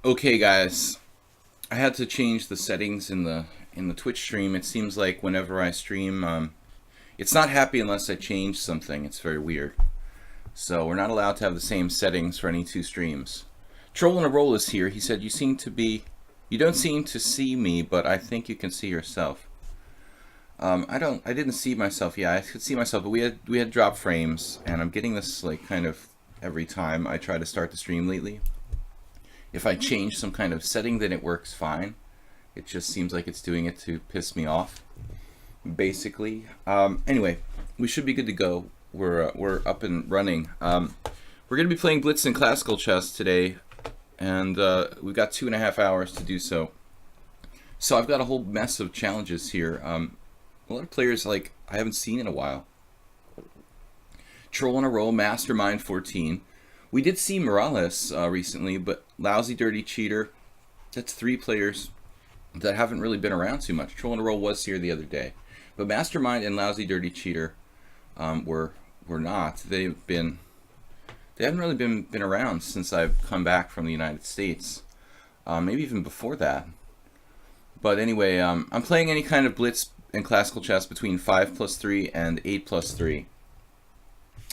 Okay, guys, I had to change the settings in the Twitch stream. It seems like whenever I stream, it's not happy unless I change something. It's very weird. So we're not allowed to have the same settings for any two streams. Troll on a Roll is here. He said, you don't seem to see me, but I think you can see yourself. I didn't see myself. Yeah, I could see myself, but we had drop frames, and I'm getting this like kind of every time I try to start the stream lately. If I change some kind of setting, then it works fine. It just seems like it's doing it to piss me off, basically. Anyway, we should be good to go. We're up and running. We're going to be playing blitz and classical chess today, and we've got 2.5 hours to do so. So I've got a whole mess of challenges here. A lot of players like I haven't seen in a while. Troll on a Roll, Mastermind 14. We did see Morales recently, but Lousy Dirty Cheater. That's 3 players that haven't really been around too much. Troll on a Roll was here the other day, but Mastermind and Lousy Dirty Cheater were not. They haven't really been around since I've come back from the United States. Maybe even before that. But anyway, I'm playing any kind of blitz and classical chess between 5+3 and 8+3.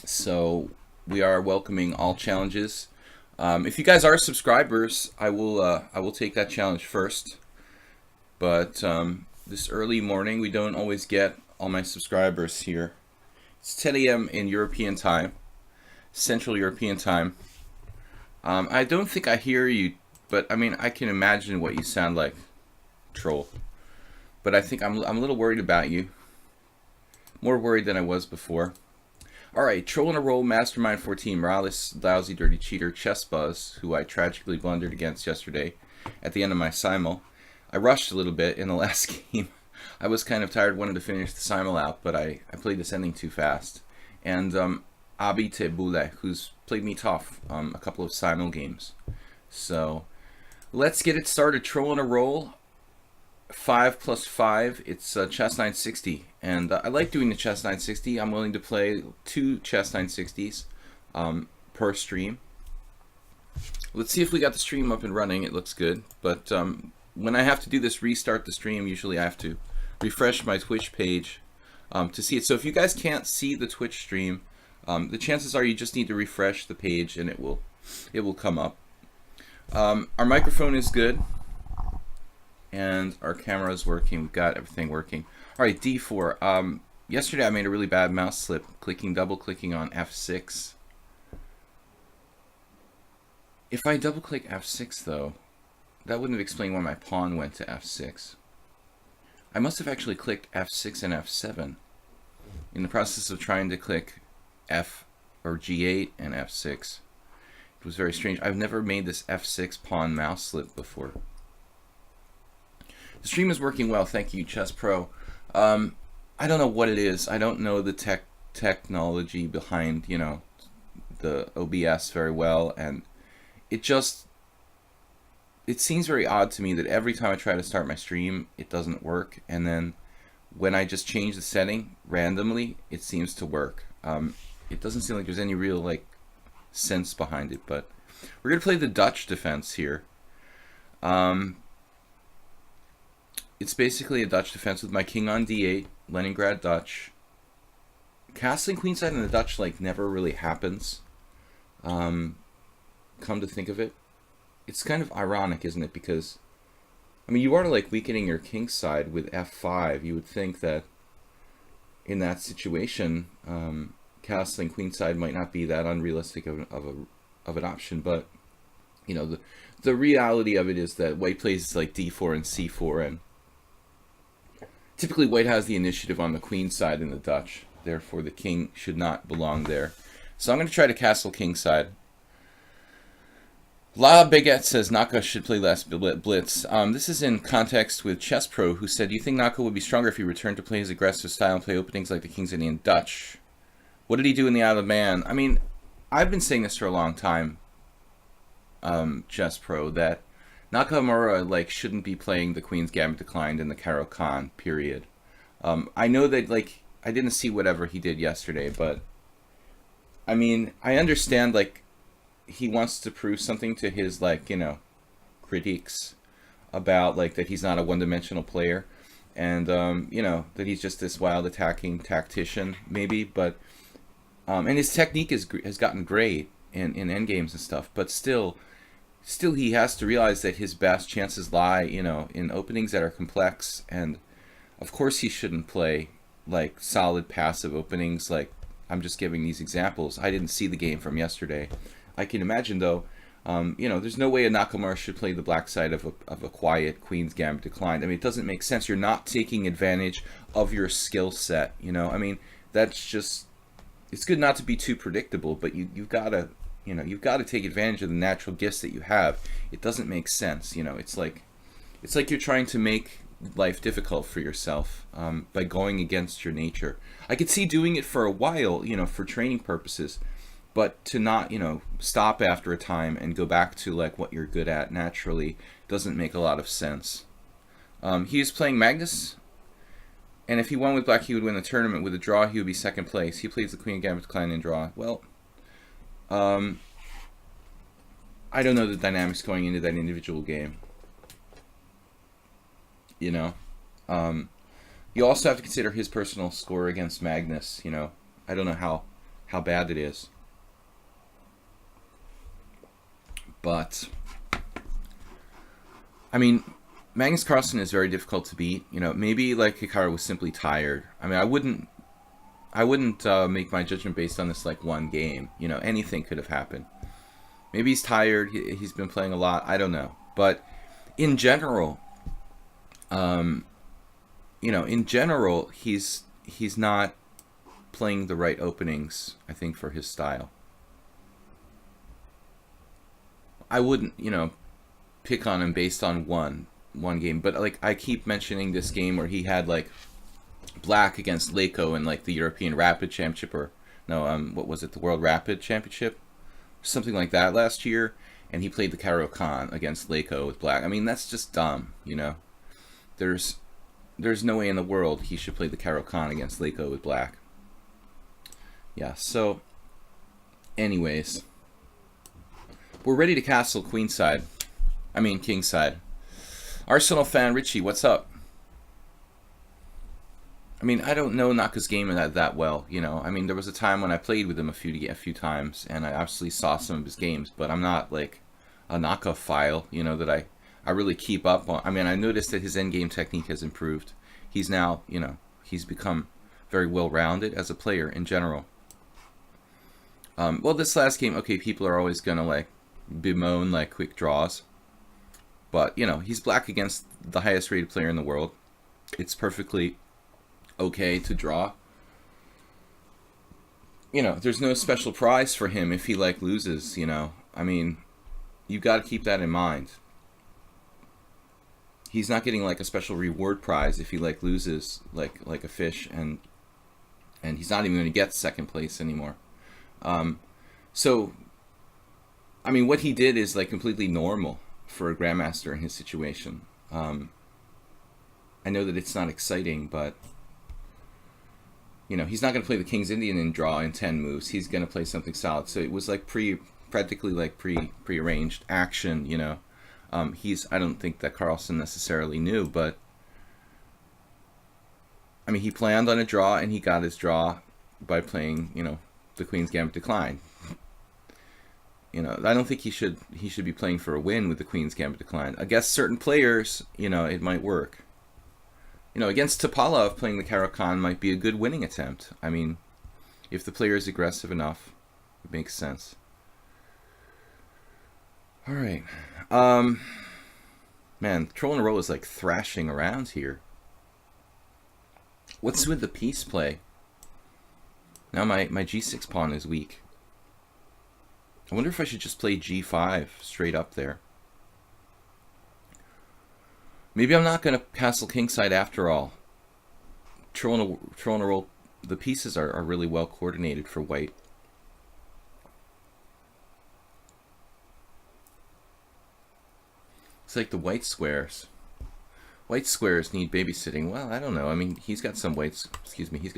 So we are welcoming all challenges. If you guys are subscribers, I will take that challenge first. But this early morning, we don't always get all my subscribers here. It's 10 a.m. in European time, Central European time. I don't think I hear you, but I mean I can imagine what you sound like, Troll. But I think I'm a little worried about you. More worried than I was before. Alright, Troll on a Roll, Mastermind 14, Morales, Lousy Dirty Cheater, Chess Buzz, who I tragically blundered against yesterday at the end of my simul. I rushed a little bit in the last game. I was kind of tired, wanted to finish the simul out, but I played this ending too fast. And Abi Tebule, who's played me tough a couple of simul games. So let's get it started. Troll on a Roll. 5+5, it's chess 960, and I like doing the chess 960. I'm willing to play 2 chess 960s per stream. Let's see if we got the stream up and running. It looks good, but when I have to do this restart the stream, usually I have to refresh my Twitch page to see it. So if you guys can't see the Twitch stream, the chances are you just need to refresh the page and it will come up. Our microphone is good. And our camera is working. We've got everything working. All right, D4. Yesterday I made a really bad mouse slip, double clicking on F6. If I double click F6 though, that wouldn't have explained why my pawn went to F6. I must have actually clicked F6 and F7 in the process of trying to click F or G8 and F6. It was very strange. I've never made this F6 pawn mouse slip before. The stream is working well, thank you, Chess Pro. I don't know what it is. I don't know the technology behind, you know, the OBS very well, and it seems very odd to me that every time I try to start my stream, it doesn't work, and then when I just change the setting randomly, it seems to work. It doesn't seem like there's any real like sense behind it, but we're gonna play the Dutch defense here. It's basically a Dutch defense with my king on d8, Leningrad Dutch. Castling queenside in the Dutch like never really happens. Come to think of it, it's kind of ironic, isn't it? Because I mean, you are like weakening your king side with f5. You would think that in that situation, castling queenside might not be that unrealistic of an option. But you know, the reality of it is that white plays like d4 and c4, and typically white has the initiative on the queen side in the Dutch, therefore the king should not belong there. So I'm going to try to castle king side. La Baguette says Naka should play less blitz. This is in context with Chess Pro, who said, do you think Naka would be stronger if he returned to play his aggressive style and play openings like the King's Indian Dutch? What did he do in the Isle of Man? I mean, I've been saying this for a long time, Chess Pro, that Nakamura like shouldn't be playing the Queen's Gambit Declined in the Caro-Kann period. I know that like I didn't see whatever he did yesterday, but I mean I understand like he wants to prove something to his like, you know, critiques about like that he's not a one-dimensional player, and you know, that he's just this wild attacking tactician maybe, but and his technique has gotten great in endgames and stuff, but still he has to realize that his best chances lie, you know, in openings that are complex. And of course he shouldn't play like solid passive openings. Like, I'm just giving these examples. I didn't see the game from yesterday. I can imagine though, you know, there's no way a Nakamura should play the black side of a quiet Queen's Gambit declined. I mean, it doesn't make sense. You're not taking advantage of your skill set, you know. I mean, that's just, it's good not to be too predictable, but you've got to, you know, you've got to take advantage of the natural gifts that you have. It doesn't make sense, you know. It's like you're trying to make life difficult for yourself by going against your nature. I could see doing it for a while, you know, for training purposes, but to not, you know, stop after a time and go back to like what you're good at naturally doesn't make a lot of sense. He is playing Magnus, and if he won with black, he would win the tournament. With a draw, he would be second place. He plays the Queen Gambit decline and draw. Well, I don't know the dynamics going into that individual game. You know, you also have to consider his personal score against Magnus. You know, I don't know how bad it is, but I mean, Magnus Carlsen is very difficult to beat. You know, maybe like Hikaru was simply tired. I mean, I wouldn't make my judgment based on this like one game. You know, anything could have happened. Maybe he's tired. He's been playing a lot. I don't know. But in general, you know, in general, he's not playing the right openings, I think, for his style. I wouldn't, you know, pick on him based on one game, but like I keep mentioning this game where he had like black against Leko in like the European Rapid Championship, or no, what was it, the World Rapid Championship, something like that last year, and he played the Caro-Kann against Leko with black. I mean, that's just dumb, you know. There's no way in the world he should play the Caro-Kann against Leko with black. Yeah, so anyways, we're ready to castle queenside. I mean kingside. Arsenal fan Richie, what's up? I mean, I don't know Naka's game that well, you know. I mean, there was a time when I played with him a few times, and I obviously saw some of his games, but I'm not like a Naka file, you know, that I really keep up on. I mean, I noticed that his endgame technique has improved. He's now, you know, he's become very well-rounded as a player in general. Well, this last game, okay, people are always gonna like bemoan like quick draws, but you know, he's black against the highest rated player in the world. It's perfectly okay to draw. You know, there's no special prize for him if he like loses, you know. I mean, you got to keep that in mind. He's not getting like a special reward prize if he like loses like a fish, and he's not even going to get second place anymore. So I mean, what he did is like completely normal for a grandmaster in his situation. I know that it's not exciting, but you know, he's not going to play the King's Indian and draw in 10 moves. He's going to play something solid. So it was like practically like prearranged action, you know. I don't think that Carlsen necessarily knew, but I mean, he planned on a draw and he got his draw by playing, you know, the Queen's Gambit decline. You know, I don't think he should be playing for a win with the Queen's Gambit decline. Against certain players, you know, it might work. You know, against Topalov, playing the Caro-Kann might be a good winning attempt. I mean, if the player is aggressive enough, it makes sense. All right. Man, Troll in a Row is like thrashing around here. What's with the piece play? Now my g6 pawn is weak. I wonder if I should just play g5 straight up there. Maybe I'm not going to castle kingside after all. Troll in a Row, the pieces are really well coordinated for white. It's like the white squares. White squares need babysitting. Well, I don't know. I mean, he's got some white squares, but he's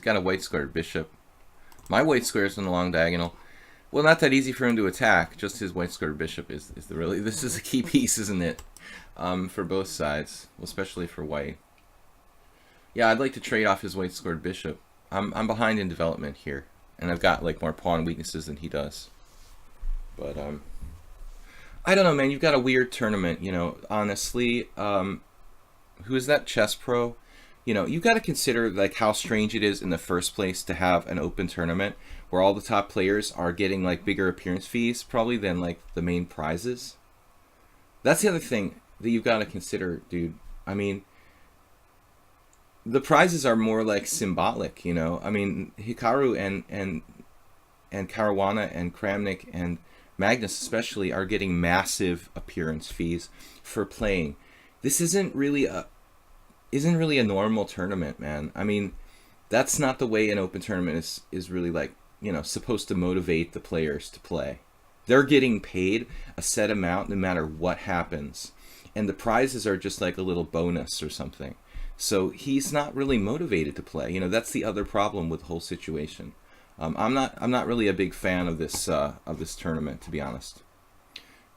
got a white squared bishop. My white square is in the long diagonal. Well, not that easy for him to attack. Just his white squared bishop is the really. This is a key piece, isn't it? For both sides, well, especially for white. Yeah, I'd like to trade off his white squared bishop. I'm behind in development here, and I've got like more pawn weaknesses than he does. But I don't know, man. You've got a weird tournament, you know. Honestly, who is that chess pro? You know, you've got to consider like how strange it is in the first place to have an open tournament where all the top players are getting like bigger appearance fees probably than like the main prizes. That's the other thing that you've got to consider, dude. I mean, the prizes are more like symbolic, you know. I mean, Hikaru and Caruana and Kramnik and Magnus especially are getting massive appearance fees for playing. This isn't really a normal tournament, man. I mean, that's not the way an open tournament is really like, you know, supposed to motivate the players to play. They're getting paid a set amount no matter what happens. And the prizes are just like a little bonus or something. So he's not really motivated to play. You know, that's the other problem with the whole situation. I'm not really a big fan of this tournament, to be honest.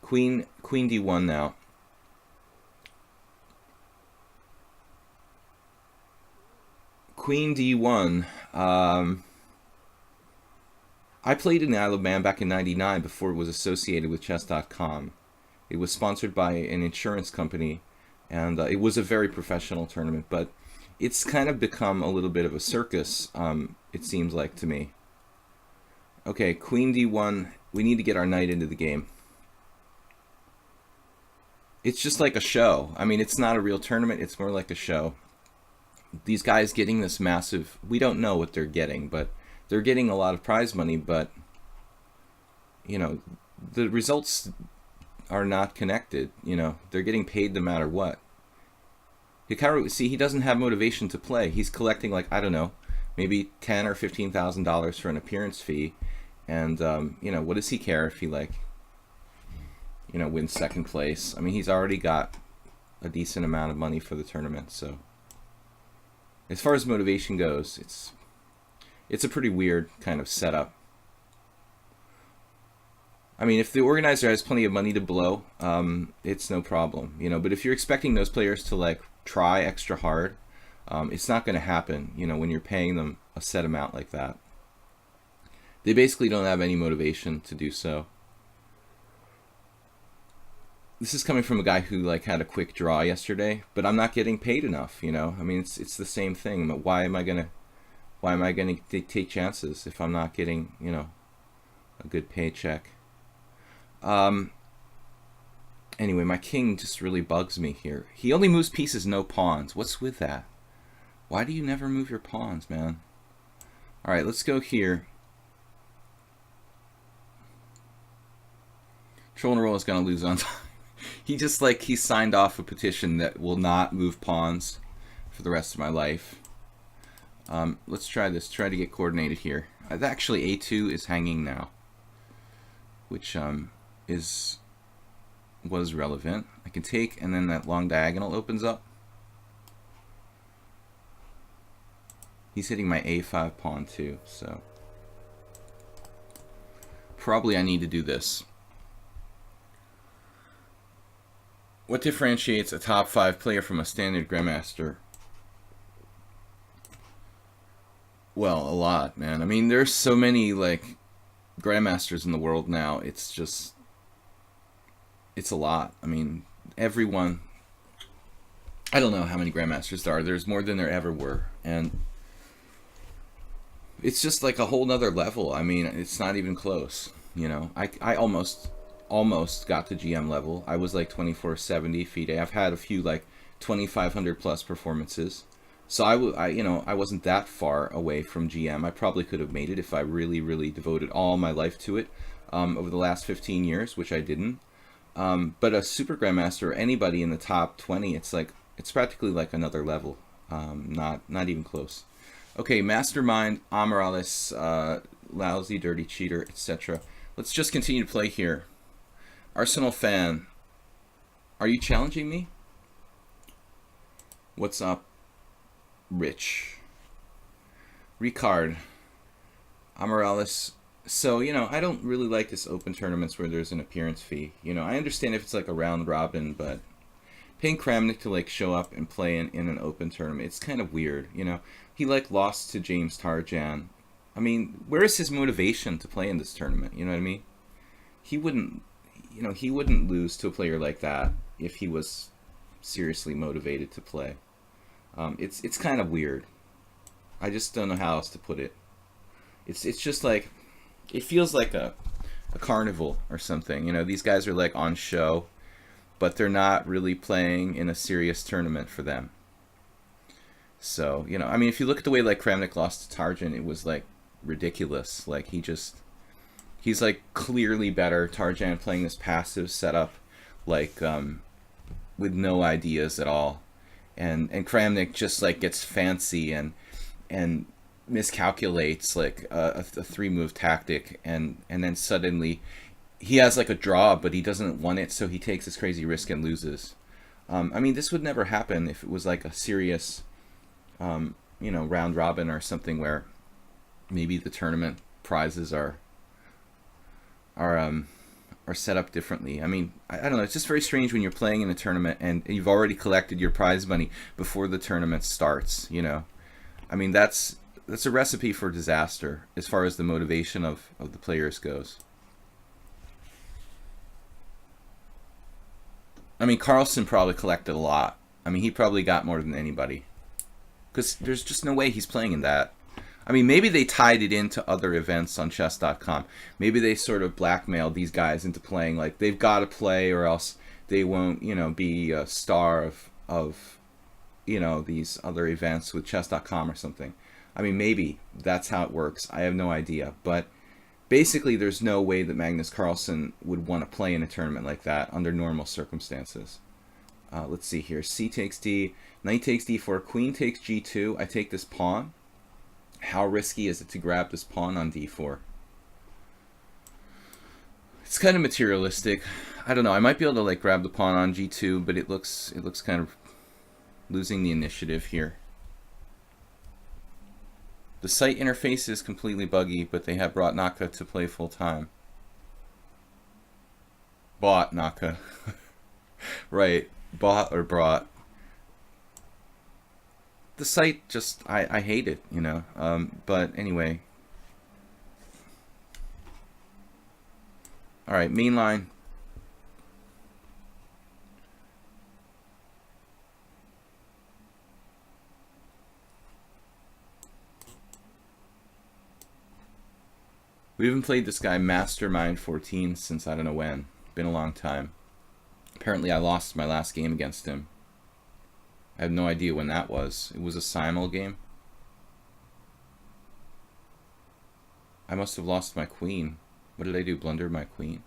Queen D1 now. Queen D1. I played in the Isle of Man back in '99 before it was associated with chess.com. It was sponsored by an insurance company, and it was a very professional tournament, but it's kind of become a little bit of a circus, it seems like to me. Okay, Queen D1. We need to get our knight into the game. It's just like a show. I mean, it's not a real tournament. It's more like a show. These guys getting this massive... We don't know what they're getting, but they're getting a lot of prize money, but, you know, the results are not connected. You know, they're getting paid no matter what. Hikaru, see, he doesn't have motivation to play. He's collecting, like, I don't know, maybe $10,000 or $15,000 for an appearance fee. And, you know, what does he care if he, like, you know, wins second place? I mean, he's already got a decent amount of money for the tournament, so... As far as motivation goes, it's a pretty weird kind of setup. I mean, if the organizer has plenty of money to blow, it's no problem, you know. But if you're expecting those players to like try extra hard, it's not going to happen, you know, when you're paying them a set amount like that. They basically don't have any motivation to do so. This is coming from a guy who like had a quick draw yesterday, but I'm not getting paid enough, you know. I mean, it's the same thing. But why am I gonna take chances if I'm not getting, you know, a good paycheck? Anyway, my king just really bugs me here. He only moves pieces, no pawns. What's with that? Why do you never move your pawns, man? All right, let's go here. Troll and Roll is gonna lose on time. He just like he signed off a petition that will not move pawns for the rest of my life. Let's try this. Try to get coordinated here. Actually, A2 is hanging now, which was relevant. I can take, and then that long diagonal opens up. He's hitting my A5 pawn too, so probably I need to do this. What differentiates a top 5 player from a standard grandmaster? Well, a lot, man. I mean, there's so many like grandmasters in the world now. It's just, it's a lot. I mean, everyone. I don't know how many grandmasters there are. There's more than there ever were, and it's just like a whole nother level. I mean, it's not even close. You know, I almost got to GM level. I was like 2470 FIDE. I've had a few like 2500 plus performances. So I wasn't that far away from GM. I probably could have made it if I really, really devoted all my life to it over the last 15 years, which I didn't. But a super grandmaster or anybody in the top 20, it's practically like another level. Not even close. Okay, Mastermind, Amorales, Lousy, Dirty Cheater, etc. Let's just continue to play here. Arsenal fan, are you challenging me? What's up, Rich? Ricard, Amorales, So, I don't really like this open tournaments where there's an appearance fee. I understand if it's like a round robin, but paying Kramnik to like show up and play in an open tournament, it's kind of weird. He like lost to James Tarjan. I mean, where is his motivation to play in this tournament? You know what I mean? He wouldn't, he wouldn't lose to a player like that if he was seriously motivated to play. It's kind of weird. I just don't know how else to put it. It's just like it feels like a carnival or something. These guys are like on show, but they're not really playing in a serious tournament for them. So, I mean, if you look at the way like Kramnik lost to Tarjan, it was like ridiculous. Like he's like clearly better. Tarjan playing this passive setup, like with no ideas at all, and Kramnik just like gets fancy and miscalculates like a 3-move tactic, and then suddenly he has like a draw, but he doesn't want it, so he takes this crazy risk and loses. I mean, this would never happen if it was like a serious, round robin or something where maybe the tournament prizes are set up differently. I mean, I don't know. It's just very strange when you're playing in a tournament and you've already collected your prize money before the tournament starts. I mean, that's a recipe for disaster as far as the motivation of the players goes. I mean, Carlsen probably collected a lot. I mean, he probably got more than anybody. Because there's just no way he's playing in that. I mean, maybe they tied it into other events on chess.com. Maybe they sort of blackmailed these guys into playing. Like, they've got to play or else they won't, be a star of these other events with chess.com or something. I mean, maybe that's how it works. I have no idea. But basically, there's no way that Magnus Carlsen would want to play in a tournament like that under normal circumstances. Let's see here. C takes D. Knight takes D4. Queen takes G2. I take this pawn. How risky is it to grab this pawn on D4? It's kind of materialistic. I don't know. I might be able to like grab the pawn on G2, but it looks kind of losing the initiative here. The site interface is completely buggy, but they have brought Naka to play full time. Bought Naka. Right. Bought or brought. The site just, I hate it, but anyway. All right, main line. We haven't played this guy Mastermind 14 since I don't know when. Been a long time. Apparently I lost my last game against him. I have no idea when that was. It was a simul game. I must have lost my queen. What did I do? Blunder my queen?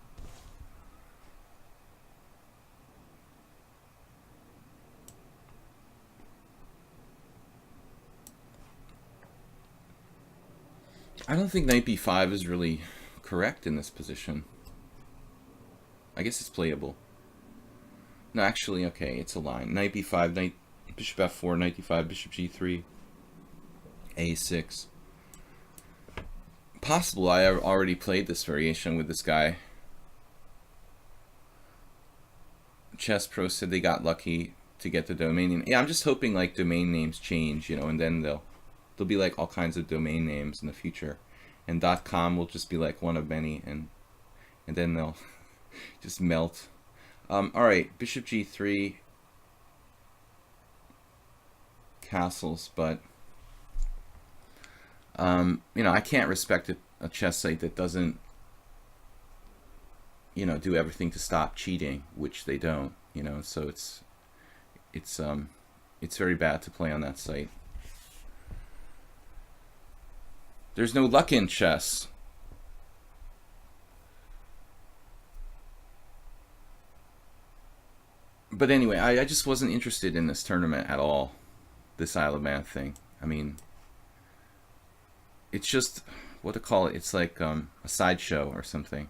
I don't think knight b5 is really correct in this position. I guess it's playable. No, actually, okay, it's a line. Knight b5, knight, bishop f4, knight d5, bishop g3, a6. Possible I have already played this variation with this guy. Chess Pro said they got lucky to get the domain name. Yeah, I'm just hoping like domain names change, and then there'll be like all kinds of domain names in the future, and .com will just be like one of many, and then they'll just melt. All right, bishop g3, castles, but I can't respect a chess site that doesn't do everything to stop cheating, which they don't. So it's very bad to play on that site. There's no luck in chess. But anyway, I just wasn't interested in this tournament at all. This Isle of Man thing. I mean, it's just, what to call it? It's like a sideshow or something.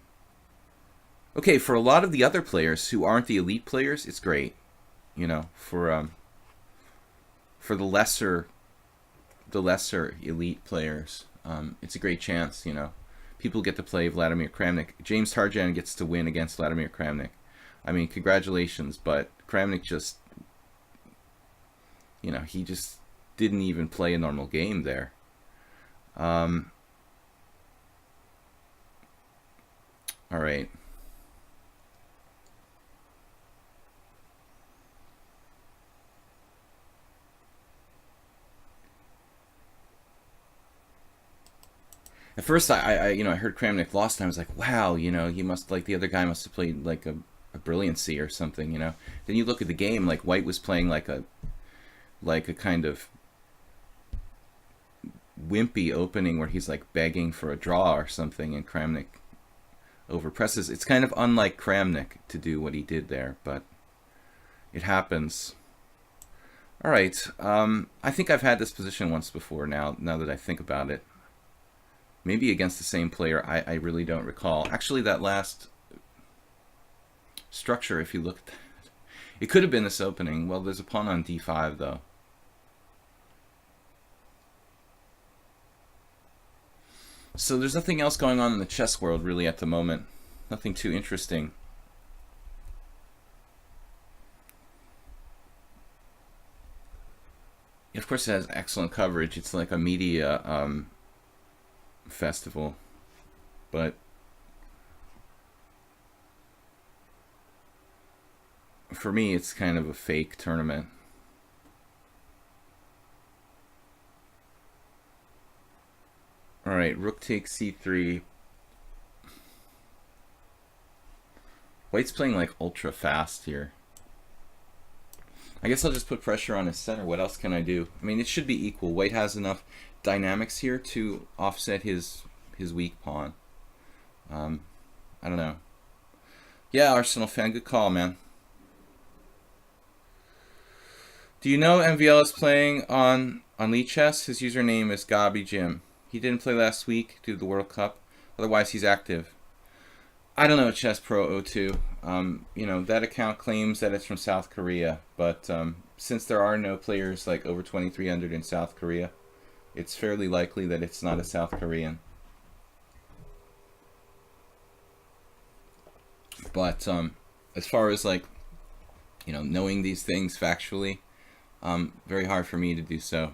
Okay, for a lot of the other players who aren't the elite players, it's great. For the lesser elite players, it's a great chance. people get to play Vladimir Kramnik. James Tarjan gets to win against Vladimir Kramnik. I mean, congratulations, but Kramnik just, you know, he just didn't even play a normal game there. All right. At first, I heard Kramnik lost, and I was like, wow, you know, he must, like, the other guy must have played, like, a brilliancy or something, you know. Then you look at the game, like, White was playing like a kind of wimpy opening where he's, like, begging for a draw or something, and Kramnik overpresses. It's kind of unlike Kramnik to do what he did there, but it happens. All right, I think I've had this position once before now that I think about it. Maybe against the same player, I really don't recall. Actually, that last structure, if you look at that, it could have been this opening. Well, there's a pawn on d5, though. So there's nothing else going on in the chess world, really, at the moment. Nothing too interesting. Of course, it has excellent coverage. It's like a media festival, but for me it's kind of a fake tournament. All right, rook takes c3. White's playing like ultra fast here. I guess I'll just put pressure on his center. What else can I do? I mean, it should be equal. White has enough dynamics here to offset his weak pawn. I don't know. Yeah, Arsenal fan, good call, man. Do you know MVL is playing on lichess? His username is Gabi Jim. He didn't play last week due to the World Cup. Otherwise, he's active. I don't know, Chess Pro 02. You know, that account claims that it's from South Korea, but since there are no players like over 2300 in South Korea, it's fairly likely that it's not a South Korean. But as far as, like, you know, knowing these things factually, very hard for me to do so.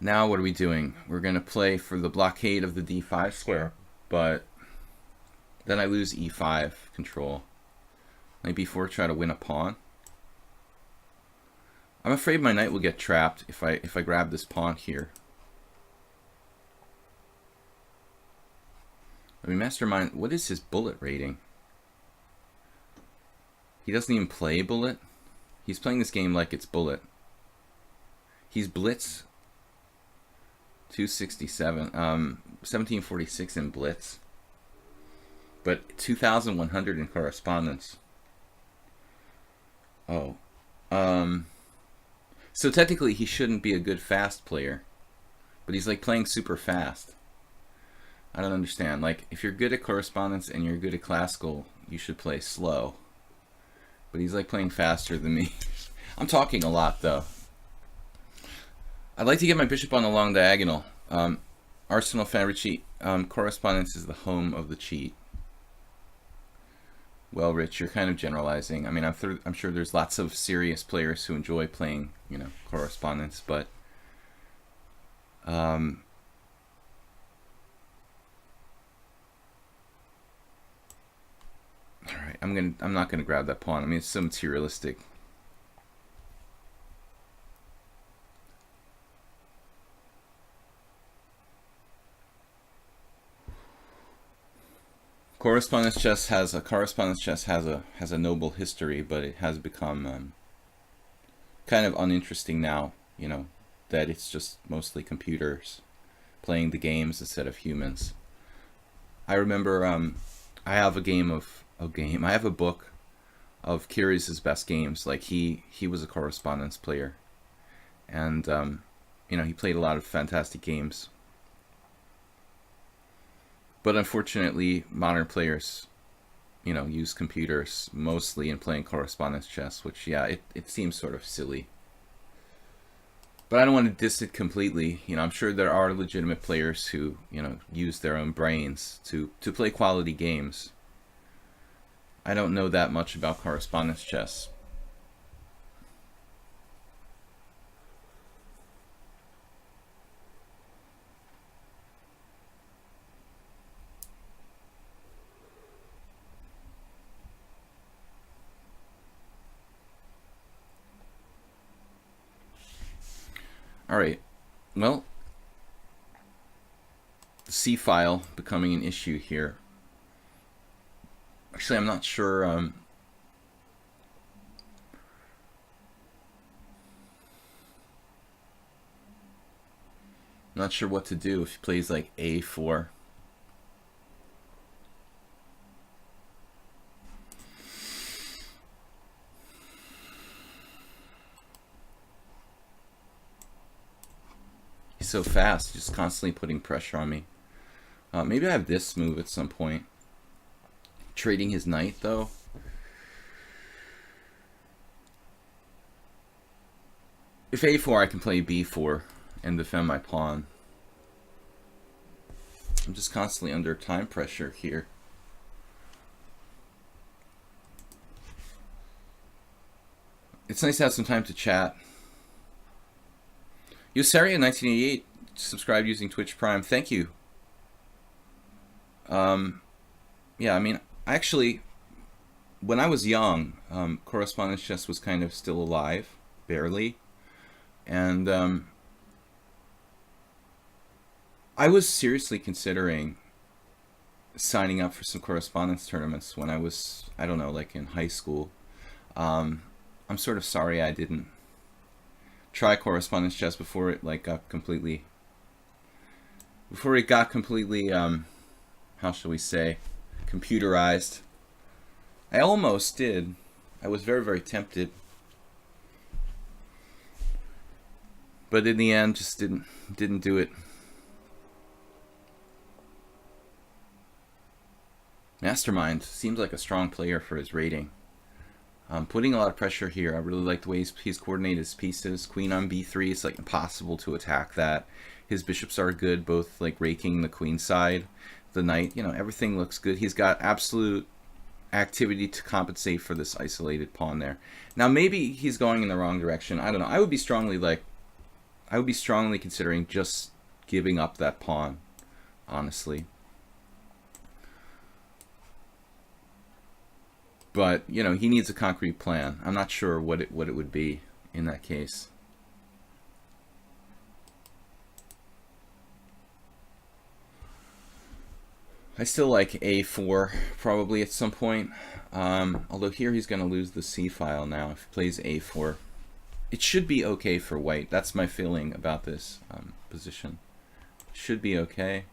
Now what are we doing? We're going to play for the blockade of the d5 square, but then I lose e5 control. Knight b4, try to win a pawn. I'm afraid my knight will get trapped if I grab this pawn here. I mean, Mastermind, what is his bullet rating? He doesn't even play bullet. He's playing this game like it's bullet. He's blitz 267, 1746 in blitz, but 2100 in correspondence. Oh, so technically he shouldn't be a good fast player, but he's like playing super fast. I don't understand. Like, if you're good at correspondence and you're good at classical, you should play slow. But he's like playing faster than me. I'm talking a lot though. I'd like to get my bishop on the long diagonal. Arsenal fan Richie, correspondence is the home of the cheat. Well, Rich, you're kind of generalizing. I mean, I'm sure there's lots of serious players who enjoy playing, you know, correspondence, but all right, I'm not gonna grab that pawn. I mean, it's so materialistic. Correspondence chess has a noble history, but it has become kind of uninteresting now. You know, that it's just mostly computers playing the games instead of humans. I remember I have I have a book of Kyrgyz's best games. Like, he was a correspondence player, and you know, he played a lot of fantastic games. But unfortunately, modern players, you know, use computers mostly in playing correspondence chess, which, yeah, it seems sort of silly. But I don't want to diss it completely. You know, I'm sure there are legitimate players who, you know, use their own brains to play quality games. I don't know that much about correspondence chess. Alright, well, the C file becoming an issue here. Actually, I'm not sure. Not sure what to do if he plays like A4. He's so fast, just constantly putting pressure on me. Maybe I have this move at some point. Trading his knight, though. If A4, I can play B4 and defend my pawn. I'm just constantly under time pressure here. It's nice to have some time to chat. Yosaria 1988 subscribed using Twitch Prime. Thank you. Yeah, I mean, actually, when I was young, correspondence chess was kind of still alive, barely. And I was seriously considering signing up for some correspondence tournaments when I was, I don't know, like in high school. I'm sort of sorry I didn't try correspondence chess before it got completely, how shall we say, computerized. I almost did. I was very, very tempted. But in the end, just didn't do it. Mastermind seems like a strong player for his rating. Putting a lot of pressure here. I really like the way he's coordinated his pieces. Queen on b3, it's like impossible to attack that. His bishops are good, both like raking the queen side, the knight. You know, everything looks good. He's got absolute activity to compensate for this isolated pawn there. Now maybe he's going in the wrong direction. I don't know. I would be strongly considering just giving up that pawn, honestly. But, you know, he needs a concrete plan. I'm not sure what it would be in that case. I still like A4 probably at some point. Although here he's going to lose the C file now if he plays A4. It should be okay for white. That's my feeling about this position. Should be okay.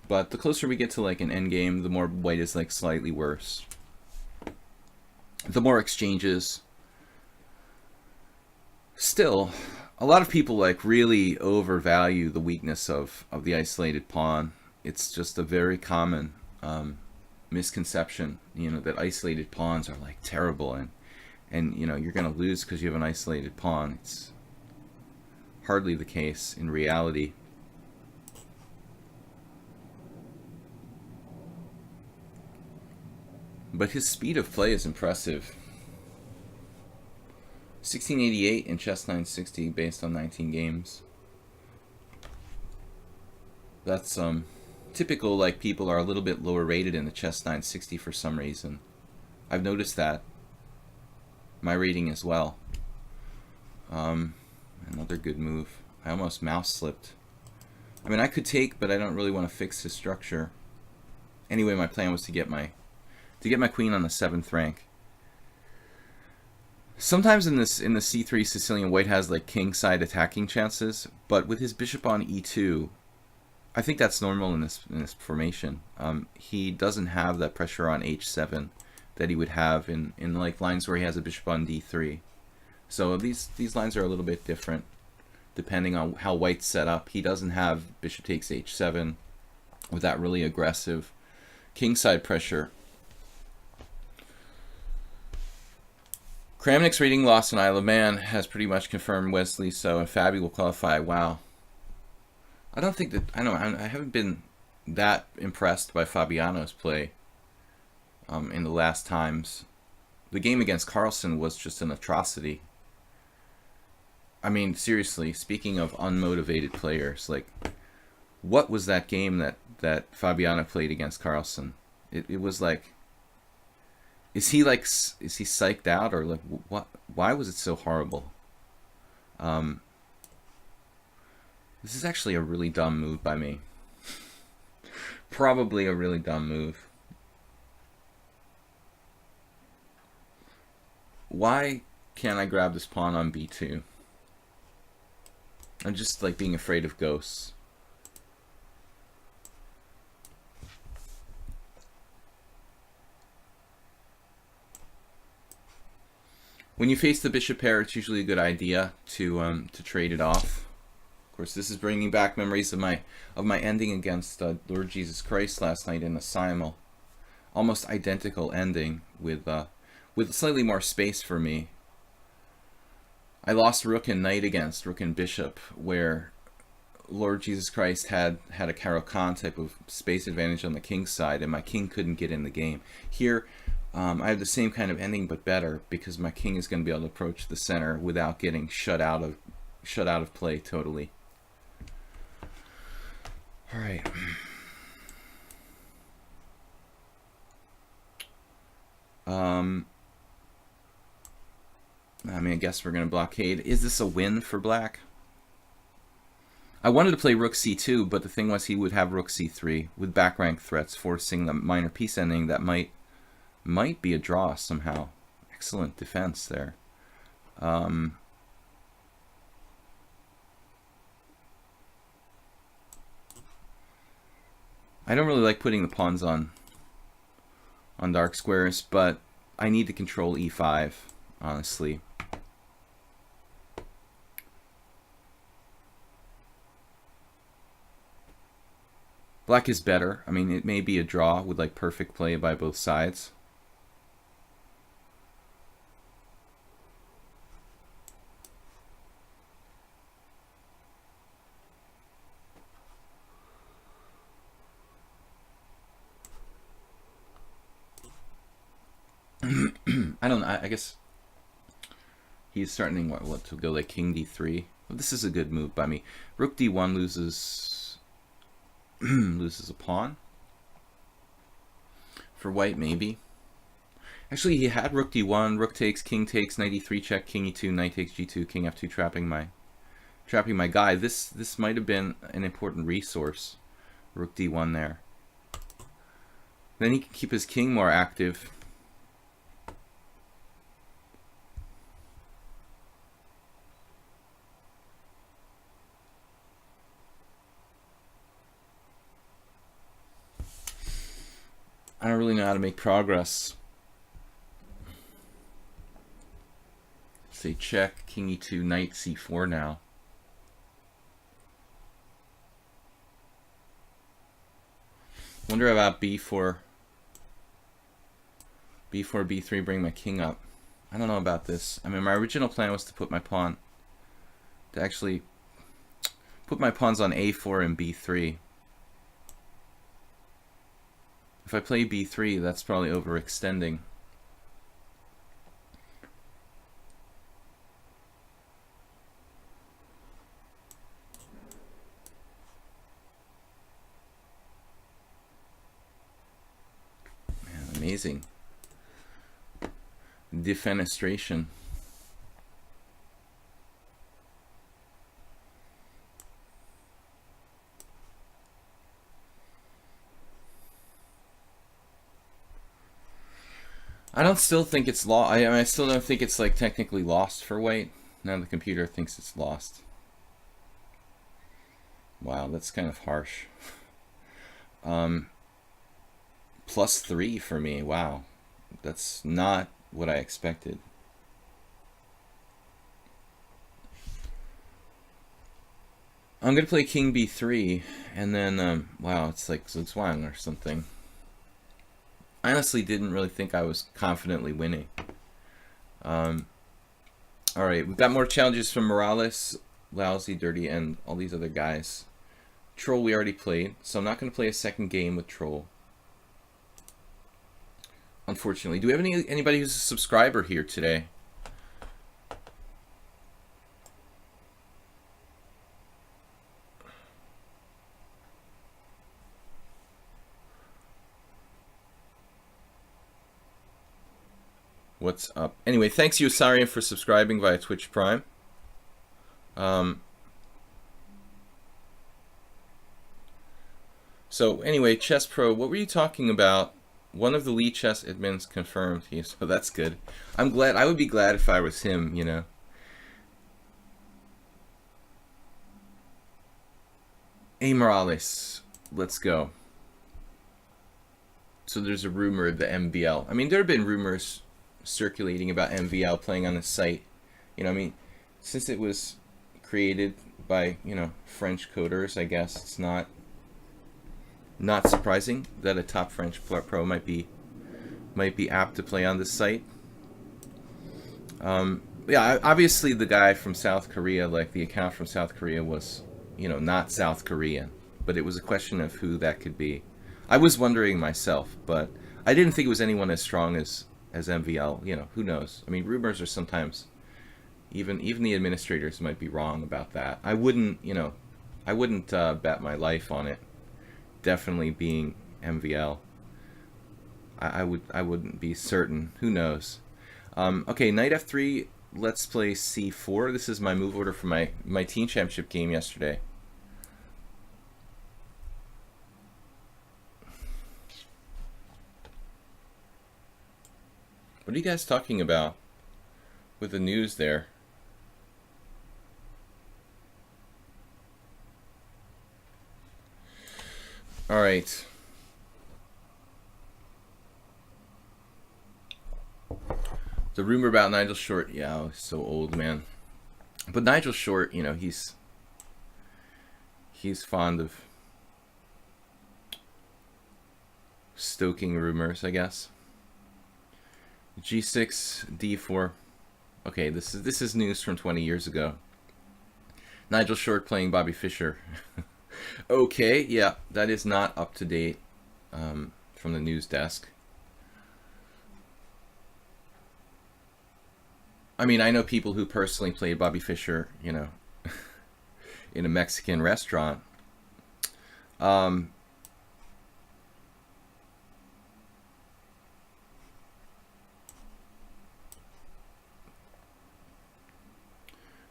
But the closer we get to like an endgame, the more white is like slightly worse. The more exchanges. Still, a lot of people like really overvalue the weakness of the isolated pawn. It's just a very common misconception, you know, that isolated pawns are like terrible and you know, you're going to lose because you have an isolated pawn. It's hardly the case in reality. But his speed of play is impressive. 1688 in chess 960 based on 19 games. That's typical, like people are a little bit lower rated in the chess 960 for some reason. I've noticed that. My rating as well. Another good move. I almost mouse slipped. I mean, I could take, but I don't really want to fix his structure. Anyway, my plan was to get my queen on the 7th rank. Sometimes in the c3 Sicilian, white has like king side attacking chances, but with his bishop on e2, I think that's normal in this formation. He doesn't have that pressure on h7 that he would have in like lines where he has a bishop on d3. So these lines are a little bit different depending on how white's set up. He doesn't have bishop takes h7 with that really aggressive king side pressure. Kramnik's rating loss in Isle of Man has pretty much confirmed Wesley So, and Fabi will qualify. Wow. I don't think that... I haven't been that impressed by Fabiano's play in the last times. The game against Carlsen was just an atrocity. I mean, seriously, speaking of unmotivated players, like, what was that game that Fabiano played against Carlsen? It was like... Is he psyched out, or like what? Why was it so horrible? This is actually a really dumb move by me. Probably a really dumb move. Why can't I grab this pawn on b2? I'm just like being afraid of ghosts. When you face the bishop pair, it's usually a good idea to trade it off. Of course, this is bringing back memories of my ending against Lord Jesus Christ last night in the simul. Almost identical ending with slightly more space for me. I lost rook and knight against rook and bishop, where Lord Jesus Christ had a Caro-Kann type of space advantage on the king's side, and my king couldn't get in the game. Here, I have the same kind of ending, but better, because my king is going to be able to approach the center without getting shut out of play totally. All right. I mean, I guess we're going to blockade. Is this a win for black? I wanted to play rook c2, but the thing was he would have rook c3 with back rank threats, forcing the minor piece ending that might be a draw somehow. Excellent defense there. I don't really like putting the pawns on dark squares, but I need to control e5, honestly. Black is better. I mean, it may be a draw with like perfect play by both sides. I don't know. I guess he's starting what to go like king d3. Well, this is a good move by me. Rook d1 loses loses a pawn. For white, maybe. Actually, he had rook d1, rook takes, knight e3 check, king e2, knight takes g2, king f2, trapping my guy. This might have been an important resource. Rook d1 there. Then he can keep his king more active. I don't really know how to make progress. Say check, king e2, knight c4 now. Wonder about b4. b4, b3, bring my king up. I don't know about this. I mean, my original plan was to put my pawn, to actually put my pawns on a4 and b3. If I play b3, that's probably overextending. Man, amazing. Defenestration. I don't still think it's lost. I still don't think it's like technically lost for white. Now the computer thinks it's lost. Wow, that's kind of harsh. +3 for me. Wow, that's not what I expected. I'm gonna play king b3, and then wow, it's like Zugzwang or something. I honestly didn't really think I was confidently winning. All right, we've got more challenges from Morales, Lousy, Dirty, and all these other guys. Troll we already played, so I'm not going to play a second game with Troll. Unfortunately. Do we have anybody who's a subscriber here today? What's up? Anyway, thanks you, Osarian, for subscribing via Twitch Prime. So anyway, Chess Pro, what were you talking about? One of the lichess admins confirmed. So that's good. I'm glad. I would be glad if I was him, you know. Hey, Morales, let's go. So there's a rumor of the MVL. I mean, there have been rumors circulating about MVL playing on the site. You know, I mean, since it was created by, you know, French coders, I guess it's not surprising that a top French pro might be apt to play on this site. Yeah, obviously the guy from South Korea, like the account from South Korea was, you know, not South Korean, but it was a question of who that could be. I was wondering myself, but I didn't think it was anyone as strong as MVL. You know, who knows? I mean, rumors are sometimes, even the administrators might be wrong about that. I wouldn't, you know, bet my life on it definitely being MVL. I wouldn't be certain. Who knows? Okay, knight f3. Let's play c4. This is my move order for my team championship game yesterday. What are you guys talking about with the news there? All right. The rumor about Nigel Short, yeah, I was so old, man. But Nigel Short, you know, he's fond of stoking rumors, I guess. G6, D4. Okay, this is news from 20 years ago. Nigel Short playing Bobby Fischer. Okay, yeah, that is not up to date from the news desk. I mean, I know people who personally played Bobby Fischer, you know, in a Mexican restaurant.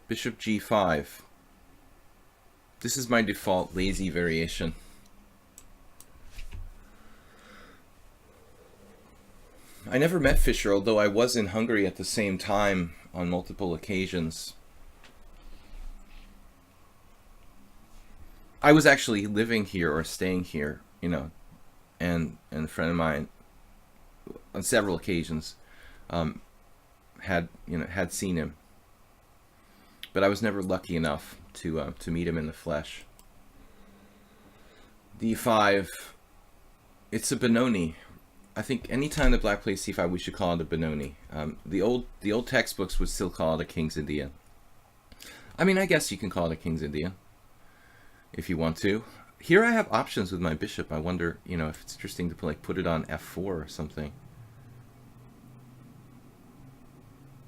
Bishop G5. This is my default lazy variation. I never met Fischer, although I was in Hungary at the same time on multiple occasions. I was actually living here or staying here, you know, and a friend of mine on several occasions had seen him, but I was never lucky enough to meet him in the flesh. D5. It's a Benoni. I think anytime the black plays c5, we should call it a Benoni. The old textbooks would still call it a King's Indian. I mean, I guess you can call it a King's Indian if you want to. Here I have options with my bishop. I wonder, you know, if it's interesting to like put it on f4 or something.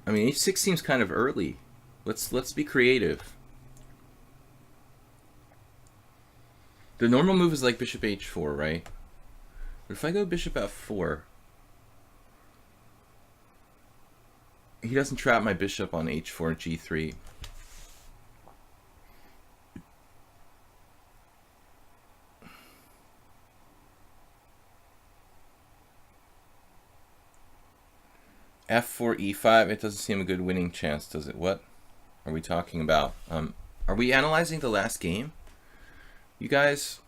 I mean, h6 seems kind of early. Let's be creative. The normal move is like bishop h4, right? But if I go bishop f4, he doesn't trap my bishop on h4, g3. f4, e5, it doesn't seem a good winning chance, does it? What are we talking about? Are we analyzing the last game? You guys?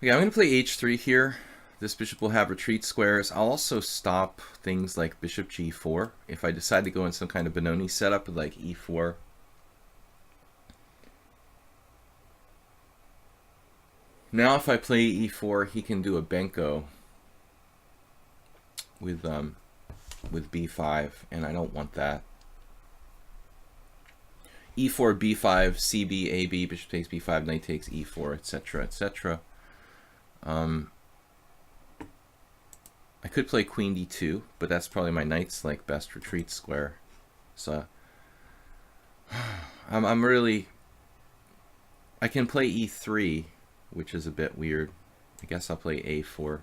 Okay, I'm going to play h3 here. This bishop will have retreat squares. I'll also stop things like bishop g4 if I decide to go in some kind of Benoni setup with like e4. Now if I play e4, he can do a Benko with with b5, and I don't want that. e4, b5, cb, ab, bishop takes b5, knight takes e4, etc., etc. I could play queen d2, but that's probably my knight's like best retreat square. So I'm really, I can play e3, which is a bit weird. I guess I'll play a4.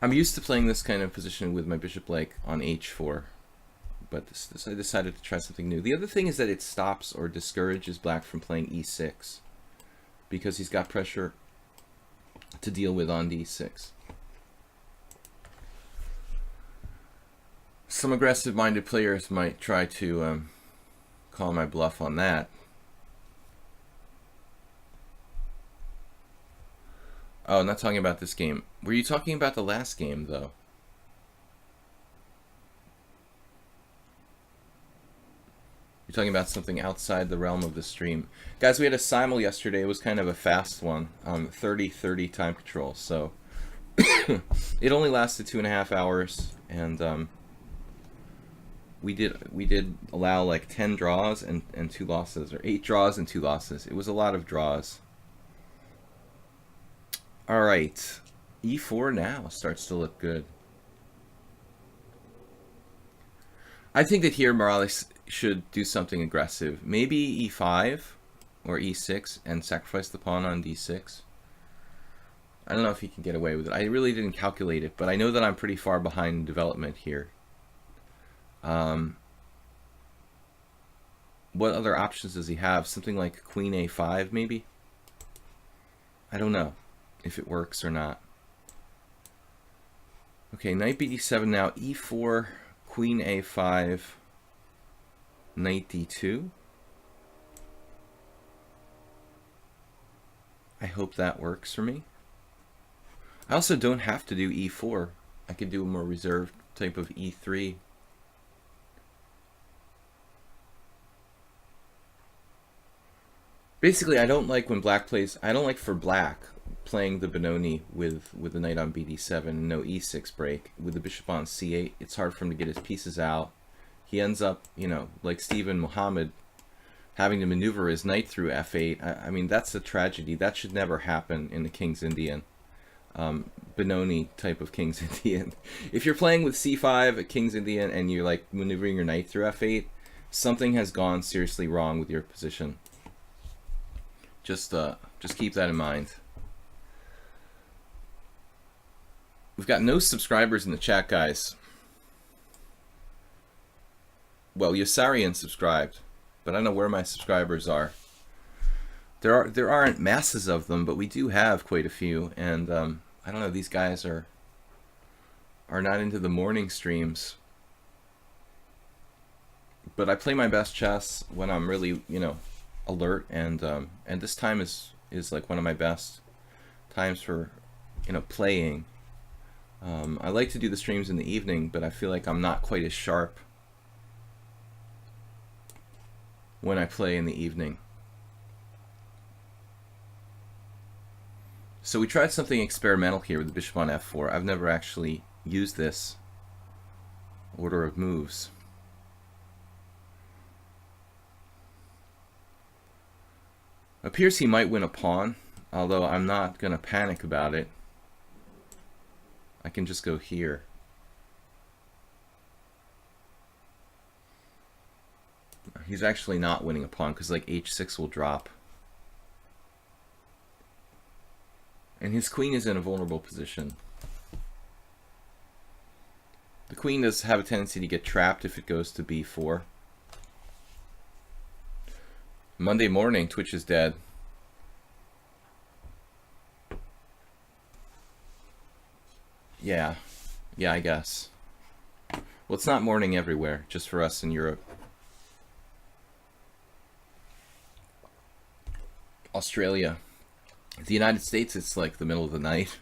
I'm used to playing this kind of position with my bishop like on h4, but I decided to try something new. The other thing is that it stops or discourages black from playing e6 because he's got pressure to deal with on d6. Some aggressive-minded players might try to call my bluff on that. Oh, I'm not talking about this game. Were you talking about the last game, though? You're talking about something outside the realm of the stream. Guys, we had a simul yesterday. It was kind of a fast one. 30-30 time control. So it only lasted 2.5 hours. And we did allow like 10 draws and 2 losses. Or 8 draws and 2 losses. It was a lot of draws. Alright, e4 now starts to look good. I think that here Morales should do something aggressive. Maybe e5 or e6 and sacrifice the pawn on d6. I don't know if he can get away with it. I really didn't calculate it, but I know that I'm pretty far behind in development here. What other options does he have? Something like queen a5 maybe? I don't know if it works or not. Okay, knight bd7 now, e4, queen a5, knight d2. I hope that works for me. I also don't have to do e4. I could do a more reserved type of e3. Basically, I don't like when black plays, I don't like for black playing the Benoni with the knight on bd7 and no e6 break. With the bishop on c8, it's hard for him to get his pieces out. He ends up, you know, like Stephen Muhammad, having to maneuver his knight through f8. I mean, that's a tragedy. That should never happen in the King's Indian. Benoni type of King's Indian. If you're playing with c5 at King's Indian and you're like maneuvering your knight through f8, something has gone seriously wrong with your position. Just keep that in mind. We've got no subscribers in the chat, guys. Well, Yosarian subscribed, but I don't know where my subscribers are. There aren't masses of them, but we do have quite a few, and I don't know. These guys are not into the morning streams. But I play my best chess when I'm really, you know, alert, and this time is like one of my best times for, you know, playing. I like to do the streams in the evening, but I feel like I'm not quite as sharp when I play in the evening. So we tried something experimental here with the bishop on f4. I've never actually used this order of moves. Appears he might win a pawn, although I'm not going to panic about it. I can just go here. He's actually not winning a pawn because like h6 will drop. And his queen is in a vulnerable position. The queen does have a tendency to get trapped if it goes to b4. Monday morning, Twitch is dead. Yeah, I guess. Well, it's not morning everywhere, just for us in Europe. Australia. The United States, it's like the middle of the night.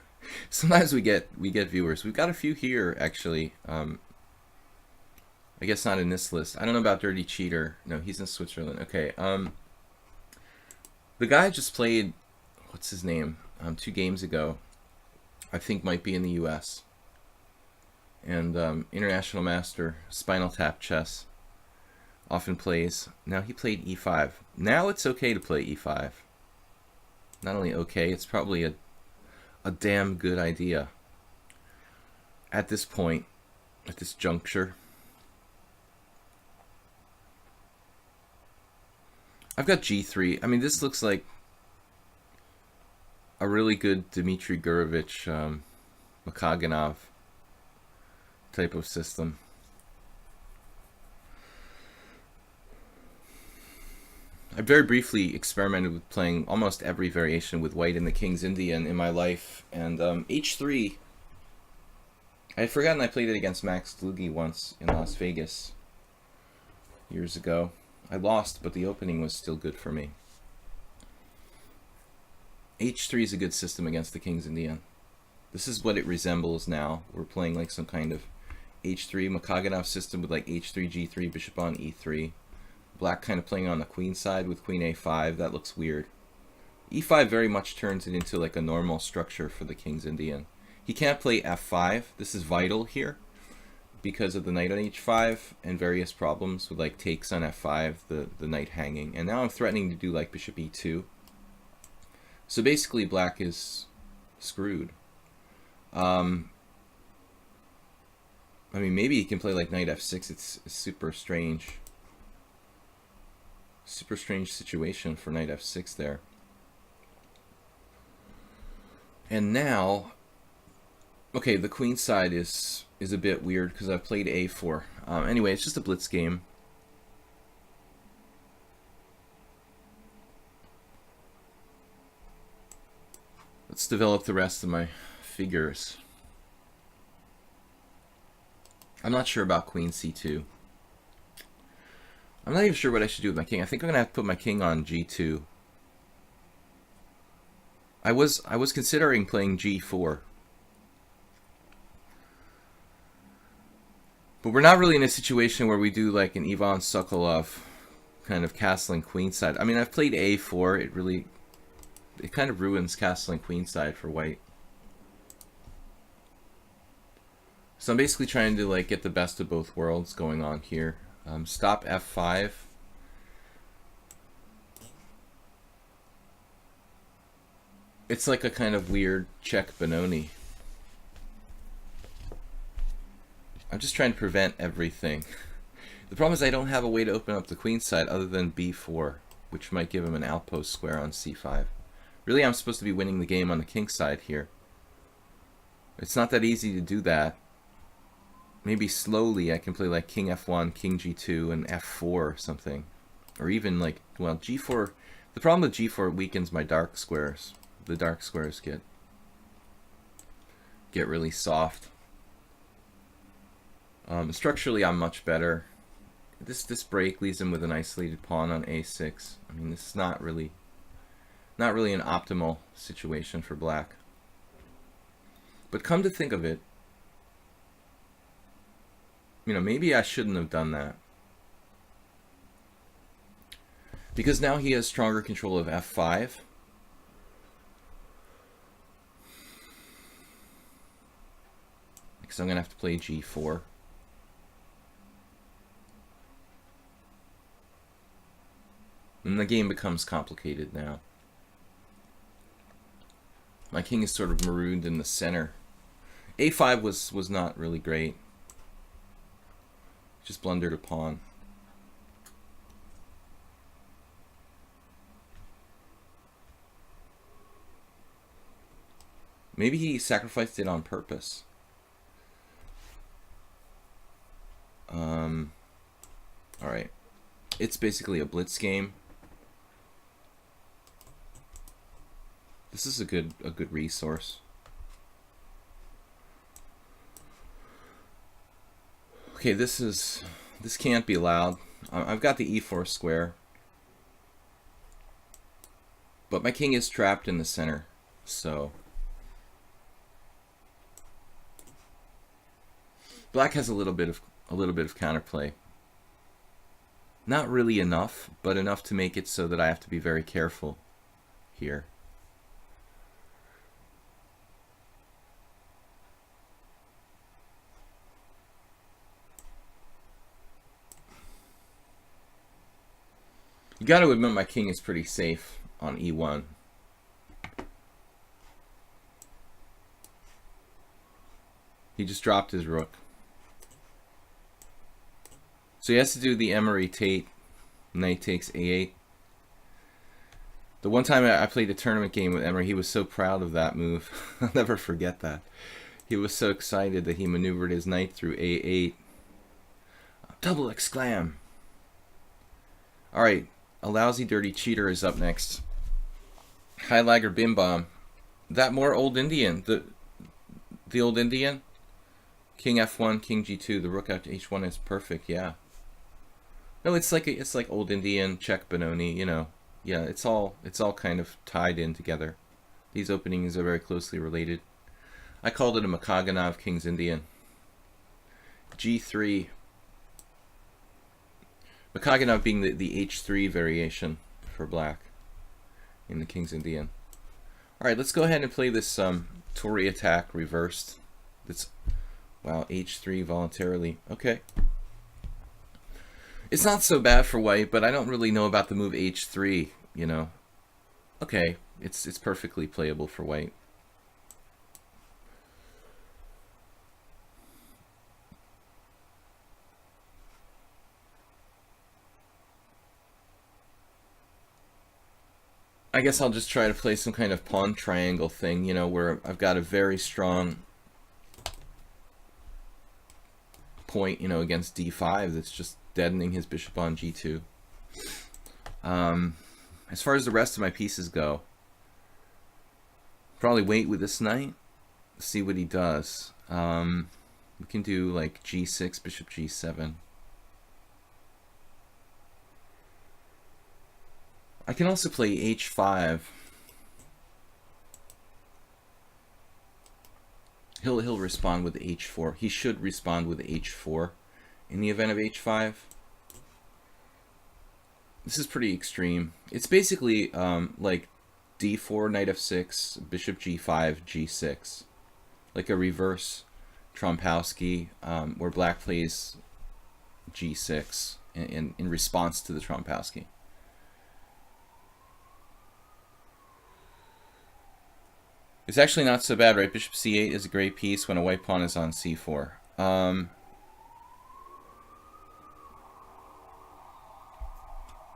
Sometimes we get viewers. We've got a few here, actually. I guess not in this list. I don't know about Dirty Cheater. No, he's in Switzerland. Okay. The guy just played, what's his name? 2 games ago. I think might be in the U.S. and international master Spinal Tap Chess often plays. Now he played e5. Now it's okay to play e5. Not only okay, it's probably a damn good idea at this point, at this juncture. I've got g3. I mean, this looks like a really good Dmitry Gurevich, Makaganov type of system. I very briefly experimented with playing almost every variation with white in the King's Indian in my life, and h3, I had forgotten I played it against Max Dlugy once in Las Vegas years ago. I lost, but the opening was still good for me. h3 is a good system against the King's Indian. This is what it resembles now. We're playing like some kind of h3 Makaganov system with like h3, g3, bishop on e3. Black kind of playing on the queen side with queen a5. That looks weird. e5 very much turns it into like a normal structure for the King's Indian. He can't play f5. This is vital here because of the knight on h5 and various problems with like takes on f5, the knight hanging. And now I'm threatening to do like bishop e2. So basically black is screwed. I mean, maybe he can play like knight f6. It's super strange. Super strange situation for knight f6 there. And now, okay, the queen side is a bit weird because I've played a4. Anyway, it's just a blitz game. Let's develop the rest of my figures. I'm not sure about queen c2. I'm not even sure what I should do with my king. I think I'm gonna have to put my king on g2. I was considering playing g4. But we're not really in a situation where we do like an Ivan Sokolov kind of castling queenside. I mean, I've played a4. It kind of ruins castling queenside for white. So I'm basically trying to like get the best of both worlds going on here. Stop f5. It's like a kind of weird check Benoni. I'm just trying to prevent everything. The problem is I don't have a way to open up the queen side other than b4, which might give him an outpost square on c5. Really, I'm supposed to be winning the game on the king side here. It's not that easy to do that. Maybe slowly I can play like king f1, king g2, and f4 or something. Or even like, well, g4. The problem with g4 weakens my dark squares. The dark squares get really soft. Structurally, I'm much better. This break leaves him with an isolated pawn on a6. I mean, this is not really an optimal situation for black. But come to think of it, you know, maybe I shouldn't have done that. Because now he has stronger control of f5. Because I'm going to have to play g4. And the game becomes complicated now. My king is sort of marooned in the center. a5 was not really great. Just blundered a pawn. Maybe he sacrificed it on purpose. Alright. It's basically a blitz game. This is a good resource. Okay, this can't be allowed. I've got the e4 square, but my king is trapped in the center, so black has a little bit of counterplay. Not really enough, but enough to make it so that I have to be very careful here. You got to admit my king is pretty safe on e1. He just dropped his rook. So he has to do the Emery Tate. Knight takes a8. The one time I played a tournament game with Emery, he was so proud of that move. I'll never forget that. He was so excited that he maneuvered his knight through a8. Double exclam. Alright, a lousy dirty cheater is up next. High Lagger Bim Bom. That more old Indian. The old Indian? King f1, king g2, the rook after h1 is perfect, yeah. No, it's like old Indian, Czech Benoni, you know. Yeah, it's all kind of tied in together. These openings are very closely related. I called it a Makaganov King's Indian. g3. Makaganov being the h3 variation for black in the King's Indian. Alright, let's go ahead and play this Tory attack reversed. That's, wow, h3 voluntarily. Okay. It's not so bad for white, but I don't really know about the move h3, you know. Okay, it's perfectly playable for white. I guess I'll just try to play some kind of pawn triangle thing, you know, where I've got a very strong point, you know, against d5 that's just deadening his bishop on g2. As far as the rest of my pieces go, probably wait with this knight, see what he does. We can do like g6, bishop g7. I can also play h5. He'll respond with h4. He should respond with h4 in the event of h5. This is pretty extreme. It's basically like d4, knight f6, bishop g5, g6. Like a reverse Trompowsky, where black plays g6 in response to the Trompowsky. It's actually not so bad, right? Bishop c8 is a great piece when a white pawn is on c4.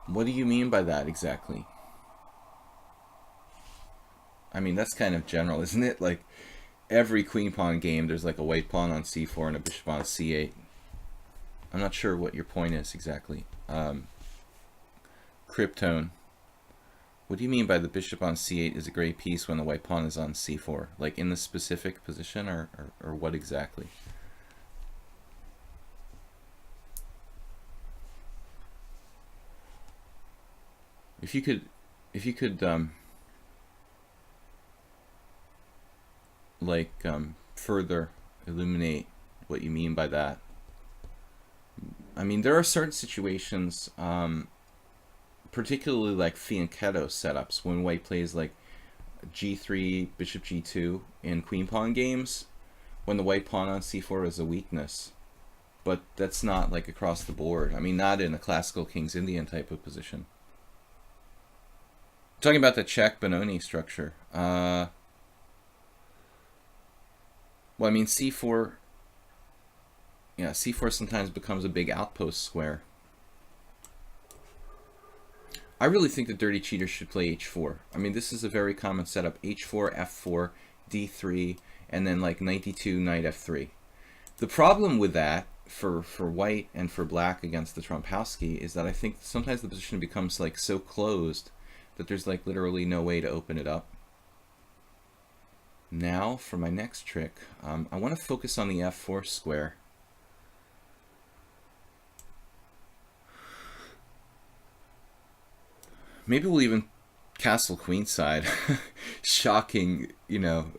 What do you mean by that exactly? I mean, that's kind of general, isn't it? Like, every queen pawn game, there's like a white pawn on c4 and a bishop on c8. I'm not sure what your point is exactly. Kryptone. What do you mean by the bishop on c8 is a great piece when the white pawn is on c4? Like in the specific position, or what exactly? If you could further illuminate what you mean by that. I mean, there are certain situations, particularly like fianchetto setups, when white plays like g3, bishop g2 in queen pawn games, when the white pawn on c4 is a weakness. But that's not like across the board. I mean, not in a classical King's Indian type of position. I'm talking about the Czech Benoni structure. Well, I mean, c4, yeah, c4 sometimes becomes a big outpost square. I really think the dirty cheater should play h4. I mean, this is a very common setup. h4, f4, d3, and then like knight d2, knight f3. The problem with that for white and for black against the Trompowsky is that I think sometimes the position becomes like so closed that there's like literally no way to open it up. Now for my next trick, I want to focus on the f4 square. Maybe we'll even castle queenside. Shocking, you know,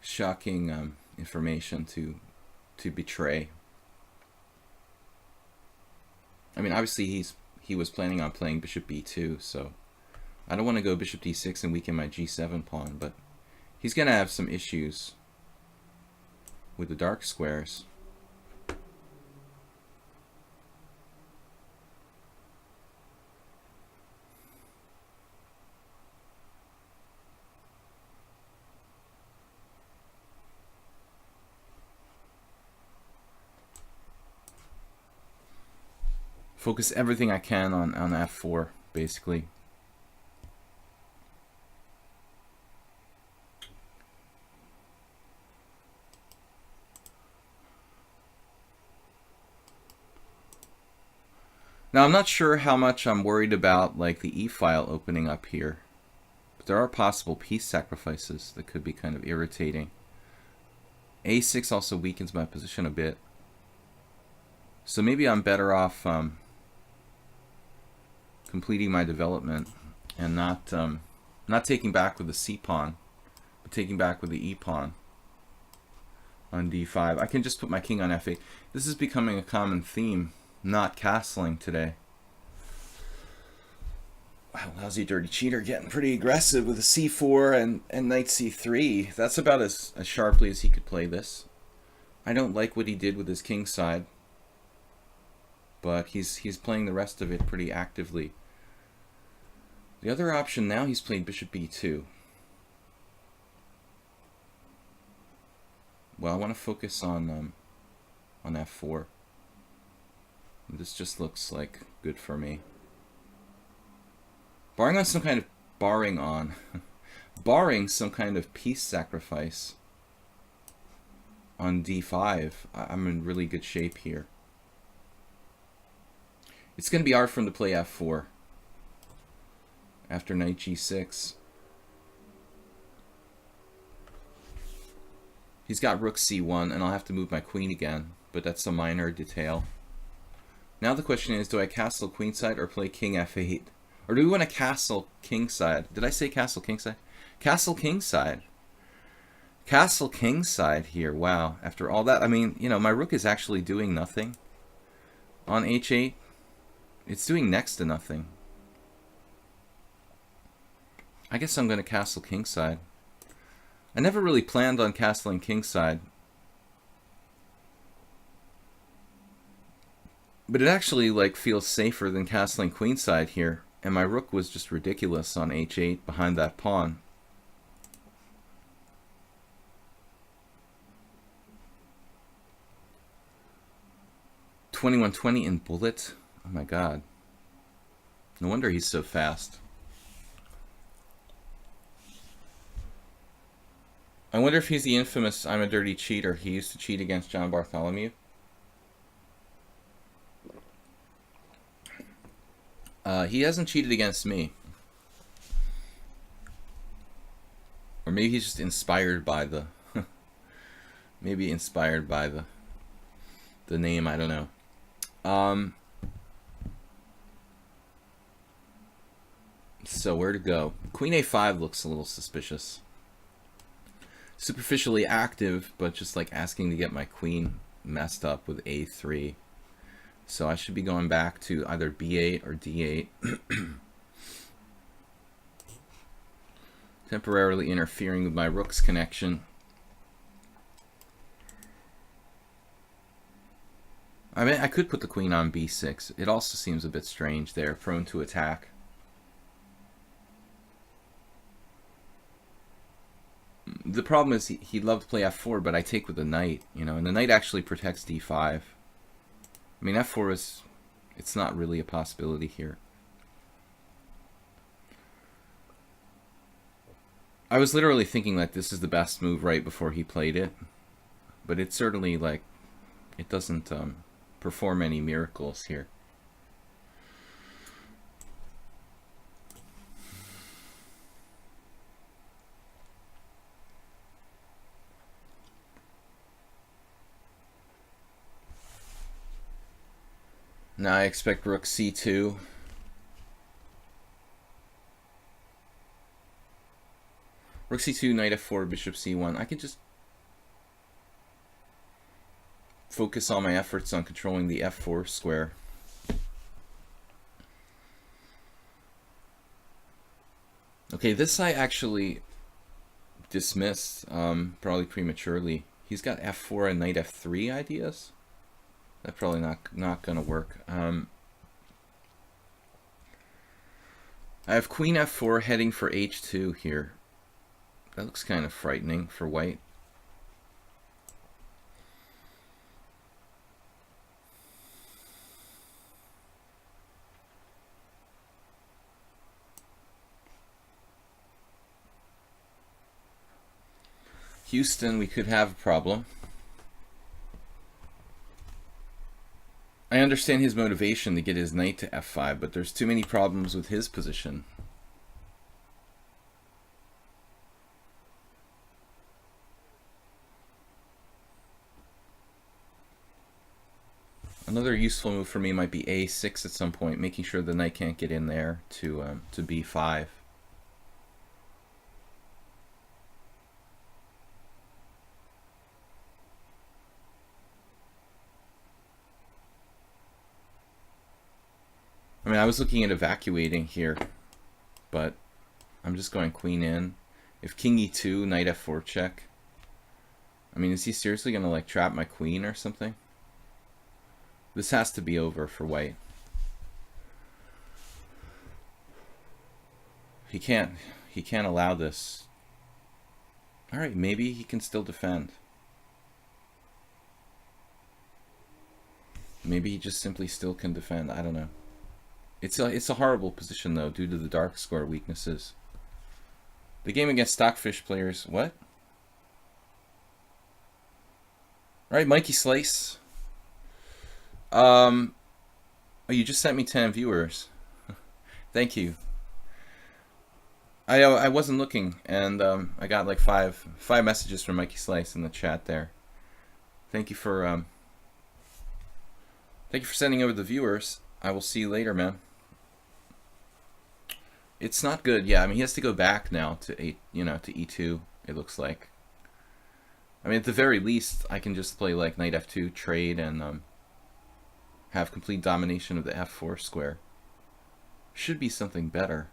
shocking information to betray. I mean, obviously he was planning on playing bishop b2, so I don't want to go bishop d6 and weaken my g7 pawn, but he's going to have some issues with the dark squares. Focus everything I can on f4, basically. Now, I'm not sure how much I'm worried about like the e-file opening up here. But there are possible piece sacrifices that could be kind of irritating. a6 also weakens my position a bit. So maybe I'm better off completing my development and not taking back with the c-pawn, but taking back with the e-pawn on d5. I can just put my king on f8. This is becoming a common theme. Not castling today. Wow, lousy dirty cheater getting pretty aggressive with a c4 and knight c3. That's about as sharply as he could play this. I don't like what he did with his king side, but he's playing the rest of it pretty actively. The other option now, he's played bishop b2. Well, I want to focus on f4. This just looks like good for me. Barring some kind of piece sacrifice on d5, I'm in really good shape here. It's going to be hard for him to play f4 after knight g6. He's got rook c1, and I'll have to move my queen again, but that's a minor detail. Now the question is, do I castle queenside or play king f8? Or do we want to castle kingside? Did I say castle kingside? Castle kingside. Castle kingside here. Wow. After all that, I mean, you know, my rook is actually doing nothing on h8. It's doing next to nothing. I guess I'm going to castle kingside. I never really planned on castling kingside. But it actually like feels safer than castling queenside here, and my rook was just ridiculous on h8 behind that pawn. (21-20) in bullet. Oh my god. No wonder he's so fast. I wonder if he's the infamous "I'm a dirty cheater." He used to cheat against John Bartholomew. He hasn't cheated against me. Or maybe he's just inspired by the maybe inspired by the name, I don't know. So where to go? Queen a5 looks a little suspicious. Superficially active, but just like asking to get my queen messed up with a3. So I should be going back to either b8 or d8. Temporarily interfering with my rook's connection. I mean, I could put the queen on b6. It also seems a bit strange there, prone to attack. The problem is he'd love to play f4, but I take with the knight, you know, and the knight actually protects d5. I mean, f4 is, it's not really a possibility here. I was literally thinking that this is the best move right before he played it, but it's certainly like, it doesn't perform any miracles here. Now I expect rook c2. Rook c2, knight f4, bishop c1. I can just focus all my efforts on controlling the f4 square. Okay, this I actually dismissed, probably prematurely. He's got f4 and knight f3 ideas. That's probably not gonna work. I have queen f4 heading for h2 here. That looks kind of frightening for white. Houston, we could have a problem. I understand his motivation to get his knight to f5, but there's too many problems with his position. Another useful move for me might be a6 at some point, making sure the knight can't get in there to b5. I mean, I was looking at evacuating here, but I'm just going queen in. If king e2, knight f4 check. I mean, is he seriously going to like trap my queen or something? This has to be over for white. He can't allow this. All right, maybe he can still defend. Maybe he just simply still can defend. I don't know. It's a horrible position though, due to the dark square weaknesses. The game against Stockfish players. What? All right, Mikey Slice. Oh, you just sent me 10 viewers. Thank you. I wasn't looking, and I got like five messages from Mikey Slice in the chat there. Thank you for sending over the viewers. I will see you later, man. It's not good. Yeah, I mean, he has to go back now to to e2. It looks like. I mean, at the very least, I can just play like knight f2, trade, and have complete domination of the f4 square. Should be something better.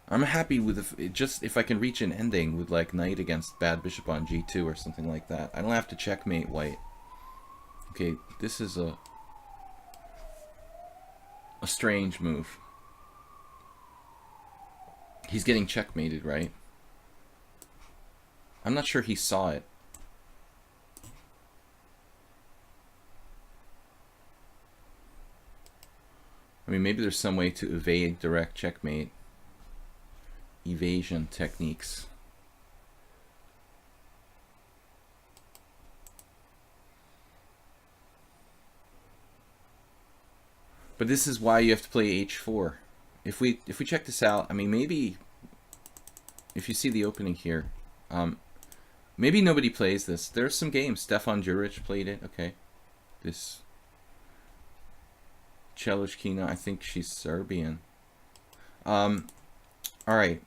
I'm happy with if I can reach an ending with like knight against bad bishop on g2 or something like that. I don't have to checkmate white. Okay, this is a strange move. He's getting checkmated, right? I'm not sure he saw it. I mean, maybe there's some way to evade direct checkmate. Evasion techniques. But this is why you have to play h4. If we check this out, I mean, maybe if you see the opening here, maybe nobody plays this. There's some games. Stefan Juric played it. Okay, this Chelishkina, I think she's Serbian. All right,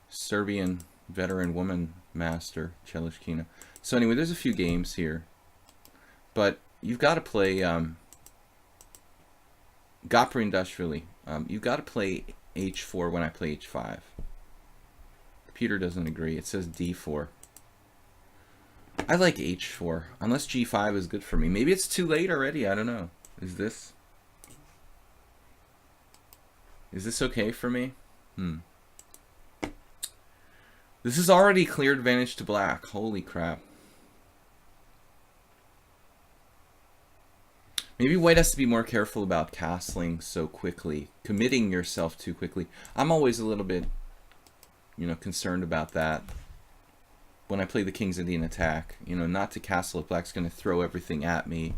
Serbian veteran woman master Chelishkina. So anyway, there's a few games here, but you've got to play. Gaprindashvili, you've got to play h4 when I play h5. Computer doesn't agree. It says d4. I like h4, unless g5 is good for me. Maybe it's too late already. I don't know. Is this okay for me? This is already clear advantage to black. Holy crap. Maybe white has to be more careful about castling so quickly, committing yourself too quickly. I'm always a little bit, concerned about that when I play the King's Indian attack. Not to castle if black's going to throw everything at me.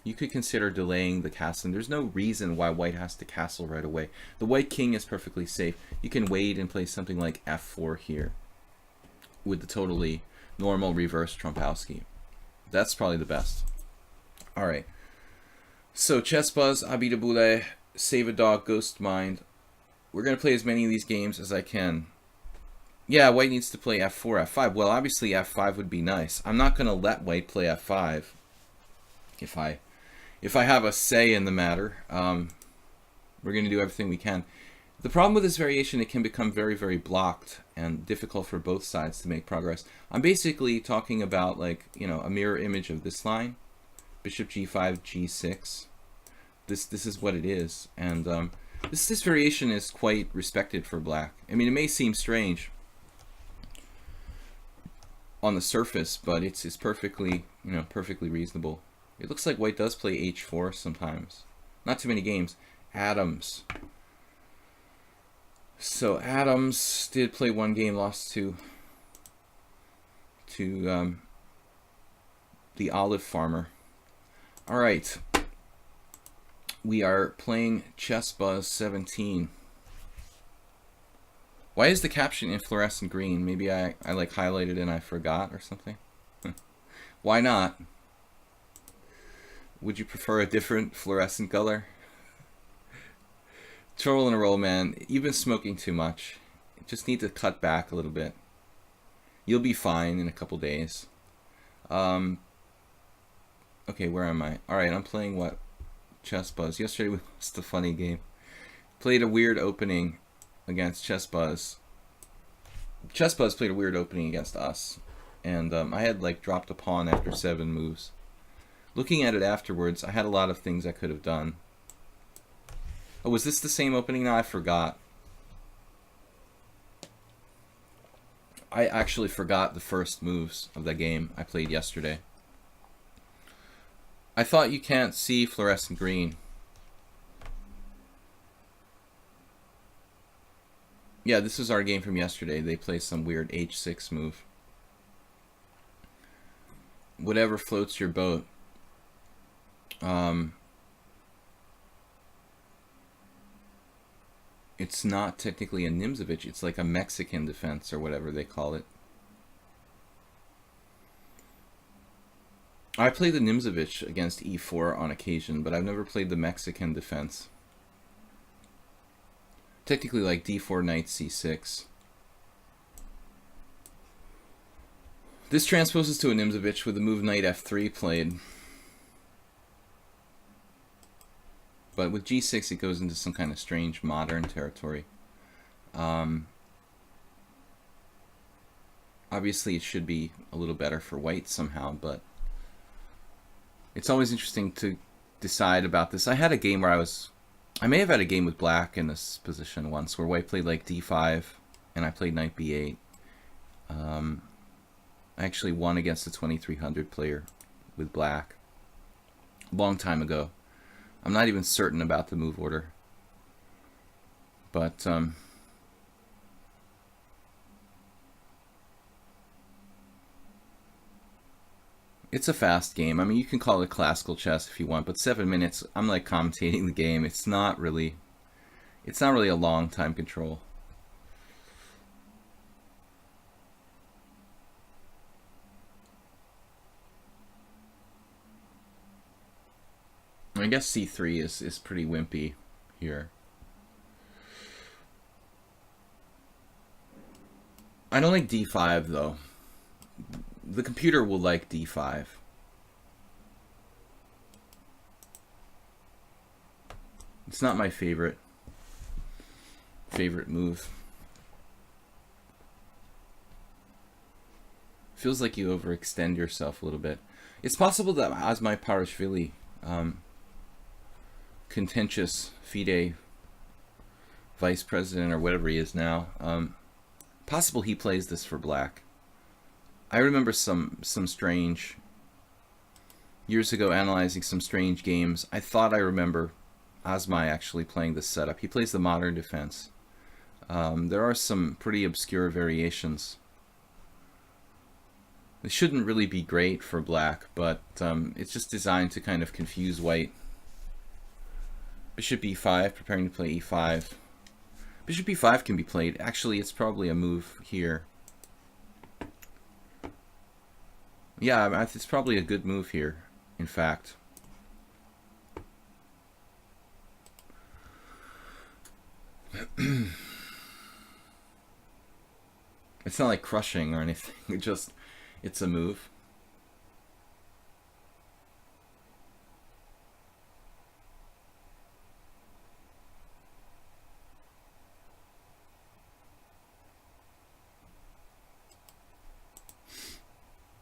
You could consider delaying the castling. There's no reason why white has to castle right away. The white king is perfectly safe. You can wait and play something like f4 here with the totally normal reverse Trompowsky. That's probably the best. All right, so Chess Buzz, Abidabule, Save a Dog, Ghost Mind. We're going to play as many of these games as I can. Yeah, white needs to play f4, f5. Well, obviously f5 would be nice. I'm not going to let white play f5 if I have a say in the matter. We're going to do everything we can. The problem with this variation, it can become very, very blocked and difficult for both sides to make progress. I'm basically talking about like, a mirror image of this line. Bishop g5, g6. This is what it is, and this variation is quite respected for black. I mean, it may seem strange on the surface, but it's perfectly perfectly reasonable. It looks like white does play h4 sometimes. Not too many games. Adams. So Adams did play one game, lost to the olive farmer. All right, we are playing Chess Buzz 17. Why is the caption in fluorescent green? Maybe I like highlighted and I forgot or something. Why not? Would you prefer a different fluorescent color? Troll in a roll, man. You've been smoking too much. You just need to cut back a little bit. You'll be fine in a couple days. Okay, where am I? Alright, I'm playing what? Chess Buzz. Yesterday we lost a funny game. Played a weird opening against Chess Buzz. Chess Buzz played a weird opening against us. And I had like dropped a pawn after 7 moves. Looking at it afterwards, I had a lot of things I could have done. Oh, was this the same opening now? I forgot. I actually forgot the first moves of the game I played yesterday. I thought you can't see fluorescent green. Yeah, this is our game from yesterday. They play some weird h6 move. Whatever floats your boat. It's not technically a Nimzovich. It's like a Mexican defense or whatever they call it. I play the Nimzovich against e4 on occasion, but I've never played the Mexican defense. Technically like d4 knight c6. This transposes to a Nimzovich with the move knight f3 played. But with g6 it goes into some kind of strange modern territory. Obviously it should be a little better for white somehow, but it's always interesting to decide about this. I had a game where I may have had a game with black in this position once, where white played like d5 and I played knight b8. I actually won against a 2300 player with black a long time ago. I'm not even certain about the move order, but it's a fast game. I mean, you can call it classical chess if you want, but 7 minutes, I'm like commentating the game. It's not really a long time control. I guess c3 is pretty wimpy here. I don't like d5 though. The computer will like d5. It's not my favorite move. Feels like you overextend yourself a little bit. It's possible that Asmai Parashvili, contentious FIDE vice president or whatever he is now, possible he plays this for black. I remember some strange, years ago analyzing some strange games. I thought I remember Asmai actually playing this setup. He plays the modern defense. There are some pretty obscure variations. It shouldn't really be great for black, but it's just designed to kind of confuse white. Bishop e5, preparing to play e5. Bishop e5 can be played. Actually, it's probably a move here. Yeah, it's probably a good move here, in fact. It's not like crushing or anything. It's a move.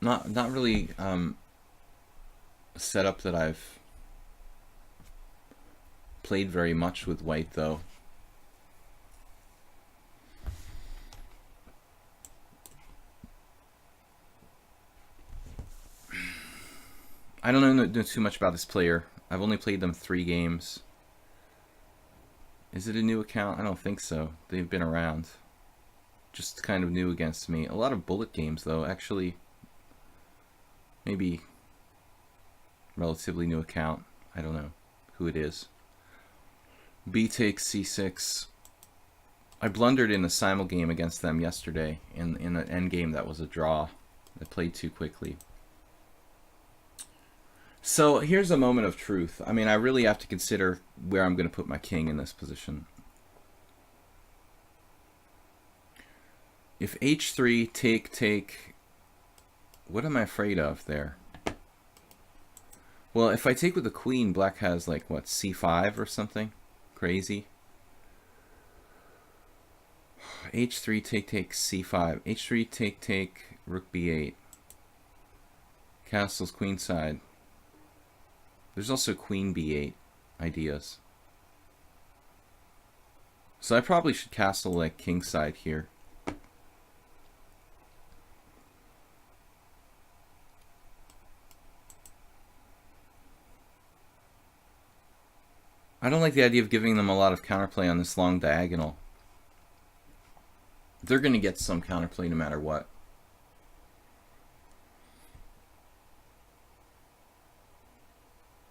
Not really a setup that I've played very much with white though. I don't know too much about this player. I've only played them 3 games. Is it a new account? I don't think so. They've been around. Just kind of new against me. A lot of bullet games, though. Actually, maybe relatively new account. I don't know who it is. B takes C6. I blundered in a simul game against them yesterday in an endgame that was a draw. I played too quickly. So here's a moment of truth. I mean, I really have to consider where I'm going to put my king in this position. If h3, take, what am I afraid of there? Well, if I take with the queen, black has like, what, c5 or something? Crazy. h3, take, c5. h3, take, rook b8. Castles queenside. There's also queen b8 ideas. So I probably should castle like kingside here. I don't like the idea of giving them a lot of counterplay on this long diagonal. They're going to get some counterplay no matter what.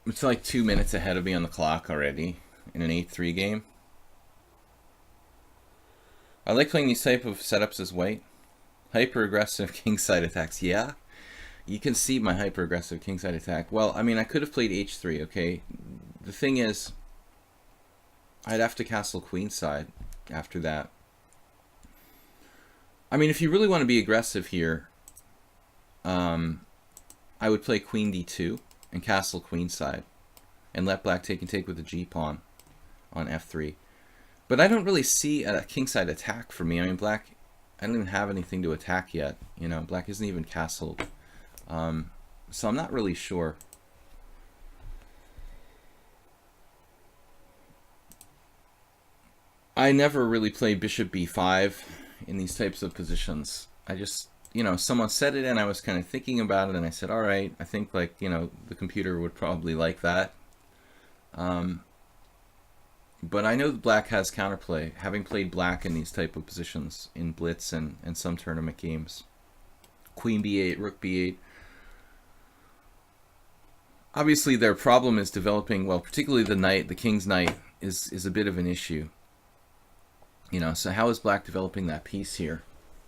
It's like 2 minutes ahead of me on the clock already in an 8-3 game. I like playing these type of setups as white. Hyper-aggressive kingside attacks. Yeah, you can see my hyper-aggressive kingside attack. Well, I mean, I could have played h3, okay? The thing is, I'd have to castle queenside after that. I mean, if you really want to be aggressive here, I would play queen d2 and castle queenside and let black take and take with the g-pawn on f3. But I don't really see a kingside attack for me. I mean, black, I don't even have anything to attack yet. You know, black isn't even castled. So I'm not really sure. I never really play bishop b5 in these types of positions. I just, you know, someone said it and I was kind of thinking about it and I said, all right, I think like, you know, the computer would probably like that. But I know that black has counterplay, having played black in these type of positions in blitz and some tournament games. Queen b8, rook b8. Obviously their problem is developing, well, particularly the knight, the king's knight is a bit of an issue. You know, so how is black developing that piece here?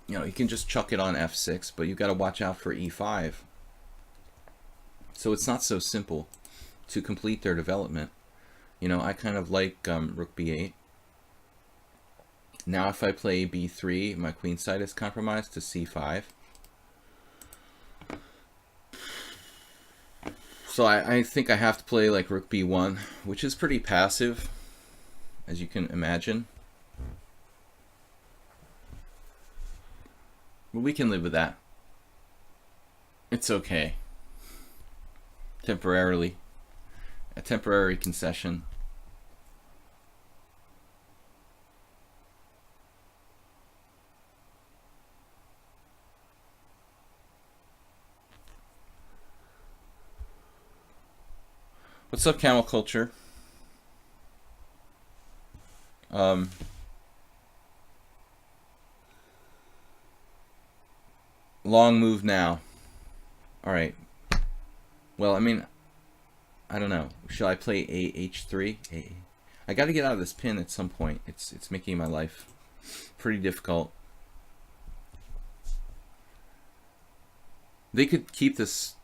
You know, you can just chuck it on f6, but you've got to watch out for e5. So it's not so simple to complete their development. You know, I kind of like rook b8. Now if I play b3, my queenside is compromised to c5. So I think I have to play like rook b1, which is pretty passive, as you can imagine. But we can live with that. It's okay. Temporarily. A temporary concession. What's up, Camel Culture? Long move now. All right. Well, I mean, I don't know. Shall I play h3? I got to get out of this pin at some point. It's making my life pretty difficult. They could keep this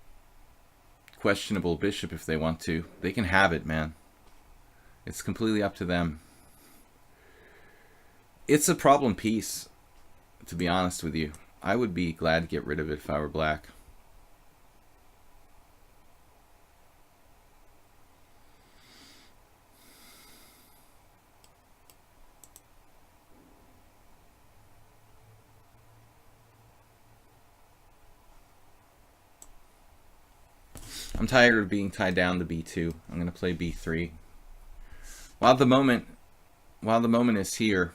questionable bishop if they want to. They can have it, man. It's completely up to them. It's a problem piece, to be honest with you. I would be glad to get rid of it if I were black. I'm tired of being tied down to b2. I'm going to play b3. While the moment is here,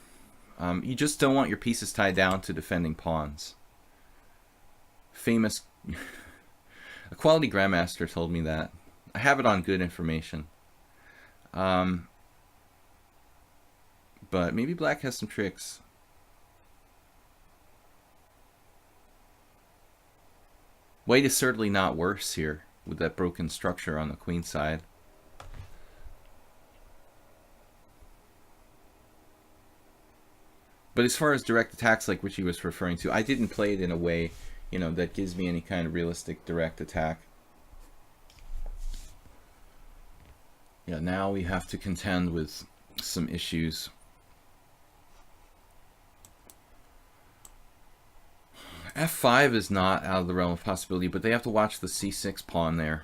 you just don't want your pieces tied down to defending pawns. Famous, a quality grandmaster told me that. I have it on good information. but maybe black has some tricks. White is certainly not worse here with that broken structure on the queen side. But as far as direct attacks like Richie was referring to, I didn't play it in a way, you know, that gives me any kind of realistic direct attack. Yeah, now we have to contend with some issues. F5 is not out of the realm of possibility, but they have to watch the C6 pawn there.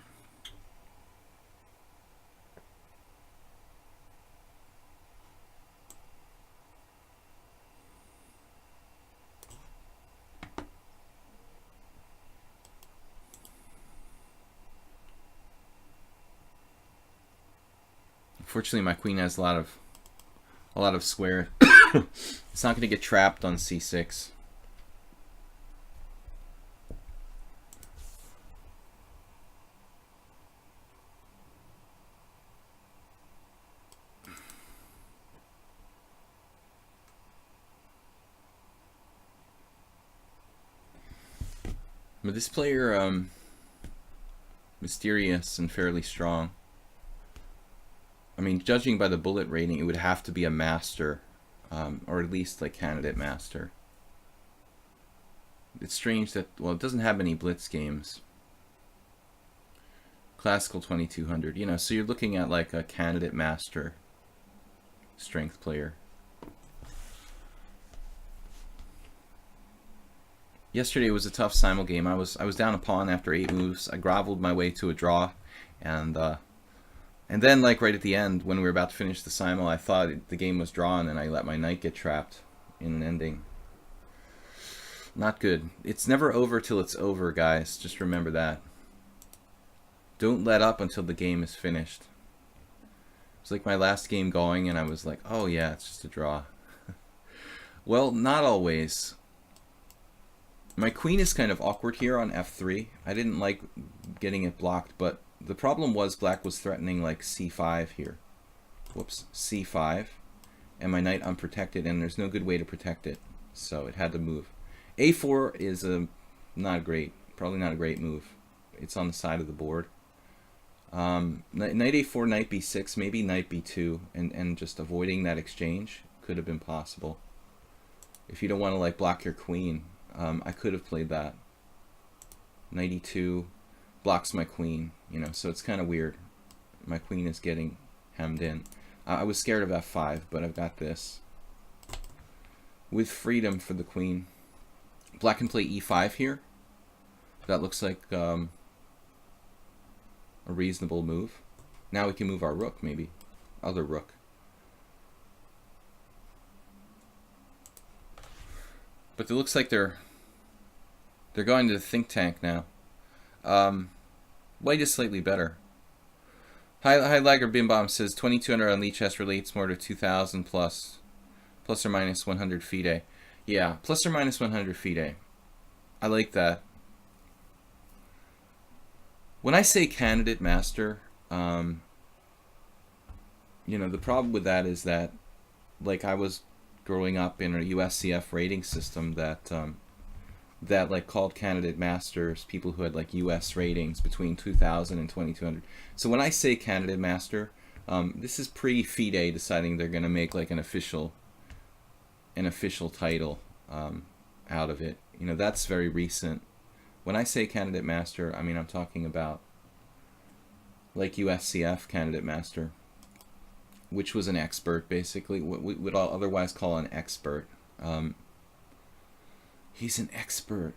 Unfortunately, my queen has a lot of square. It's not going to get trapped on C6. But this player, mysterious and fairly strong. I mean, judging by the bullet rating, it would have to be a master, or at least like candidate master. It's strange that, well, it doesn't have any blitz games. Classical 2200, you know, so you're looking at like a candidate master strength player. Yesterday was a tough simul game. I was down a pawn after 8 moves. I groveled my way to a draw, and then like right at the end when we were about to finish the simul, I thought the game was drawn, and I let my knight get trapped in an ending. Not good. It's never over till it's over, guys. Just remember that. Don't let up until the game is finished. It's like my last game going, and I was like, oh yeah, it's just a draw. Well, not always. My queen is kind of awkward here on f3. I didn't like getting it blocked, but the problem was black was threatening like c5 here. Whoops, c5. And my knight unprotected, and there's no good way to protect it. So it had to move. a4 is probably not a great move. It's on the side of the board. Knight a4, knight b6, maybe knight b2, and just avoiding that exchange could have been possible. If you don't want to like block your queen, I could have played that. Knight e2 blocks my queen, you know, so it's kind of weird. My queen is getting hemmed in. I was scared of f5, but I've got this. With freedom for the queen. Black can play e5 here. That looks like a reasonable move. Now we can move our rook, maybe. Other rook. But it looks like they're going to the think tank now. White is slightly better. Hi Lager Bim Bom says 2200 on lichess relates more to 2000 plus or minus 100 FIDE. Yeah, plus or minus 100 FIDE. I like that. When I say candidate master, you know, the problem with that is that, like, I was growing up in a USCF rating system that like called candidate masters people who had like US ratings between 2000 and 2200. So when I say candidate master, this is pre-FIDE deciding they're going to make like an official title out of it. You know, that's very recent. When I say candidate master, I mean I'm talking about like USCF candidate master, which was an expert, basically, what we would otherwise call an expert. He's an expert.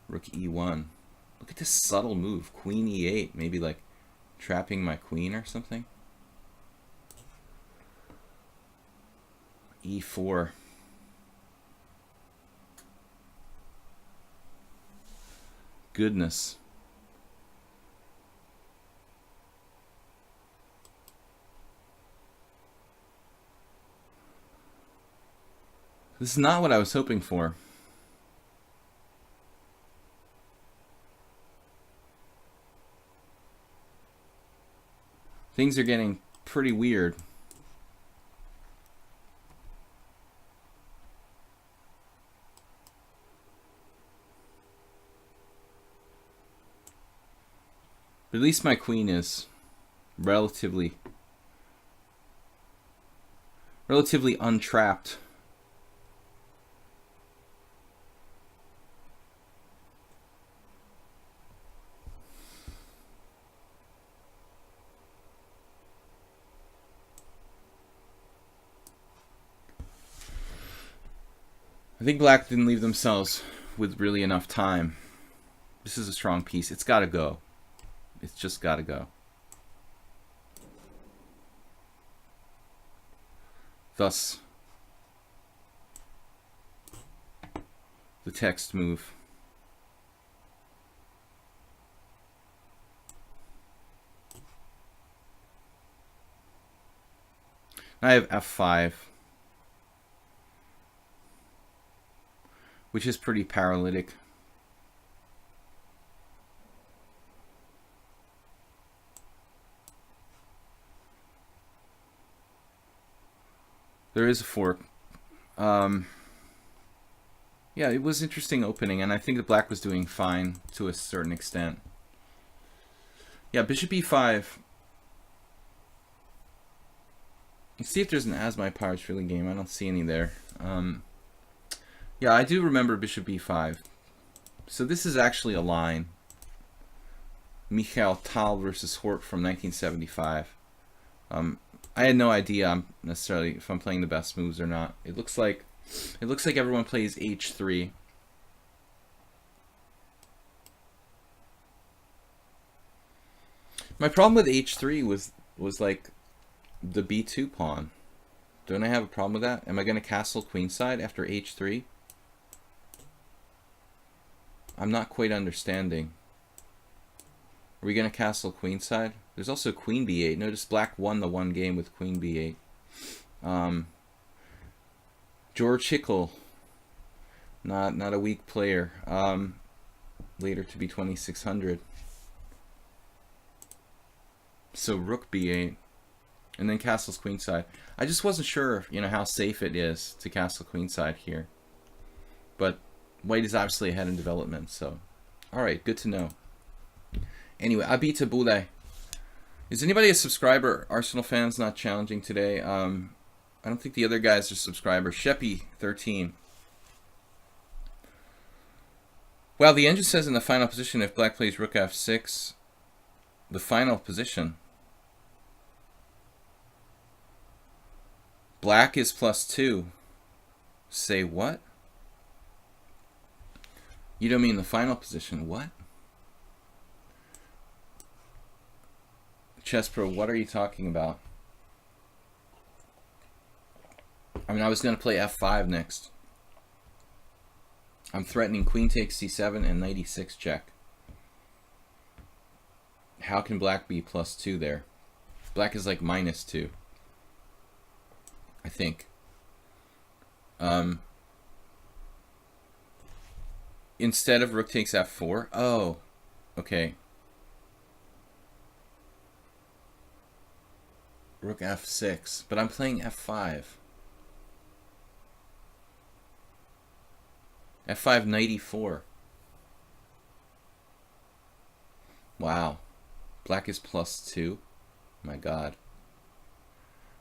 Rook e1. Look at this subtle move. Queen e8. Maybe like trapping my queen or something. e4. Goodness. This is not what I was hoping for. Things are getting pretty weird. But at least my queen is relatively untrapped. I think black didn't leave themselves with really enough time. This is a strong piece. It's got to go. It's just got to go. Thus, the text move. I have f5, which is pretty paralytic. There is a fork. Yeah, it was interesting opening, and I think that black was doing fine to a certain extent. Yeah, bishop e5. Let's see if there's an As My Pirates Really game. I don't see any there. Yeah, I do remember bishop e5. So this is actually a line. Michael Tal versus Hort from 1975. I had no idea necessarily if I'm playing the best moves or not. It looks like everyone plays h3. My problem with h3 was like the b2 pawn. Don't I have a problem with that? Am I going to castle queenside after h3? I'm not quite understanding. Are we going to castle queenside? There's also queen b8. Notice black won the one game with queen b8. George Hickel, not a weak player. Later to be 2600. So rook b8, and then castles queenside. I just wasn't sure, how safe it is to castle queenside here. But white is obviously ahead in development, so all right, good to know. Anyway, Abita Boulay. Is anybody a subscriber? Arsenal fans not challenging today. I don't think the other guys are subscribers. Sheppy 13. Well, the engine says in the final position if black plays rook f6, the final position, black is +2. Say what? You don't mean the final position. What? Chess Pro, what are you talking about? I mean, I was going to play f5 next. I'm threatening queen takes c7 and knight e6 check. How can black be +2 there? Black is like -2. I think. Instead of rook takes f4. Oh, okay. Rook f6, but I'm playing f5. f5 knight e4. Wow. Black is +2. My god.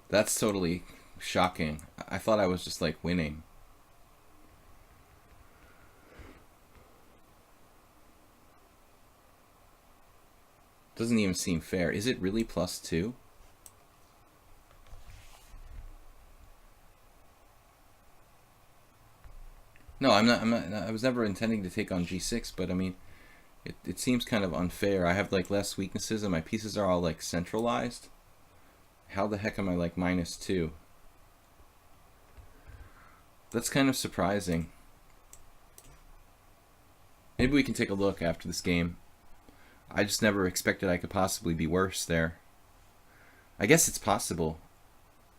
That's totally shocking. I thought I was just like winning. Doesn't even seem fair. Is it really +2? No, I'm not. I was never intending to take on g6, but I mean, it seems kind of unfair. I have like less weaknesses, and my pieces are all like centralized. How the heck am I like -2? That's kind of surprising. Maybe we can take a look after this game. I just never expected I could possibly be worse there. I guess it's possible.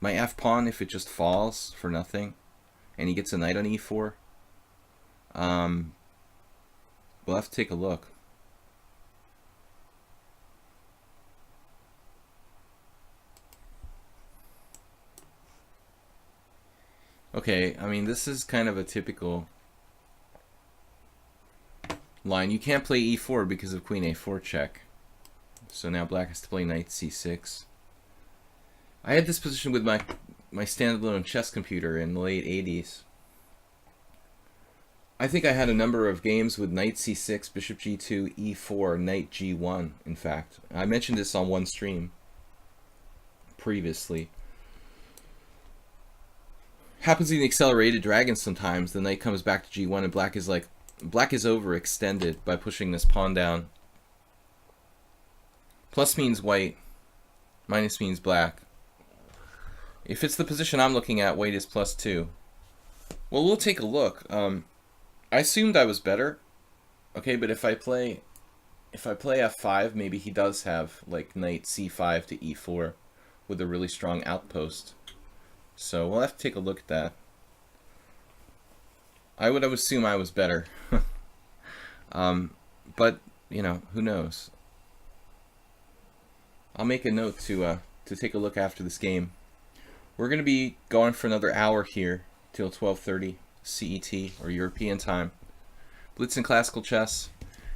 My f pawn, if it just falls for nothing, and he gets a knight on e4. We'll have to take a look. Okay, I mean, this is kind of a typical line. You can't play e4 because of queen a4 check. So now black has to play knight c6. I had this position with my standalone chess computer in the late 80s. I think I had a number of games with knight c6, bishop g2, e4, knight g1, in fact. I mentioned this on one stream previously. Happens in the accelerated dragons sometimes. The knight comes back to g1 and black is overextended by pushing this pawn down. Plus means white, minus means black. If it's the position I'm looking at, white is +2. Well, we'll take a look. I assumed I was better. Okay, but if I play f5, maybe he does have like knight c5 to e4 with a really strong outpost. So we'll have to take a look at that. I would assume I was better. But, you know, who knows? I'll make a note to take a look after this game. We're going to be going for another hour here till 12:30 CET or European time. Blitz and Classical Chess.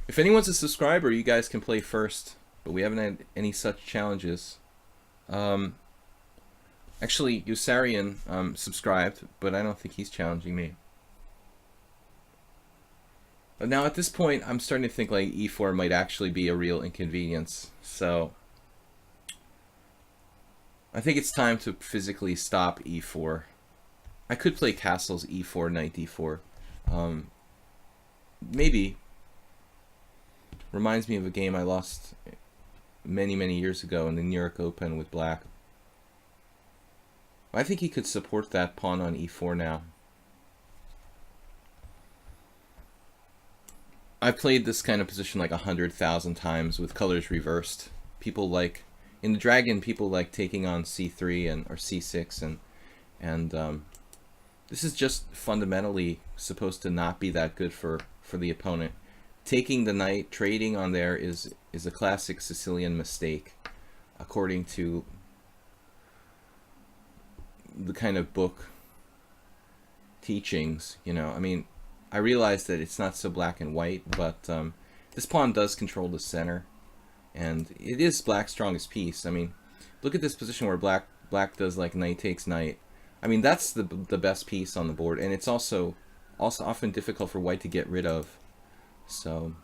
If anyone's a subscriber, you guys can play first, but we haven't had any such challenges. Actually, Usarian subscribed, but I don't think he's challenging me. But now at this point, I'm starting to think like e4 might actually be a real inconvenience. So I think it's time to physically stop e4. I could play castles e4, knight d4. Maybe. Reminds me of a game I lost many, many years ago in the New York Open with black. I think he could support that pawn on e4 now. I've played this kind of position like 100,000 times with colors reversed. People like, in the dragon, people like taking on c3 or c6, and this is just fundamentally supposed to not be that good for the opponent. Taking the knight, trading on there is a classic Sicilian mistake, according to the kind of book teachings. You know, I mean, I realize that it's not so black and white, but this pawn does control the center, and it is black's strongest piece. I mean, look at this position where black does like knight takes knight. I mean, that's the best piece on the board, and it's also often difficult for white to get rid of. So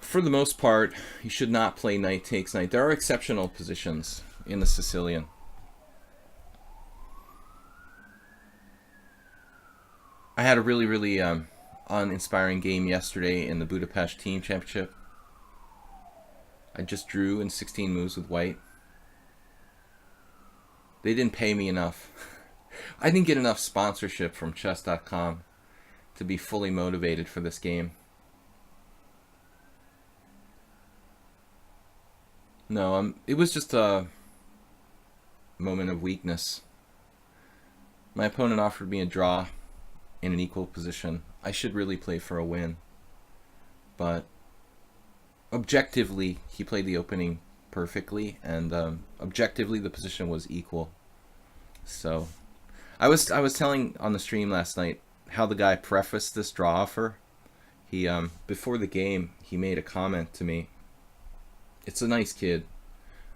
for the most part, you should not play knight takes knight. There are exceptional positions in the Sicilian. I had a really, really uninspiring game yesterday in the Budapest Team Championship. I just drew in 16 moves with white. They didn't pay me enough. I didn't get enough sponsorship from chess.com to be fully motivated for this game. No, it was just a moment of weakness. My opponent offered me a draw in an equal position. I should really play for a win. But objectively, he played the opening perfectly, and objectively the position was equal. So I was telling on the stream last night how the guy prefaced this draw offer. He before the game he made a comment to me. It's a nice kid.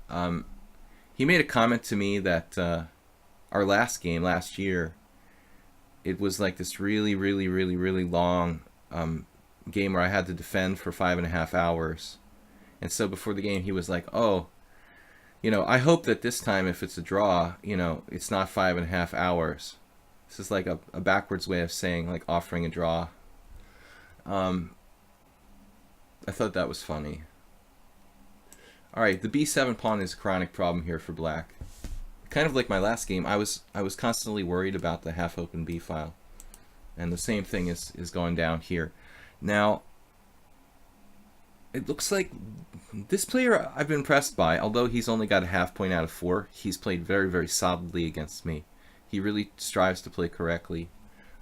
He made a comment to me that our last game last year, it was like this really, really, really, really long game where I had to defend for 5.5 hours. And so before the game, he was like, "Oh, you know, I hope that this time, if it's a draw, you know, it's not 5.5 hours." This is like a backwards way of saying like offering a draw. I thought that was funny. All right, the b7 pawn is a chronic problem here for black. Kind of like my last game, I was constantly worried about the half-open b file, and the same thing is going down here. Now, it looks like this player I've been impressed by. Although he's only got a half point out of 4, he's played very, very solidly against me. He really strives to play correctly.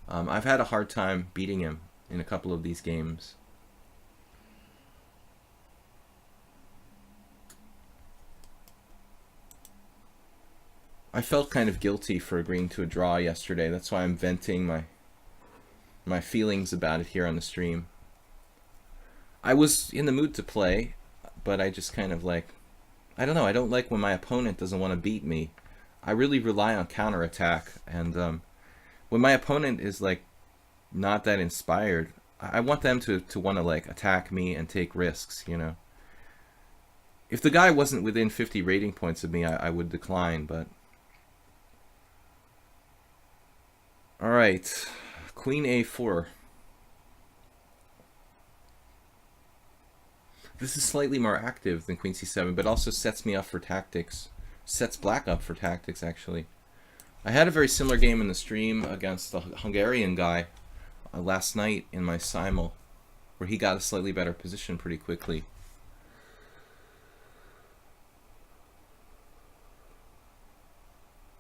I've had a hard time beating him in a couple of these games. I felt kind of guilty for agreeing to a draw yesterday. That's why I'm venting my feelings about it here on the stream. I was in the mood to play, but I just kind of like, I don't know, I don't like when my opponent doesn't want to beat me. I really rely on counterattack, and when my opponent is like not that inspired, I want them to want to like attack me and take risks, you know. If the guy wasn't within 50 rating points of me, I would decline, but... Alright, Queen A4. This is slightly more active than Queen C7, but also sets me up for tactics. Sets black up for tactics, actually. I had a very similar game in the stream against the Hungarian guy last night in my simul, where he got a slightly better position pretty quickly.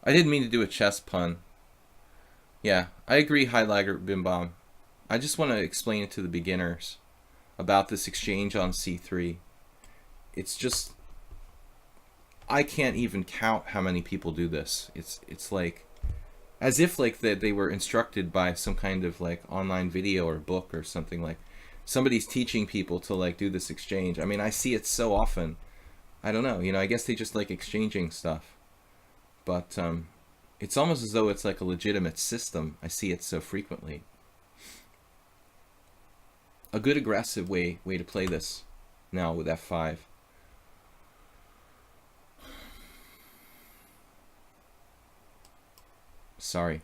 I didn't mean to do a chess pun. Yeah, I agree, Highlighter Bimbom. I just want to explain it to the beginners about this exchange on C3. It's just, I can't even count how many people do this. It's like, as if like they were instructed by some kind of like online video or book or something, like somebody's teaching people to like do this exchange. I mean, I see it so often. I don't know, you know, I guess they just like exchanging stuff. But it's almost as though it's like a legitimate system. I see it so frequently. A good aggressive way to play this now with F5. Sorry.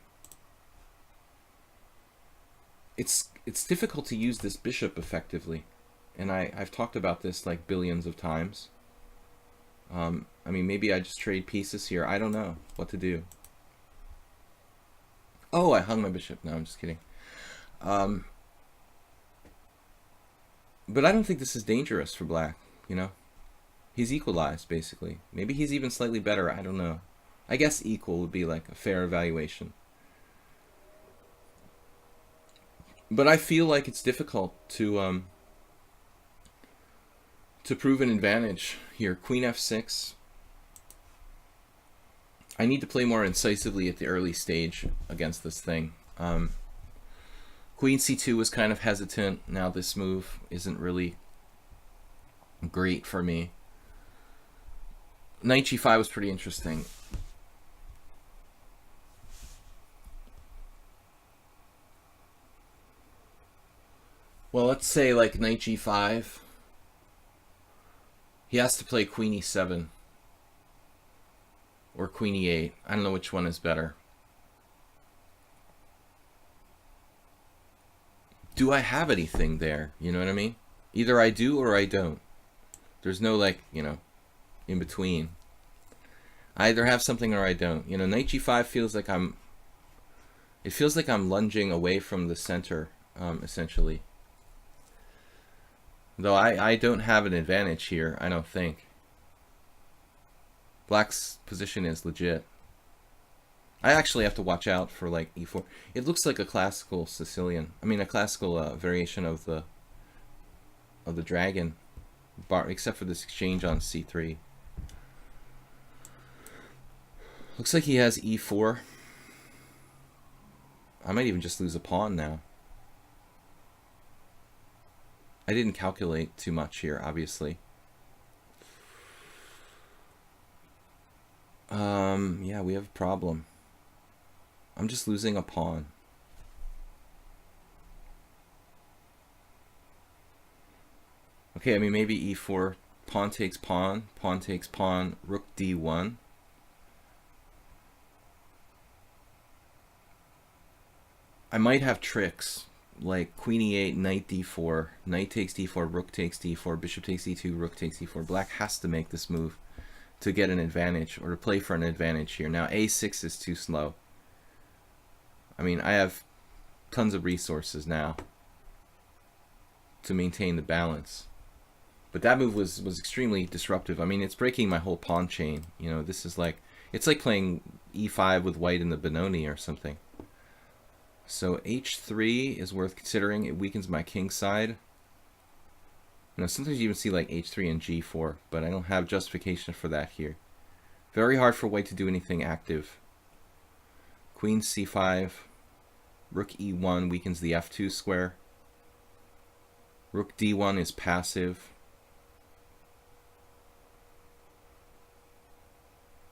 It's difficult to use this bishop effectively. And I've talked about this like billions of times. I mean, maybe I just trade pieces here. I don't know what to do. Oh, I hung my bishop. No, I'm just kidding. But I don't think this is dangerous for black, you know? He's equalized, basically. Maybe he's even slightly better. I don't know. I guess equal would be like a fair evaluation. But I feel like it's difficult to prove an advantage here. Queen F6. I need to play more incisively at the early stage against this thing. Queen C2 was kind of hesitant. Now this move isn't really great for me. Knight G5 was pretty interesting. Well, let's say like Knight G5. He has to play Queen E7 or Queen E8. I don't know which one is better. Do I have anything there? You know what I mean? Either I do or I don't. There's no like, you know, in between. I either have something or I don't. You know, Knight G5 feels like it feels like I'm lunging away from the center, essentially. Though I don't have an advantage here, I don't think. Black's position is legit. I actually have to watch out for like E4. It looks like a classical Sicilian. I mean, a classical variation of the dragon, except for this exchange on C3. Looks like he has E4. I might even just lose a pawn now. I didn't calculate too much here, obviously. Yeah, we have a problem. I'm just losing a pawn. Okay, I mean, maybe E4, pawn takes pawn, rook D1. I might have tricks, like Queen E8, Knight D4, Knight takes D4, Rook takes D4, Bishop takes D2, Rook takes D4. Black has to make this move to get an advantage, or to play for an advantage here. Now A6 is too slow. I mean, I have tons of resources now to maintain the balance. But that move was extremely disruptive. I mean, it's breaking my whole pawn chain. You know, this is like, it's like playing E5 with white in the Benoni or something. So H3 is worth considering. It weakens my king side. You know, sometimes you even see like H3 and G4, but I don't have justification for that here. Very hard for white to do anything active. Queen C5, Rook E1 weakens the F2 square. Rook d1 is passive.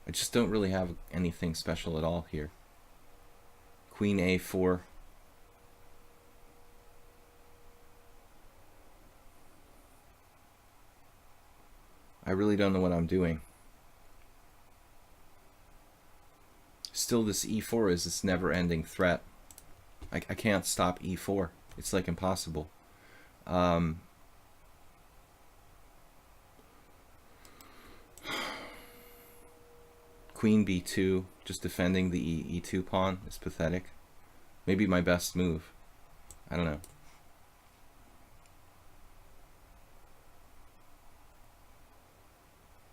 I just don't really have anything special at all here. Queen a4. I really don't know what I'm doing. Still, this e4 is this never-ending threat. I can't stop e4. It's like impossible. Queen b2, just defending the e2 pawn is pathetic. Maybe my best move. I don't know.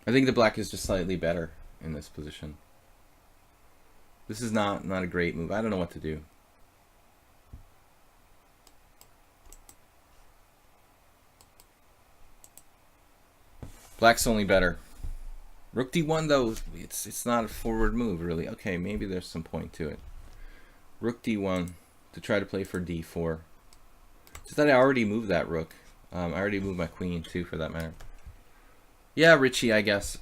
I think the black is just slightly better in this position. This is not a great move. I don't know what to do. Black's only better. Rook d1 though, it's not a forward move really. Okay, maybe there's some point to it. Rook d1 to try to play for d4. Just that I already moved that rook. I already moved my queen too, for that matter. Yeah, Richie, I guess.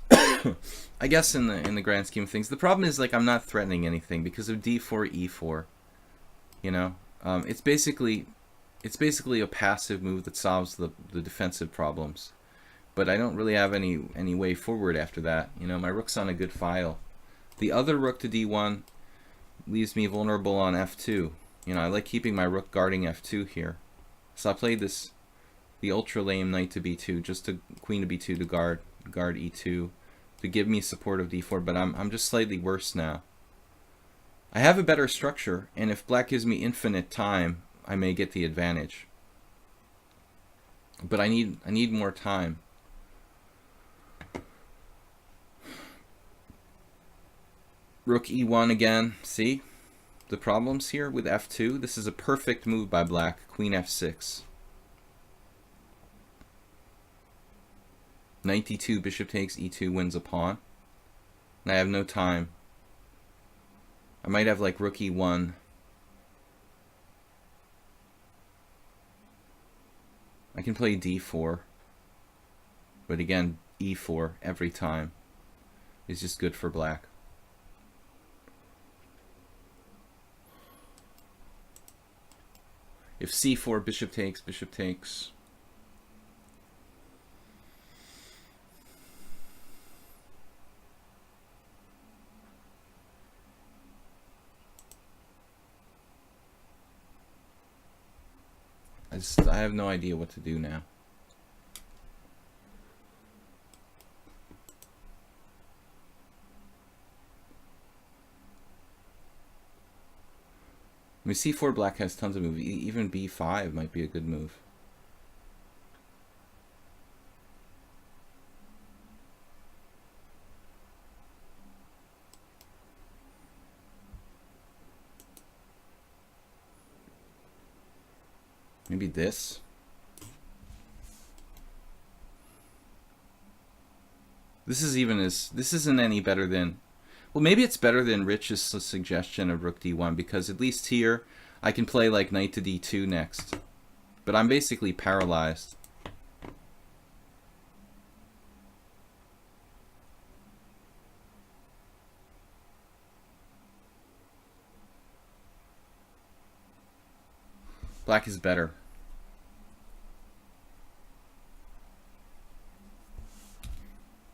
I guess in the grand scheme of things, the problem is like I'm not threatening anything because of d4 e4. You know, it's basically a passive move that solves the defensive problems. But I don't really have any way forward after that. You know, my rook's on a good file. The other rook to d1 leaves me vulnerable on f2. You know, I like keeping my rook guarding f2 here. So I played the ultra lame knight to b2, just to queen to b2 to guard e2, to give me support of d4. But I'm just slightly worse now. I have a better structure, and if black gives me infinite time, I may get the advantage. But I need more time. Rook e1 again. See the problems here with f2? This is a perfect move by black. Queen f6. Knight d2, bishop takes e2, wins a pawn. And I have no time. I might have like rook e1. I can play d4. But again, e4 every time is just good for black. If c4, bishop takes, bishop takes. I have no idea what to do now. I mean, c4 black has tons of moves. Even b5 might be a good move. Maybe this. This isn't any better than, well, maybe it's better than Rich's suggestion of rook d1, because at least here I can play like knight to d2 next. But I'm basically paralyzed. Black is better.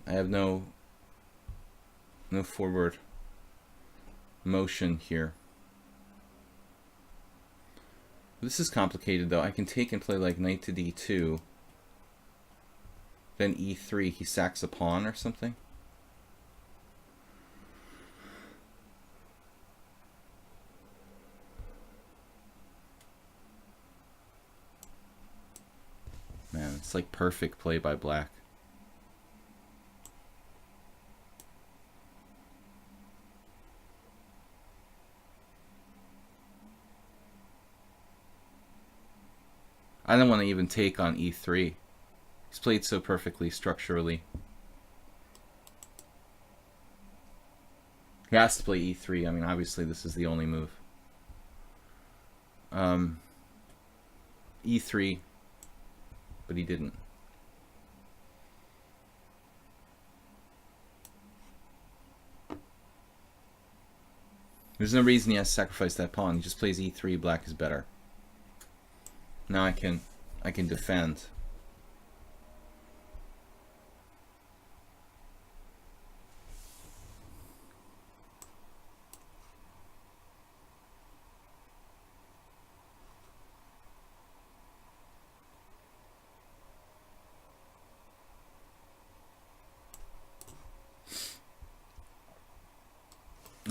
I have no forward motion here. This is complicated though. I can take and play like knight to d2. Then e3, he sacks a pawn or something. Man, it's like perfect play by black. I don't want to even take on e3. He's played so perfectly structurally. He has to play e3. I mean, obviously this is the only move. E3. but he didn't. There's no reason he has to sacrifice that pawn. He just plays e3. Black is better. Now I can defend.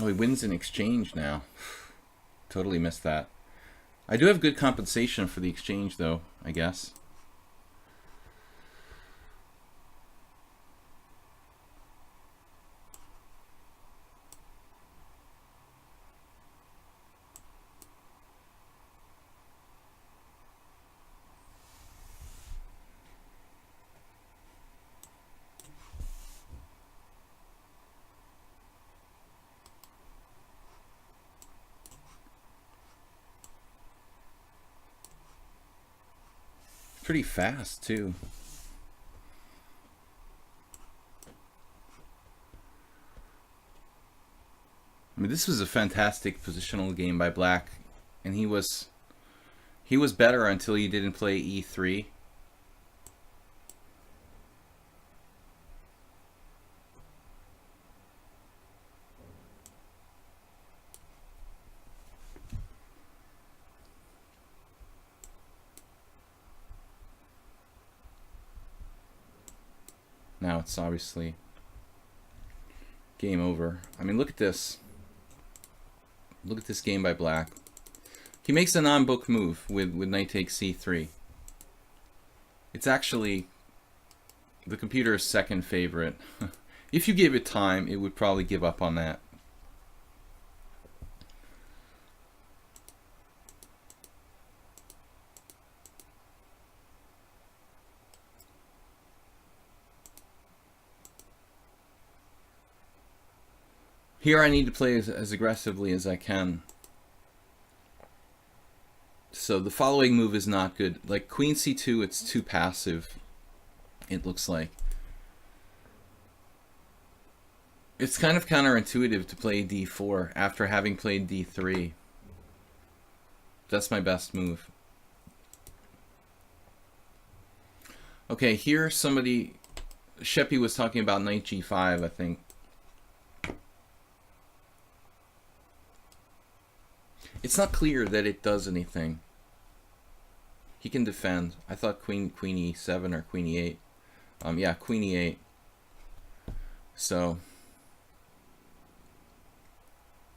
Oh, he wins in exchange now. Totally missed that. I do have good compensation for the exchange, though, I guess. Pretty fast, too. I mean, this was a fantastic positional game by Black, and he was better until he didn't play e3. Now it's obviously game over. I mean, look at this. Look at this game by Black. He makes a non-book move with knight takes c3. It's actually the computer's second favorite. If you gave it time, it would probably give up on that. Here I need to play as aggressively as I can. So the following move is not good. Like queen c2, it's too passive, it looks like. It's kind of counterintuitive to play d4 after having played d3. That's my best move. Okay, here somebody, Sheppy was talking about knight g5, I think. It's not clear that it does anything. He can defend. I thought queen e7 or queen e8. Yeah, queen e8. So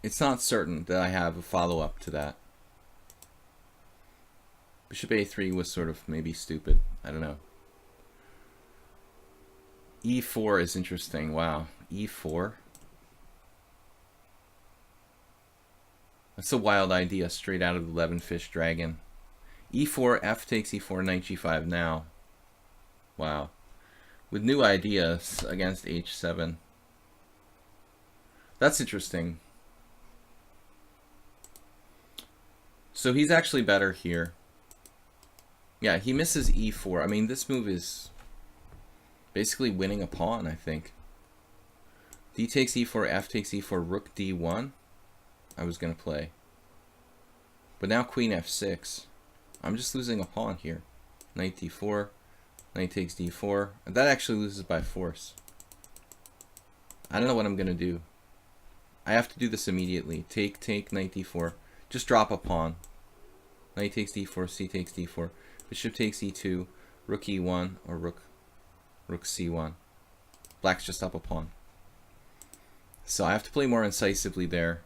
it's not certain that I have a follow-up to that. Bishop a3 was sort of maybe stupid. I don't know. e4 is interesting. Wow, e4. That's a wild idea, straight out of the 11-fish dragon. e4, f takes e4, knight g5 now. Wow. With new ideas against h7. That's interesting. So he's actually better here. Yeah, he misses e4. I mean, this move is basically winning a pawn, I think. D takes e4, f takes e4, rook d1. I was going to play. But now queen f6. I'm just losing a pawn here. Knight d4. Knight takes d4. That actually loses by force. I don't know what I'm going to do. I have to do this immediately. Take, knight d4. Just drop a pawn. Knight takes d4, c takes d4. Bishop takes e2. Rook e1 or rook c1. Black's just up a pawn. So I have to play more incisively there.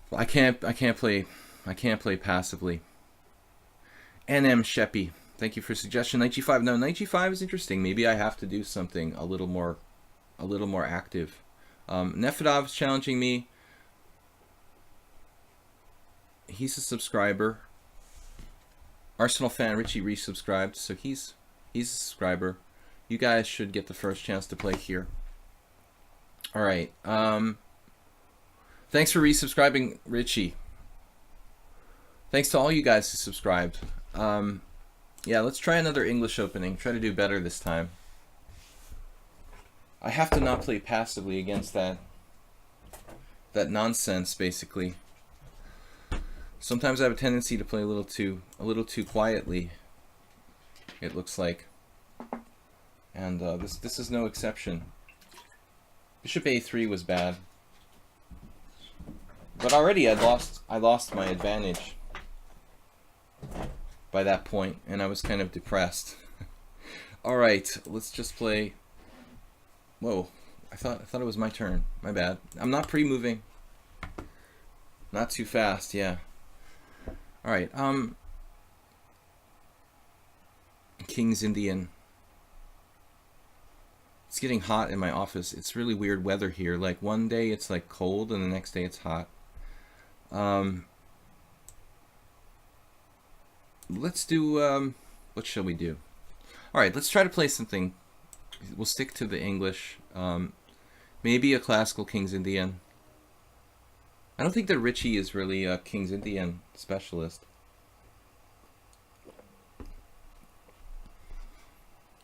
I can't play passively. NM Sheppy, thank you for suggestion. Knight g5. No, knight g5 is interesting. Maybe I have to do something a little more active. Nefedov is challenging me. He's a subscriber. Arsenal fan Richie resubscribed, so he's a subscriber. You guys should get the first chance to play here. All right. Thanks for resubscribing, Richie. Thanks to all you guys who subscribed. Yeah, let's try another English opening. Try to do better this time. I have to not play passively against that nonsense, basically. Sometimes I have a tendency to play a little too quietly, it looks like. And this is no exception. Bishop a3 was bad. But already I lost my advantage by that point, and I was kind of depressed. All right, let's just play. Whoa, I thought it was my turn. My bad. I'm not pre-moving. Not too fast, yeah. All right, King's Indian. It's getting hot in my office. It's really weird weather here. Like one day it's like cold and the next day it's hot. Let's do, what shall we do? All right, let's try to play something. We'll stick to the English. Maybe a classical King's Indian. I don't think that Richie is really a King's Indian specialist.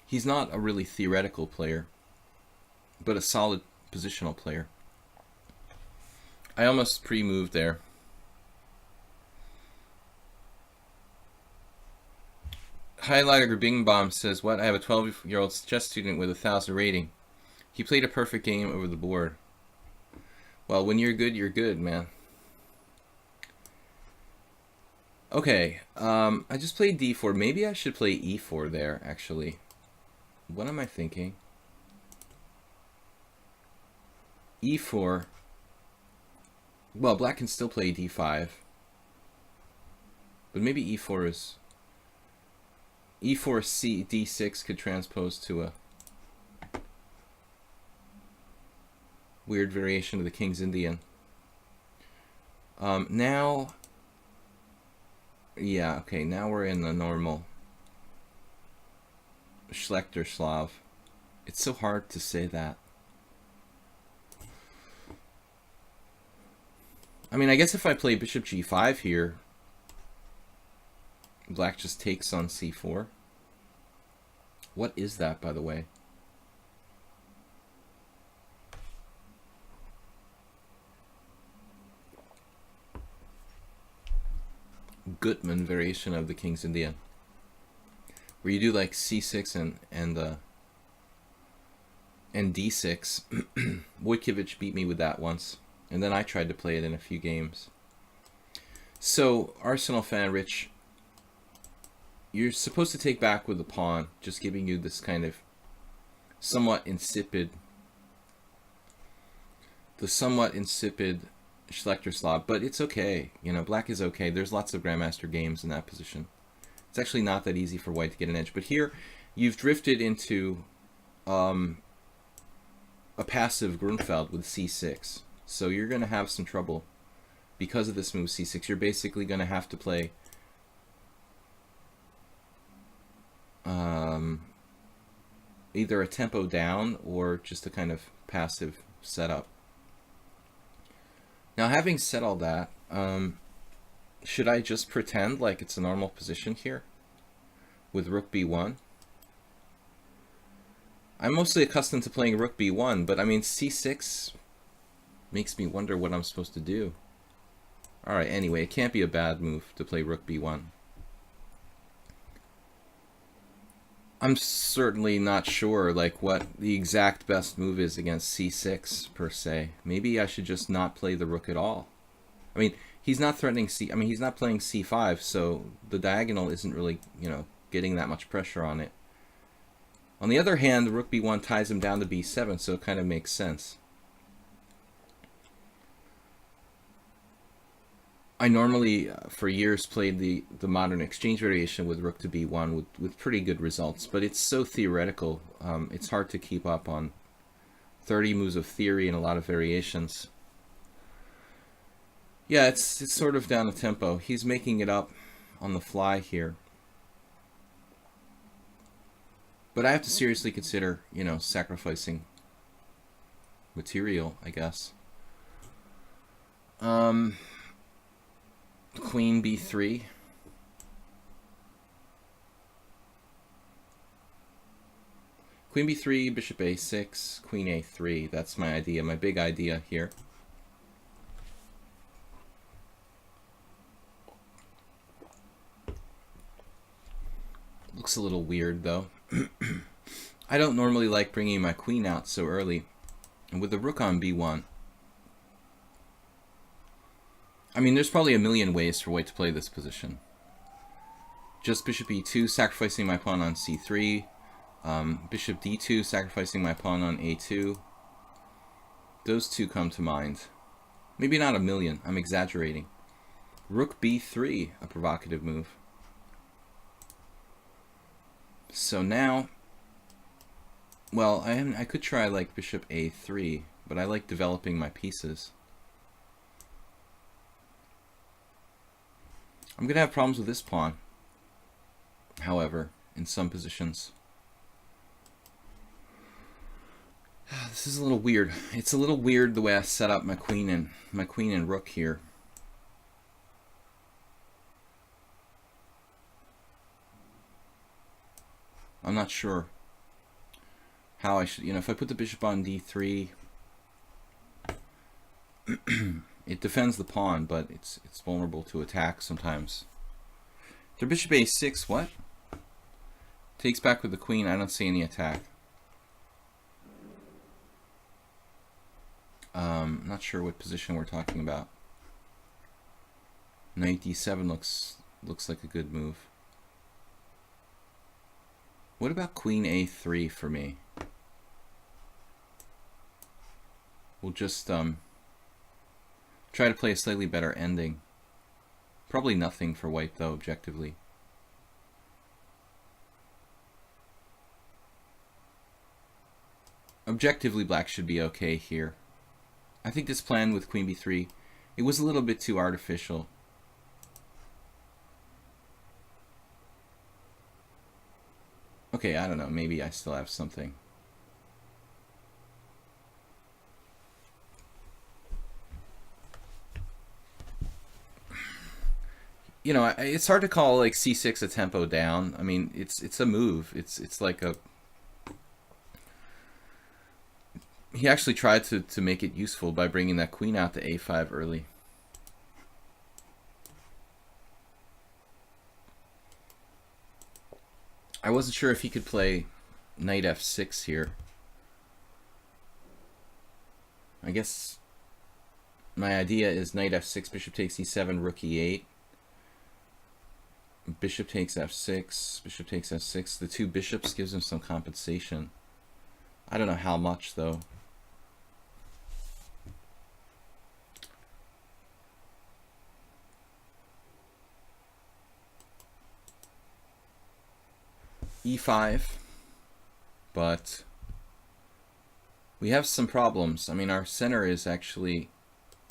He's not a really theoretical player, but a solid positional player. I almost pre-moved there. Highlighter Bing says, what? I have a 12-year-old chess student with 1,000 rating. He played a perfect game over the board. Well, when you're good, man. Okay, I just played d4. Maybe I should play e4 there, actually. What am I thinking? e4. Well, black can still play d5. But maybe e4 is... e4 c d6 could transpose to a weird variation of the King's Indian. Now... Yeah, okay, now we're in the normal Schlechter Slav. It's so hard to say that. I mean, I guess if I play bishop g5 here, black just takes on c4. What is that, by the way? Gutmann variation of the King's Indian, where you do like c6 and d6. Wojciech beat me with that once, and then I tried to play it in a few games. So Arsenal fan Rich, you're supposed to take back with the pawn, just giving you this kind of somewhat insipid Schlechter Slav, but it's okay. You know, black is okay. There's lots of Grandmaster games in that position. It's actually not that easy for white to get an edge. But here, you've drifted into a passive Grunfeld with c6. So you're going to have some trouble because of this move c6. You're basically going to have to play either a tempo down or just a kind of passive setup. Now, having said all that, should I just pretend like it's a normal position here with rook b1? I'm mostly accustomed to playing rook b1, but I mean c6 makes me wonder what I'm supposed to do. Alright, anyway, it can't be a bad move to play rook b1. I'm certainly not sure like what the exact best move is against c6 per se. Maybe I should just not play the rook at all. I mean, he's not threatening he's not playing c5, so the diagonal isn't really, you know, getting that much pressure on it. On the other hand, the rook b1 ties him down to b7, so it kind of makes sense. I normally, for years, played the modern exchange variation with rook to b1 with pretty good results, but it's so theoretical, it's hard to keep up on 30 moves of theory and a lot of variations. Yeah, it's sort of down a tempo. He's making it up on the fly here. But I have to seriously consider, you know, sacrificing material, I guess. Queen b3. Queen b3, bishop a6, queen a3. That's my idea, my big idea here. Looks a little weird though. I don't normally like bringing my queen out so early. And with the rook on b1, I mean, there's probably a million ways for white to play this position. Just bishop e2, sacrificing my pawn on c3. Bishop d2, sacrificing my pawn on a2. Those two come to mind. Maybe not a million, I'm exaggerating. Rook b3, a provocative move. So now, well, I could try like bishop a3, but I like developing my pieces. I'm going to have problems with this pawn, however, in some positions. This is a little weird. It's a little weird the way I set up my queen and rook here. I'm not sure how I should, if I put the bishop on d3, it defends the pawn, but it's vulnerable to attack sometimes. The bishop a6, what? Takes back with the queen. I don't see any attack. Not sure what position we're talking about. Knight d7 looks like a good move. What about queen a3 for me? We'll just try to play a slightly better ending. Probably nothing for white though, objectively. Objectively, black should be okay here. I think this plan with queen b3, it was a little bit too artificial. Okay, I don't know, maybe I still have something. It's hard to call like c6 a tempo down. I mean, it's a move. It's like a... He actually tried to make it useful by bringing that queen out to a5 early. I wasn't sure if he could play knight f6 here. I guess my idea is knight f6, bishop takes e7, rook e8. Bishop takes f6, bishop takes f6. The two bishops gives him some compensation. I don't know how much though. e5, but we have some problems. I mean, our center is actually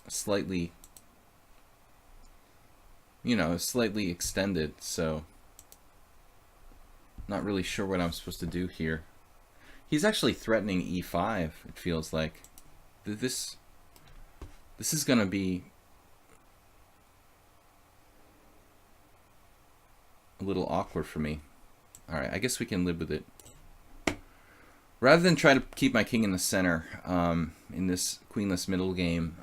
slightly, slightly extended, so not really sure what I'm supposed to do here. He's actually threatening e5, it feels like. This is going to be a little awkward for me. Alright, I guess we can live with it. Rather than try to keep my king in the center in this queenless middle game,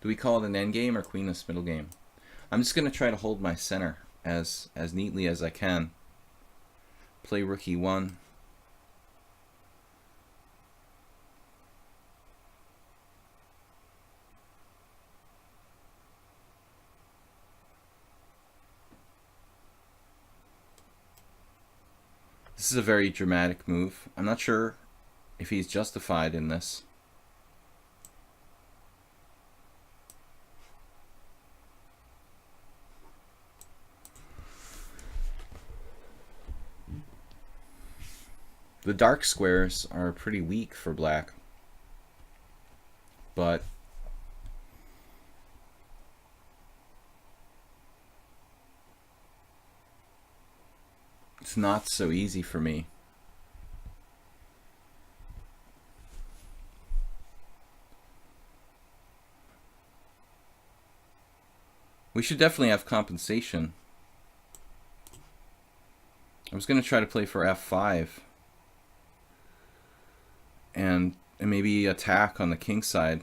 do we call it an endgame or queenless middle game? I'm just going to try to hold my center as neatly as I can. Play rook e1. This is a very dramatic move. I'm not sure if he's justified in this. The dark squares are pretty weak for black, but it's not so easy for me. We should definitely have compensation. I was going to try to play for f5 and maybe attack on the king side,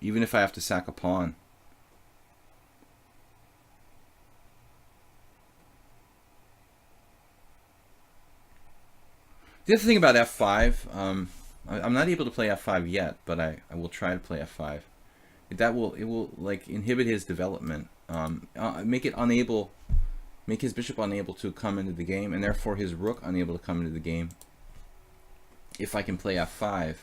even if I have to sack a pawn. The other thing about f5, I'm not able to play f5 yet, but I will try to play f5. It will like inhibit his development, make his bishop unable to come into the game, and therefore his rook unable to come into the game. If I can play f5.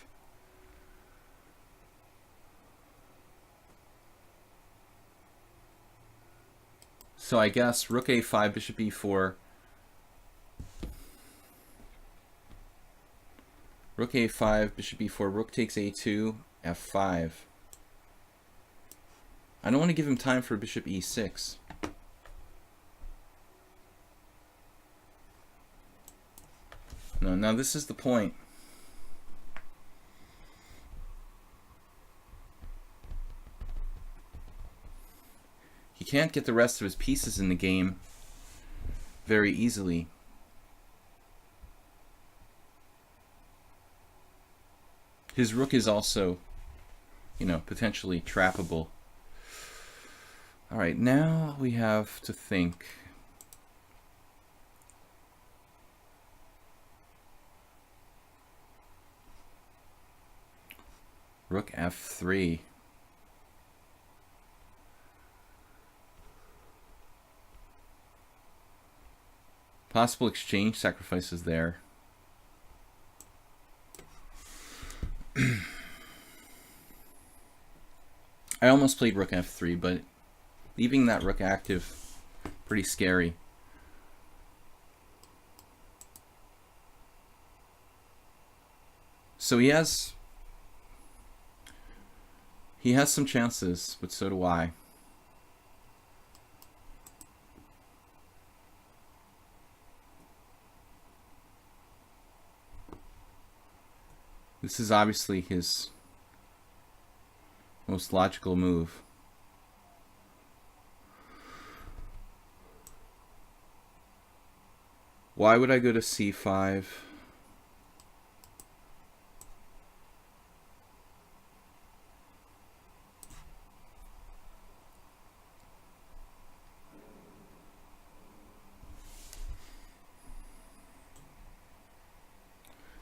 So I guess rook a5, bishop e4. Rook a5, bishop e4, rook takes a2, f5. I don't want to give him time for bishop e6. No, now this is the point. He can't get the rest of his pieces in the game very easily. His rook is also, you know, potentially trappable. All right, now we have to think. Rook f3. Possible exchange sacrifices there. I almost played rook f3, but leaving that rook active, pretty scary. So he has some chances, but so do I. This is obviously his most logical move. Why would I go to c5?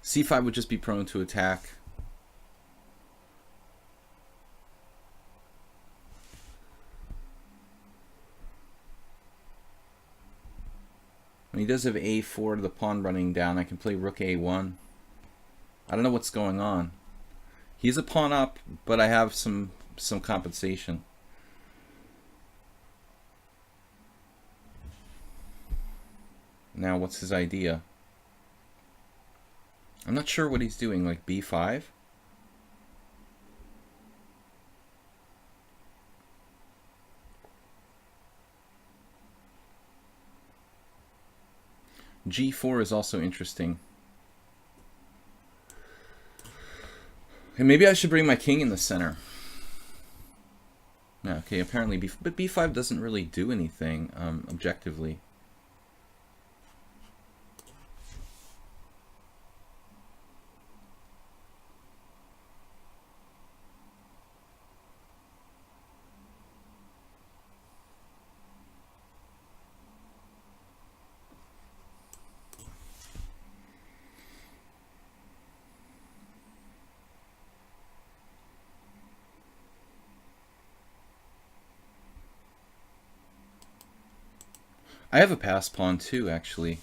c5 would just be prone to attack. When he does have a4 to the pawn running down, I can play rook a1. I don't know what's going on. He's a pawn up, but I have some compensation. Now, what's his idea? I'm not sure what he's doing, like b5? g4 is also interesting. Okay, maybe I should bring my king in the center. Yeah, okay, apparently but b5 doesn't really do anything objectively. I have a pass pawn too, actually.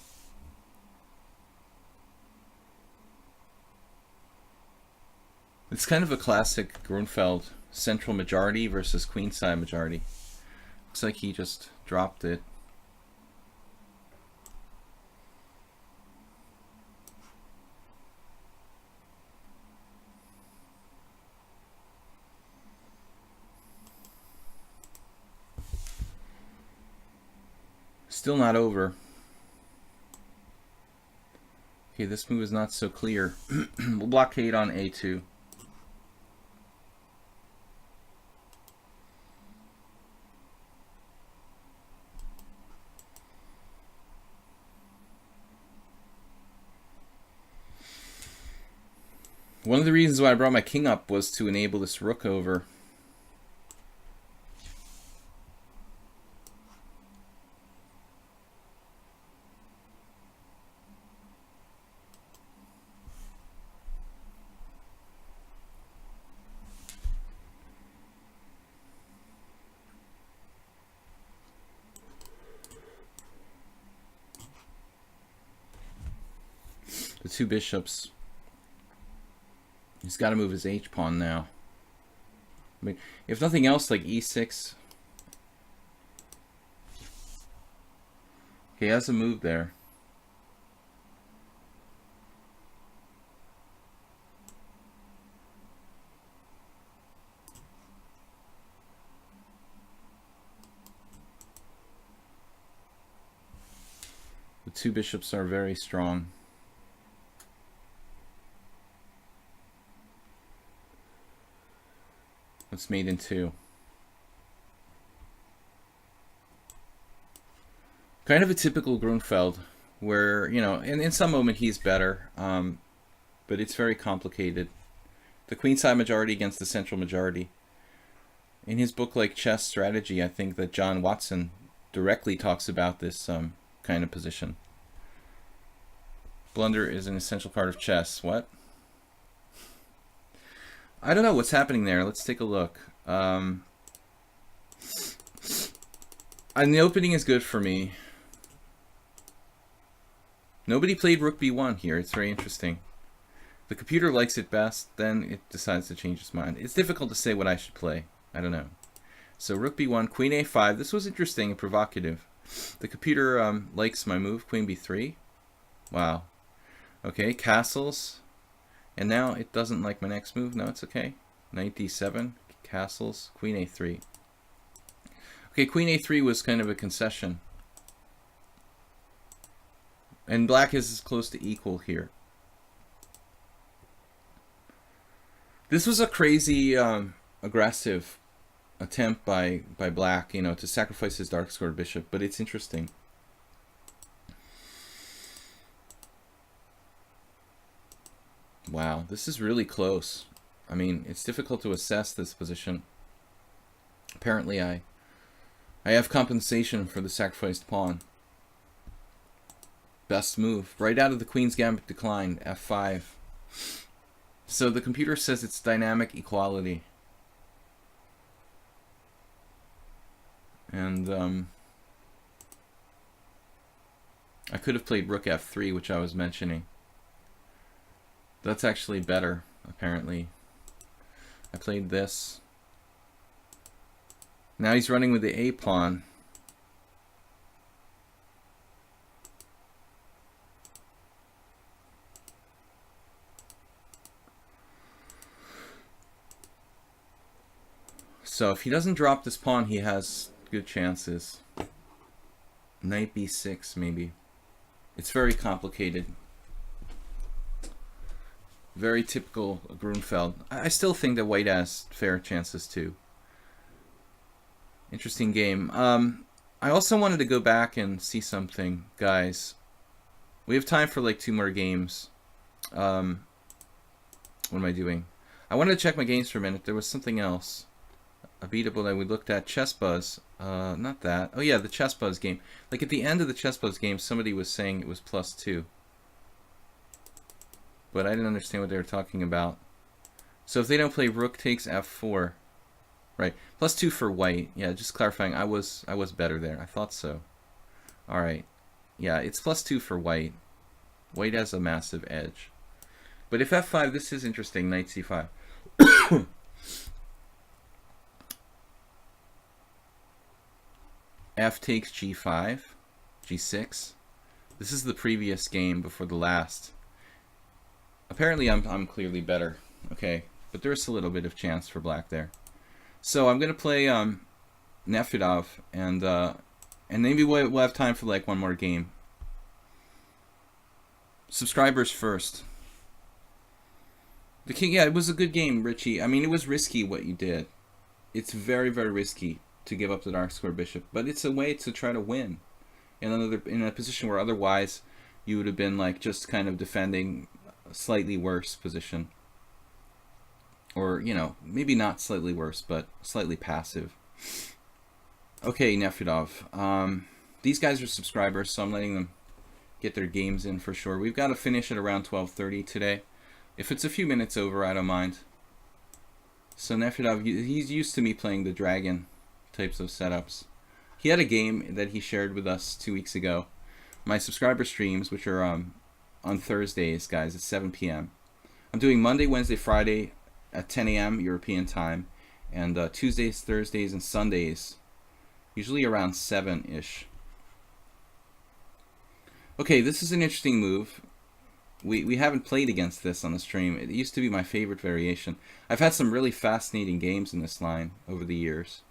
It's kind of a classic Grunfeld central majority versus queenside majority. Looks like he just dropped it. Still not over. Okay, this move is not so clear. We'll blockade on a2. One of the reasons why I brought my king up was to enable this rook over. The two bishops. He's got to move his h-pawn now. I mean, if nothing else, like e6. He has a move there. The two bishops are very strong. It's made in two. Kind of a typical Grunfeld, where, you know, in some moment he's better, but it's very complicated. The queenside majority against the central majority. In his book, like Chess Strategy, I think that John Watson directly talks about this kind of position. Blunder is an essential part of chess. What? I don't know what's happening there. Let's take a look. And the opening is good for me. Nobody played rook b1 here. It's very interesting. The computer likes it best, then it decides to change its mind. It's difficult to say what I should play. I don't know. So rook b1, queen a5. This was interesting and provocative. The computer likes my move, queen b3. Wow. Okay, castles. And now it doesn't like my next move. No, it's okay. Knight d7, castles, queen a3. Okay, queen a3 was kind of a concession. And black is close to equal here. This was a crazy, aggressive attempt by black, you know, to sacrifice his dark squared bishop, but it's interesting. Wow, this is really close. I mean, it's difficult to assess this position. Apparently, I have compensation for the sacrificed pawn. Best move. Right out of the Queen's Gambit declined, f5. So the computer says it's dynamic equality. And I could have played rook f3, which I was mentioning. That's actually better, apparently. I played this. Now he's running with the a pawn. So if he doesn't drop this pawn, he has good chances. Knight b6, maybe. It's very complicated. Very typical Grunfeld. I still think that white has fair chances too. Interesting game. I also wanted to go back and see something, guys. We have time for like 2 more games. What am I doing? I wanted to check my games for a minute. There was something else. A beatable that we looked at. Chess Buzz. Not that. Oh yeah, the Chess Buzz game. Like at the end of the Chess Buzz game, somebody was saying it was +2. But I didn't understand what they were talking about. So if they don't play rook takes f4, right? +2 for white. Yeah, just clarifying. I was better there. I thought so. All right. Yeah, it's +2 for white. White has a massive edge. But if f5, this is interesting. Knight c5. F takes g5, g6. This is the previous game before the last. Apparently I'm clearly better, okay, but there's a little bit of chance for black there. So I'm gonna play Nefedov, and maybe we'll have time for like one more game. Subscribers first. The king, yeah, it was a good game, Richie. I mean, it was risky what you did. It's very, very risky to give up the dark square bishop, but it's a way to try to win in a position where otherwise you would have been like just kind of defending a slightly worse position. Or, you know, maybe not slightly worse, but slightly passive. Okay, Nefedov. These guys are subscribers, so I'm letting them get their games in for sure. We've got to finish at around 12:30 today. If it's a few minutes over, I don't mind. So Nefedov, he's used to me playing the dragon types of setups. He had a game that he shared with us 2 weeks ago. My subscriber streams, which are on Thursdays, guys, at 7 p.m. I'm doing Monday, Wednesday, Friday at 10 a.m. European time, and Tuesdays, Thursdays, and Sundays, usually around 7-ish. Okay, this is an interesting move. We haven't played against this on the stream. It used to be my favorite variation. I've had some really fascinating games in this line over the years.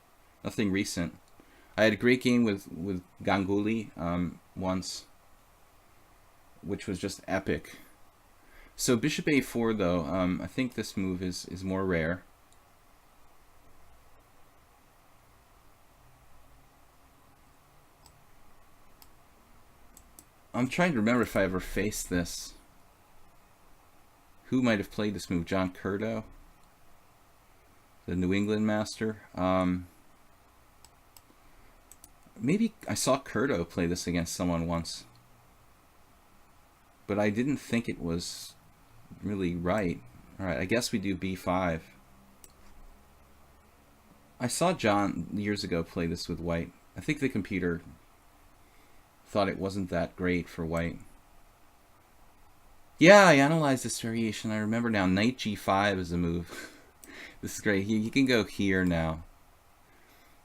Nothing recent. I had a great game with Ganguly once, which was just epic. So bishop a4, though, I think this move is more rare. I'm trying to remember if I ever faced this. Who might have played this move? John Curto, the New England master. Maybe I saw Curto play this against someone once, but I didn't think it was really right. All right, I guess we do b5. I saw John years ago play this with white. I think the computer thought it wasn't that great for white. Yeah, I analyzed this variation. I remember now. Knight g5 is a move. This is great. He can go here now.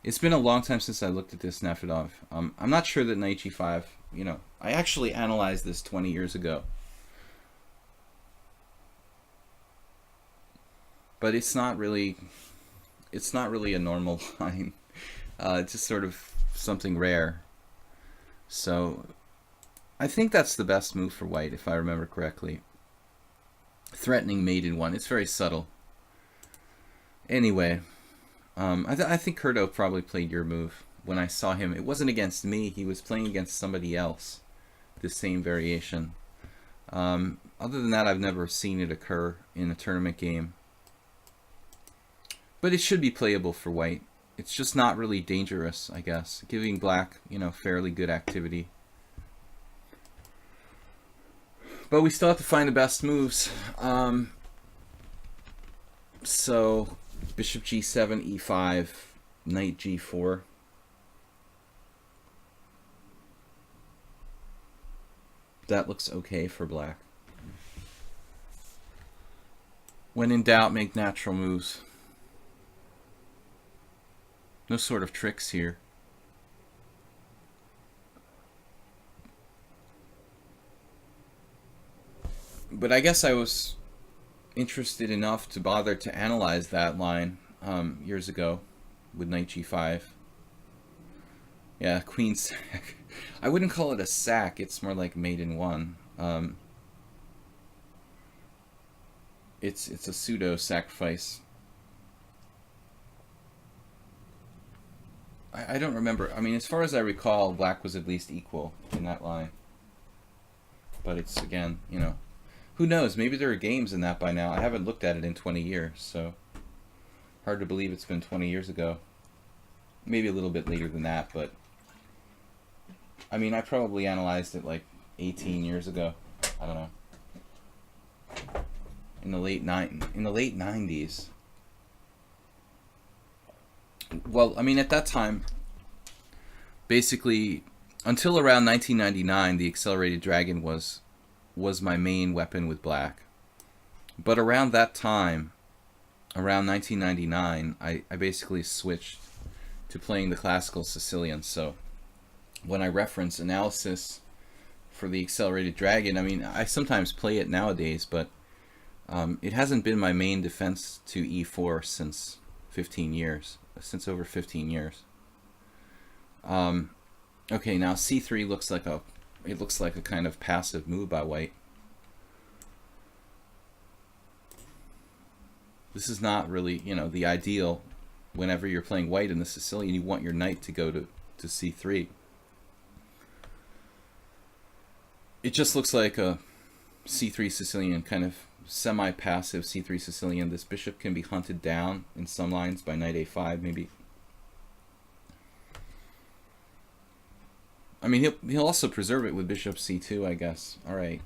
It's been a long time since I looked at this, Nefedov. I'm not sure that knight g5, you know, I actually analyzed this 20 years ago. But it's not really a normal line. It's just sort of something rare. So I think that's the best move for white, if I remember correctly. Threatening mate in one. It's very subtle. Anyway, I think Curto probably played your move when I saw him. It wasn't against me. He was playing against somebody else, the same variation. Other than that, I've never seen it occur in a tournament game. But it should be playable for white. It's just not really dangerous, I guess. Giving black, you know, fairly good activity. But we still have to find the best moves. So, bishop g7, e5, knight g4. That looks okay for black. When in doubt, make natural moves. No sort of tricks here. But I guess I was interested enough to bother to analyze that line years ago with knight g5. Yeah, queen sack. I wouldn't call it a sack. It's more like mate in one. It's a pseudo sacrifice. I don't remember. I mean, as far as I recall, black was at least equal in that line. But it's, again, you know, who knows? Maybe there are games in that by now. I haven't looked at it in 20 years, so hard to believe it's been 20 years ago. Maybe a little bit later than that, but I mean, I probably analyzed it like 18 years ago. I don't know. In the late 90s. Well, I mean, at that time, basically, until around 1999, the accelerated dragon was my main weapon with black. But around that time, around 1999, I basically switched to playing the classical Sicilian. So when I reference analysis for the accelerated dragon, I mean, I sometimes play it nowadays, but it hasn't been my main defense to e4 since 15 years. Since over 15 years. Okay, now c3 looks like a kind of passive move by white. This is not really, you know, the ideal. Whenever you're playing white in the Sicilian, you want your knight to go to c3. It just looks like a c3 Sicilian kind of semi-passive c3 Sicilian. This bishop can be hunted down in some lines by knight a5, maybe. I mean, he'll also preserve it with bishop c2, I guess. All right.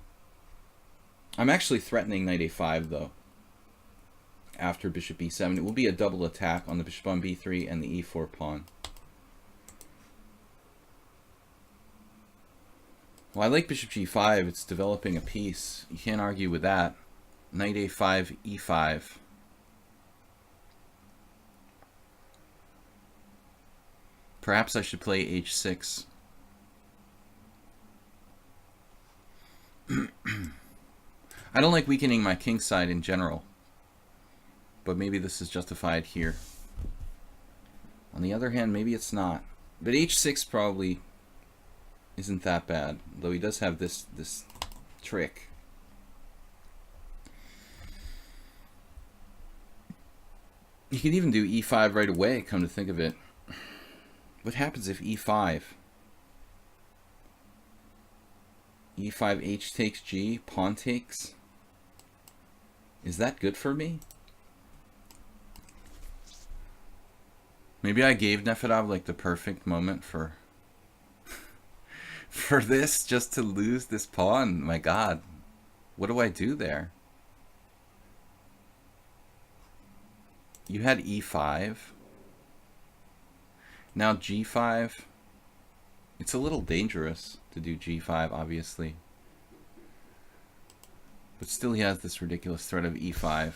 I'm actually threatening knight a5, though, after bishop e7. It will be a double attack on the bishop on b3 and the e4 pawn. Well, I like bishop g5. It's developing a piece. You can't argue with that. Knight a5, e5. Perhaps I should play h6. I don't like weakening my king side in general, but maybe this is justified here. On the other hand, maybe it's not. But h6 probably isn't that bad, though he does have this trick. You can even do e5 right away, come to think of it. What happens if e5? e5, h takes g, pawn takes. Is that good for me? Maybe I gave Nefedov like the perfect moment for this, just to lose this pawn. My God, what do I do there? You had e5. Now g5. It's a little dangerous to do g5, obviously. But still he has this ridiculous threat of e5.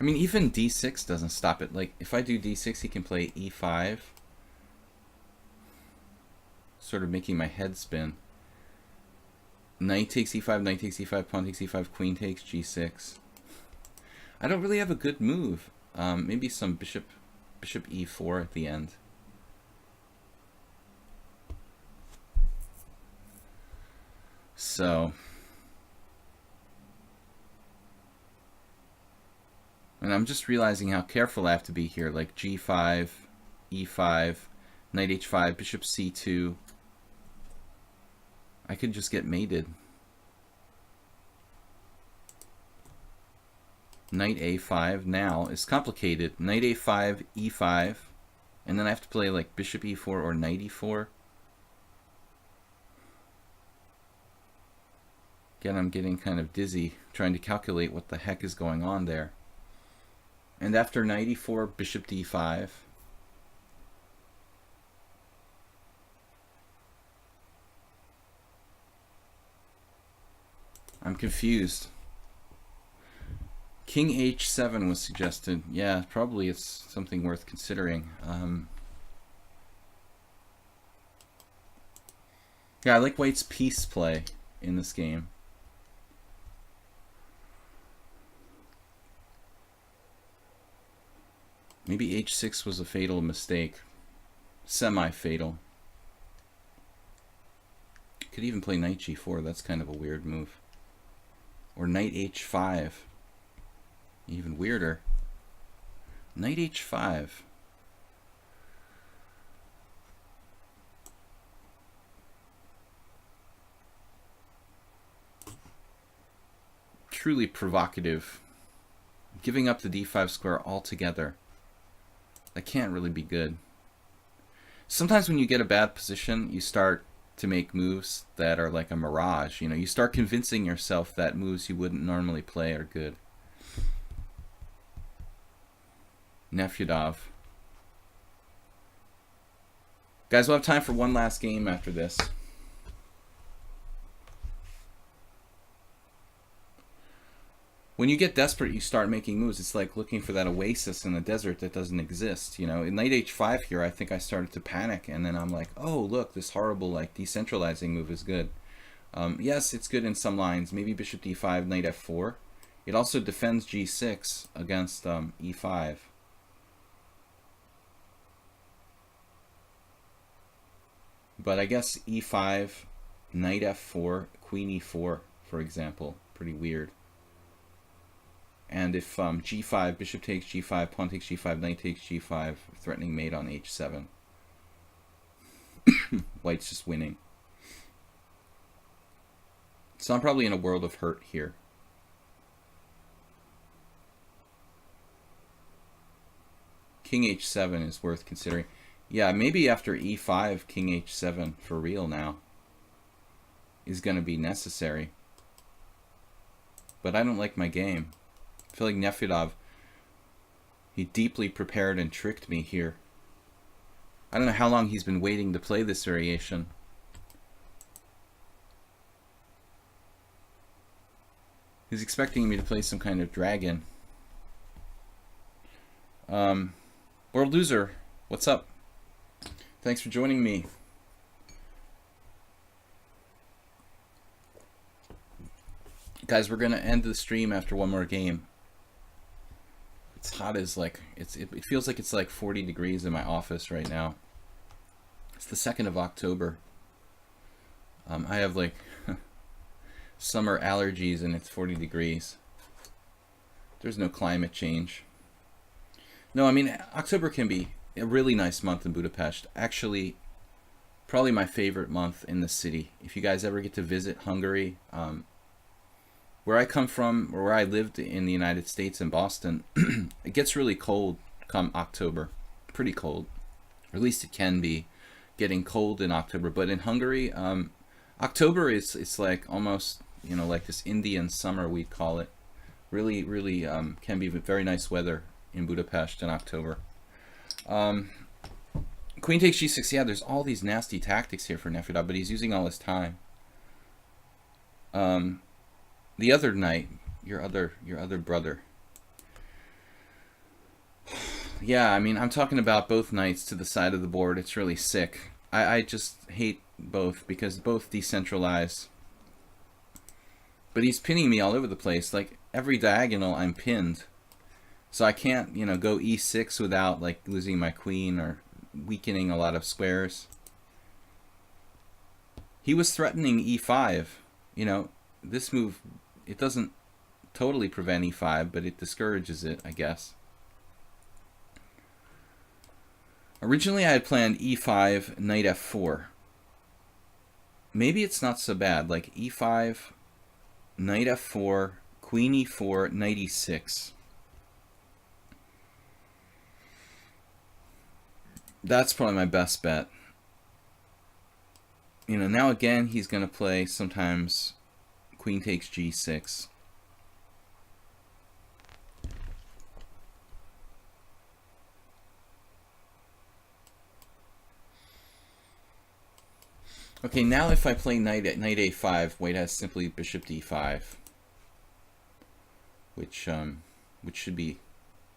I mean, even d6 doesn't stop it. Like, if I do d6, he can play e5. Sort of making my head spin. Knight takes e5, knight takes e5, pawn takes e5, queen takes g6. I don't really have a good move. Maybe some bishop e4 at the end. So, and I'm just realizing how careful I have to be here. Like g5, e5, knight h5, bishop c2. I could just get mated. Knight a5 now is complicated. Knight a5, e5, and then I have to play like bishop e4 or knight e4. Again, I'm getting kind of dizzy trying to calculate what the heck is going on there. And after knight e4, bishop d5. I'm confused. King h7 was suggested. Yeah, probably it's something worth considering. Yeah, I like White's piece play in this game. Maybe h6 was a fatal mistake. Semi-fatal. Could even play knight g4. That's kind of a weird move. Or knight h5. Even weirder. Knight h5. Truly provocative. Giving up the d5 square altogether. That can't really be good. Sometimes when you get a bad position, you start to make moves that are like a mirage. You know, you start convincing yourself that moves you wouldn't normally play are good. Nefedov. Guys, we'll have time for one last game after this. When you get desperate, you start making moves. It's like looking for that oasis in the desert that doesn't exist. You know, in knight h5 here, I think I started to panic, and then I'm like, oh, look, this horrible, like, decentralizing move is good. Yes, it's good in some lines. Maybe bishop d5, knight f4. It also defends g6 against e5. But I guess e5, knight f4, queen e4, for example. Pretty weird. And if g5, bishop takes g5, pawn takes g5, knight takes g5, threatening mate on h7. White's just winning. So I'm probably in a world of hurt here. King h7 is worth considering. Yeah, maybe after e5, king h7 for real now is going to be necessary. But I don't like my game. I feel like Nefedov, he deeply prepared and tricked me here. I don't know how long he's been waiting to play this variation. He's expecting me to play some kind of dragon. World Loser, what's up? Thanks for joining me. Guys, we're gonna end the stream after one more game. It's hot as like it feels like it's like 40 degrees in my office right now. It's the 2nd of October. I have like summer allergies and it's 40 degrees. There's no climate change. No, I mean October can be a really nice month in Budapest. Actually, probably my favorite month in the city. If you guys ever get to visit Hungary, where I come from, or where I lived in the United States in Boston, it gets really cold come October. Pretty cold. Or at least it can be getting cold in October. But in Hungary, October is it's like almost, you know, like this Indian summer, we'd call it. Really, really can be very nice weather in Budapest in October. Queen takes g6. Yeah, there's all these nasty tactics here for Nefedov, but he's using all his time. The other knight, your other brother. Yeah, I mean, I'm talking about both knights to the side of the board. It's really sick. I just hate both because both decentralize. But he's pinning me all over the place. Like every diagonal, I'm pinned. So I can't, you know, go e6 without like losing my queen or weakening a lot of squares. He was threatening e5. You know, this move, it doesn't totally prevent e5, but it discourages it, I guess. Originally I had planned e5, knight f4. Maybe it's not so bad, like e5, knight f4, queen e4, knight e6. That's probably my best bet. You know, now again he's going to play sometimes queen takes g6. Okay, now if I play knight a5, white has simply bishop d5, which should be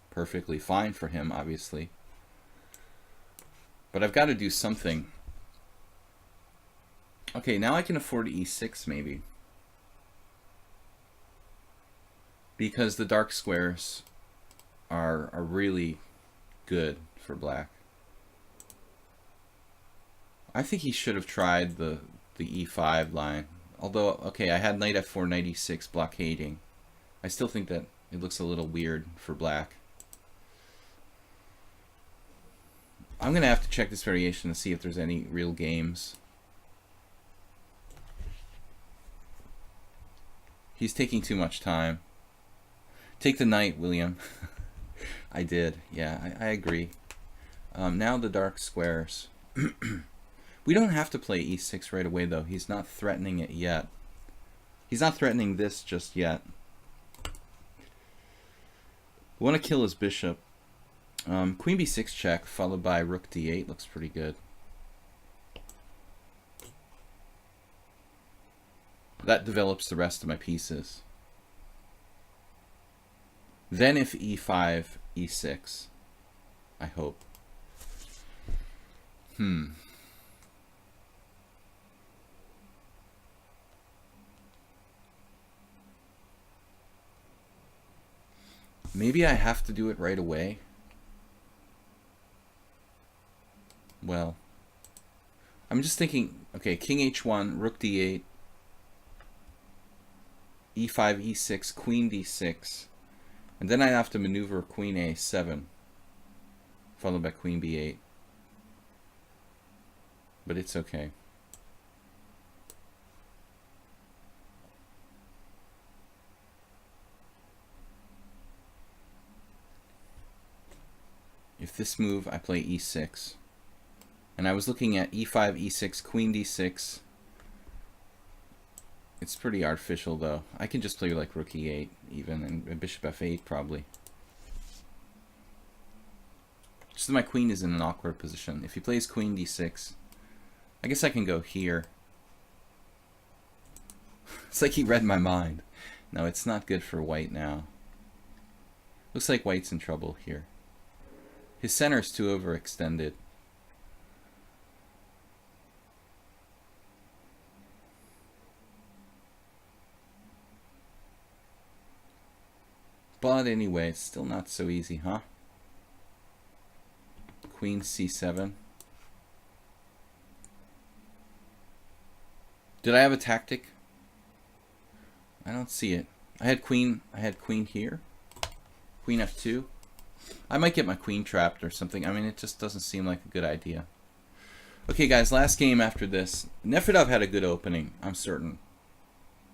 perfectly fine for him, obviously. But I've got to do something. Okay, now I can afford e6 maybe, because the dark squares are really good for black. I think he should have tried the e5 line. Although, okay, I had knight f4, knight e6 blockading. I still think that it looks a little weird for black. I'm going to have to check this variation to see if there's any real games. He's taking too much time. Take the knight, William. I did. Yeah, I agree. Now the dark squares. We don't have to play e6 right away, though. He's not threatening it yet. He's not threatening this just yet. We want to kill his bishop. Queen b6 check, followed by rook d8 looks pretty good. That develops the rest of my pieces. Then if e5, e6, I hope. Maybe I have to do it right away. Well, I'm just thinking, okay, king h1, rook d8, e5, e6, queen d6, And then I have to maneuver queen a7, followed by queen b8. But it's okay. If this move, I play e6. And I was looking at e5, e6, queen d6. It's pretty artificial, though. I can just play like rook e8 even, and bishop f8 probably. Just that my queen is in an awkward position. If he plays queen d6, I guess I can go here. It's like he read my mind. No, it's not good for white now. Looks like white's in trouble here. His center's too overextended. But anyway, it's still not so easy, huh? Queen c7. Did I have a tactic? I don't see it. I had queen here. Queen f2. I might get my queen trapped or something. I mean, it just doesn't seem like a good idea. Okay, guys, last game after this. Nefedov had a good opening, I'm certain.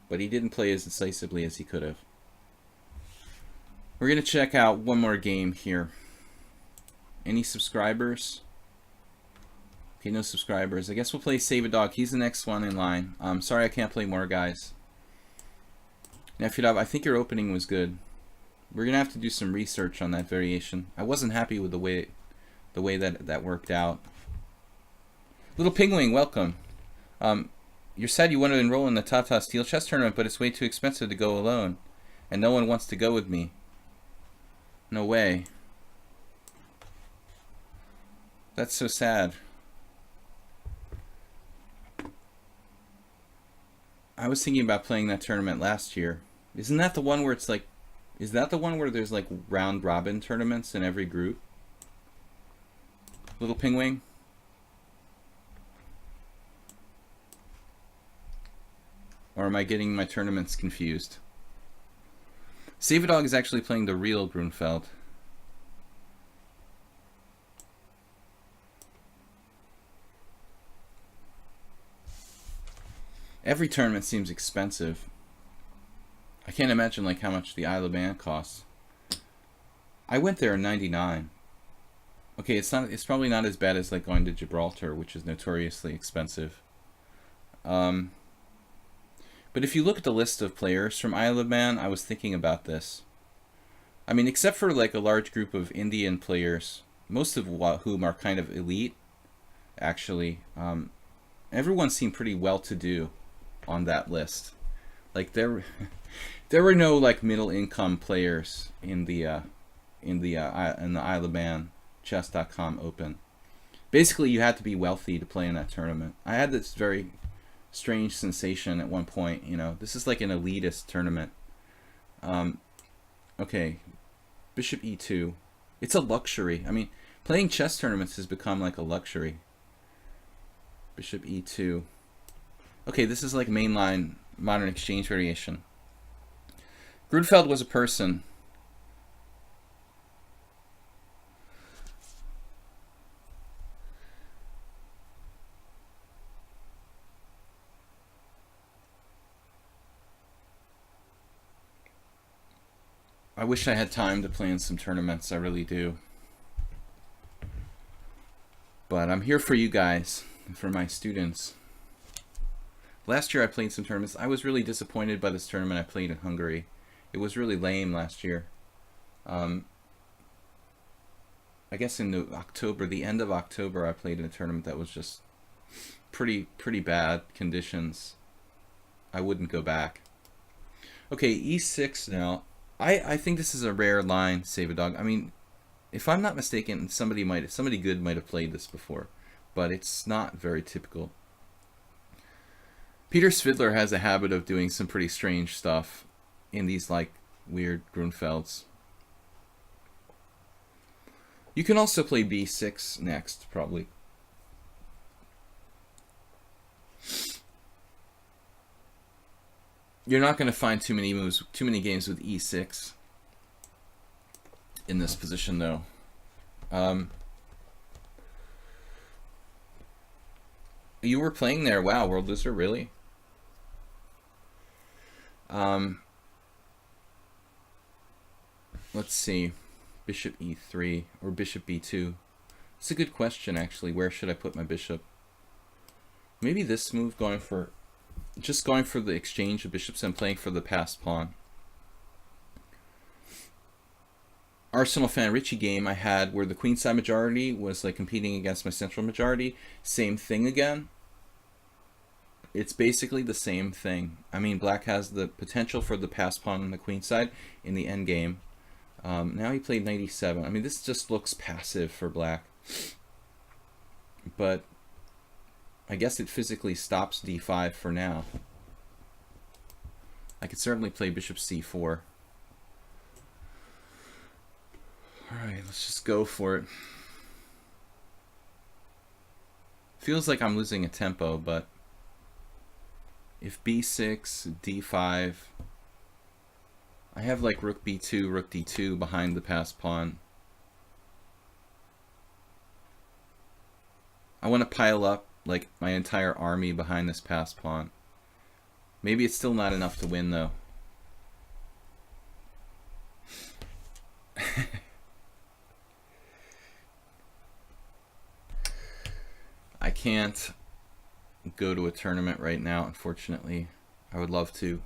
But he didn't play as decisively as he could have. We're going to check out one more game here. Any subscribers? Okay, no subscribers. I guess we'll play Save a Dog. He's the next one in line. I'm sorry I can't play more, guys. Nefedov, I think your opening was good. We're going to have to do some research on that variation. I wasn't happy with the way that worked out. Little Pingwing, welcome. You said you want to enroll in the Tata Steel Chess Tournament, but it's way too expensive to go alone. And no one wants to go with me. No way. That's so sad. I was thinking about playing that tournament last year. Isn't that the one where it's like... Is that the one where there's like round robin tournaments in every group? Little Pingwing? Or am I getting my tournaments confused? Save a Dog is actually playing the real Grunfeld. Every tournament seems expensive. I can't imagine like how much the Isle of Man costs. I went there in '99. Okay, it's probably not as bad as like going to Gibraltar, which is notoriously expensive. But if you look at the list of players from Isle of Man, I was thinking about this. I mean, except for like a large group of Indian players, most of whom are kind of elite, actually, everyone seemed pretty well-to-do on that list. Like there were no like middle-income players in the Isle of Man chess.com Open. Basically, you had to be wealthy to play in that tournament. I had this very strange sensation at one point, you know, this is like an elitist tournament. Okay, bishop e2. It's a luxury. I mean, playing chess tournaments has become like a luxury. Bishop e2. Okay, this is like mainline modern exchange variation. Grunfeld was a person. I wish I had time to play in some tournaments, I really do. But I'm here for you guys, and for my students. Last year I played some tournaments. I was really disappointed by this tournament I played in Hungary. It was really lame last year. I guess in the end of October, I played in a tournament that was just pretty bad conditions. I wouldn't go back. Okay, e6 now. I think this is a rare line, Save a Dog. I mean, if I'm not mistaken, somebody good might have played this before, but it's not very typical. Peter Svidler has a habit of doing some pretty strange stuff in these like weird Grunfelds. You can also play b6 next, probably. You're not going to find too many games with e6. in this position, though. You were playing there. Wow, World Loser, really? Let's see. Bishop e3 or bishop b2. It's a good question, actually. Where should I put my bishop? Maybe this move, just going for the exchange of bishops and playing for the passed pawn. Arsenal fan Richie game I had where the queenside majority was like competing against my central majority. Same thing again. It's basically the same thing. I mean, black has the potential for the passed pawn on the queenside in the end game. Now he played knight e7. I mean, this just looks passive for black. But I guess it physically stops d5 for now. I could certainly play bishop c4. Alright, let's just go for it. Feels like I'm losing a tempo, but if b6, d5, I have like rook b2, rook d2 behind the passed pawn. I want to pile up like my entire army behind this passed pawn. Maybe it's still not enough to win, though. I can't go to a tournament right now, unfortunately. I would love to.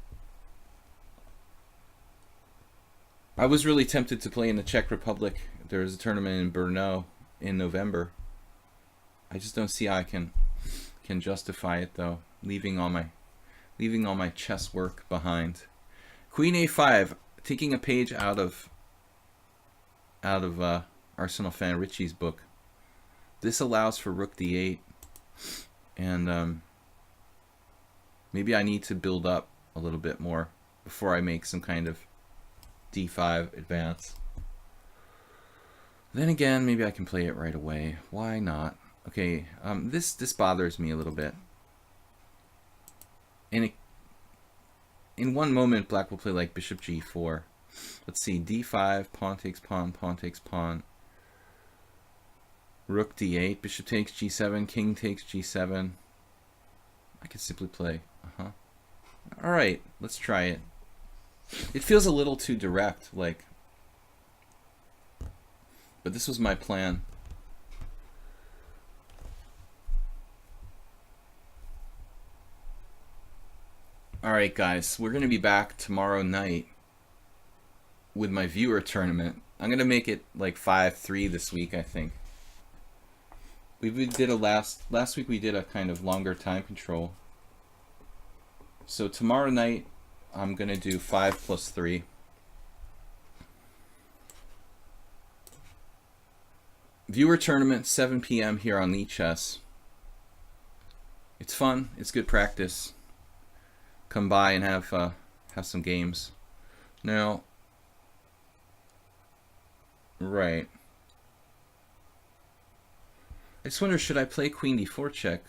I was really tempted to play in the Czech Republic. There's a tournament in Brno in November. I just don't see how I can justify it, though. Leaving all my chess work behind. Queen a5, taking a page out of Arsenal fan Richie's book. This allows for rook d8, and maybe I need to build up a little bit more before I make some kind of d5 advance. Then again, maybe I can play it right away. Why not? Okay, this bothers me a little bit. And in one moment, black will play like bishop g4. Let's see, d5, pawn takes pawn, pawn takes pawn. Rook d8, bishop takes g7, king takes g7. I could simply play. Alright, let's try it. It feels a little too direct, like. But this was my plan. Alright guys, we're going to be back tomorrow night with my viewer tournament. I'm going to make it like 5-3 this week, I think. We did a last week we did a kind of longer time control. So tomorrow night I'm going to do 5+3. Viewer tournament, 7 p.m. here on lichess. It's fun. It's good practice. Come by and have some games. Now, right. I just wonder, should I play queen d4 check?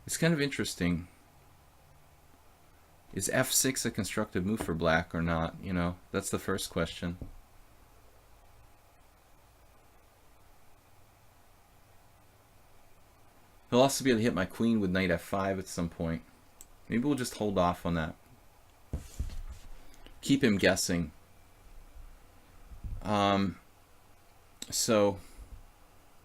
It's kind of interesting. Is f6 a constructive move for black or not? You know, that's the first question. He'll also be able to hit my queen with knight f5 at some point. Maybe we'll just hold off on that. Keep him guessing. So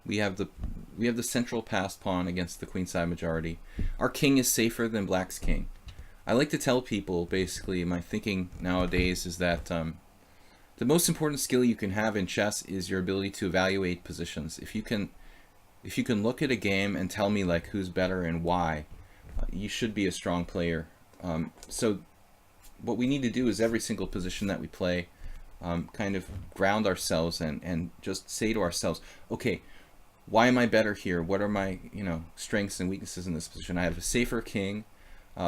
we have the central passed pawn against the queenside majority. Our king is safer than black's king. I like to tell people, basically, my thinking nowadays is that the most important skill you can have in chess is your ability to evaluate positions. If you can look at a game and tell me like who's better and why, you should be a strong player. So what we need to do is every single position that we play, kind of ground ourselves and just say to ourselves, okay, why am I better here? What are my strengths and weaknesses in this position? I have a safer king.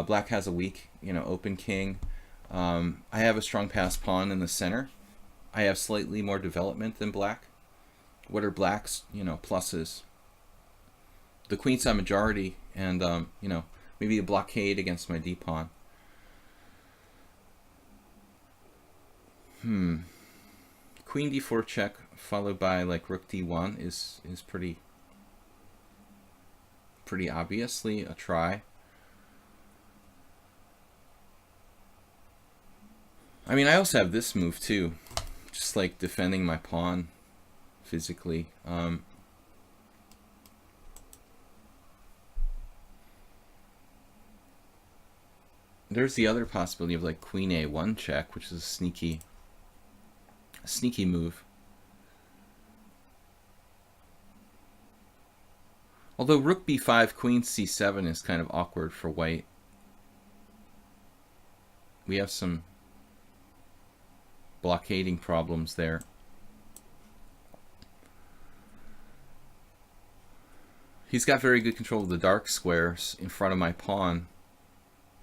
Black has a weak open king. I have a strong passed pawn in the center. I have slightly more development than black. What are black's pluses? The queenside majority and maybe a blockade against my d pawn. queen d4 check followed by like rook d1 is pretty obviously a try. I mean, I also have this move too, just like defending my pawn physically. There's the other possibility of like queen a1 check, which is a sneaky move. Although rook b5, queen c7 is kind of awkward for white. We have some blockading problems there. He's got very good control of the dark squares in front of my pawn.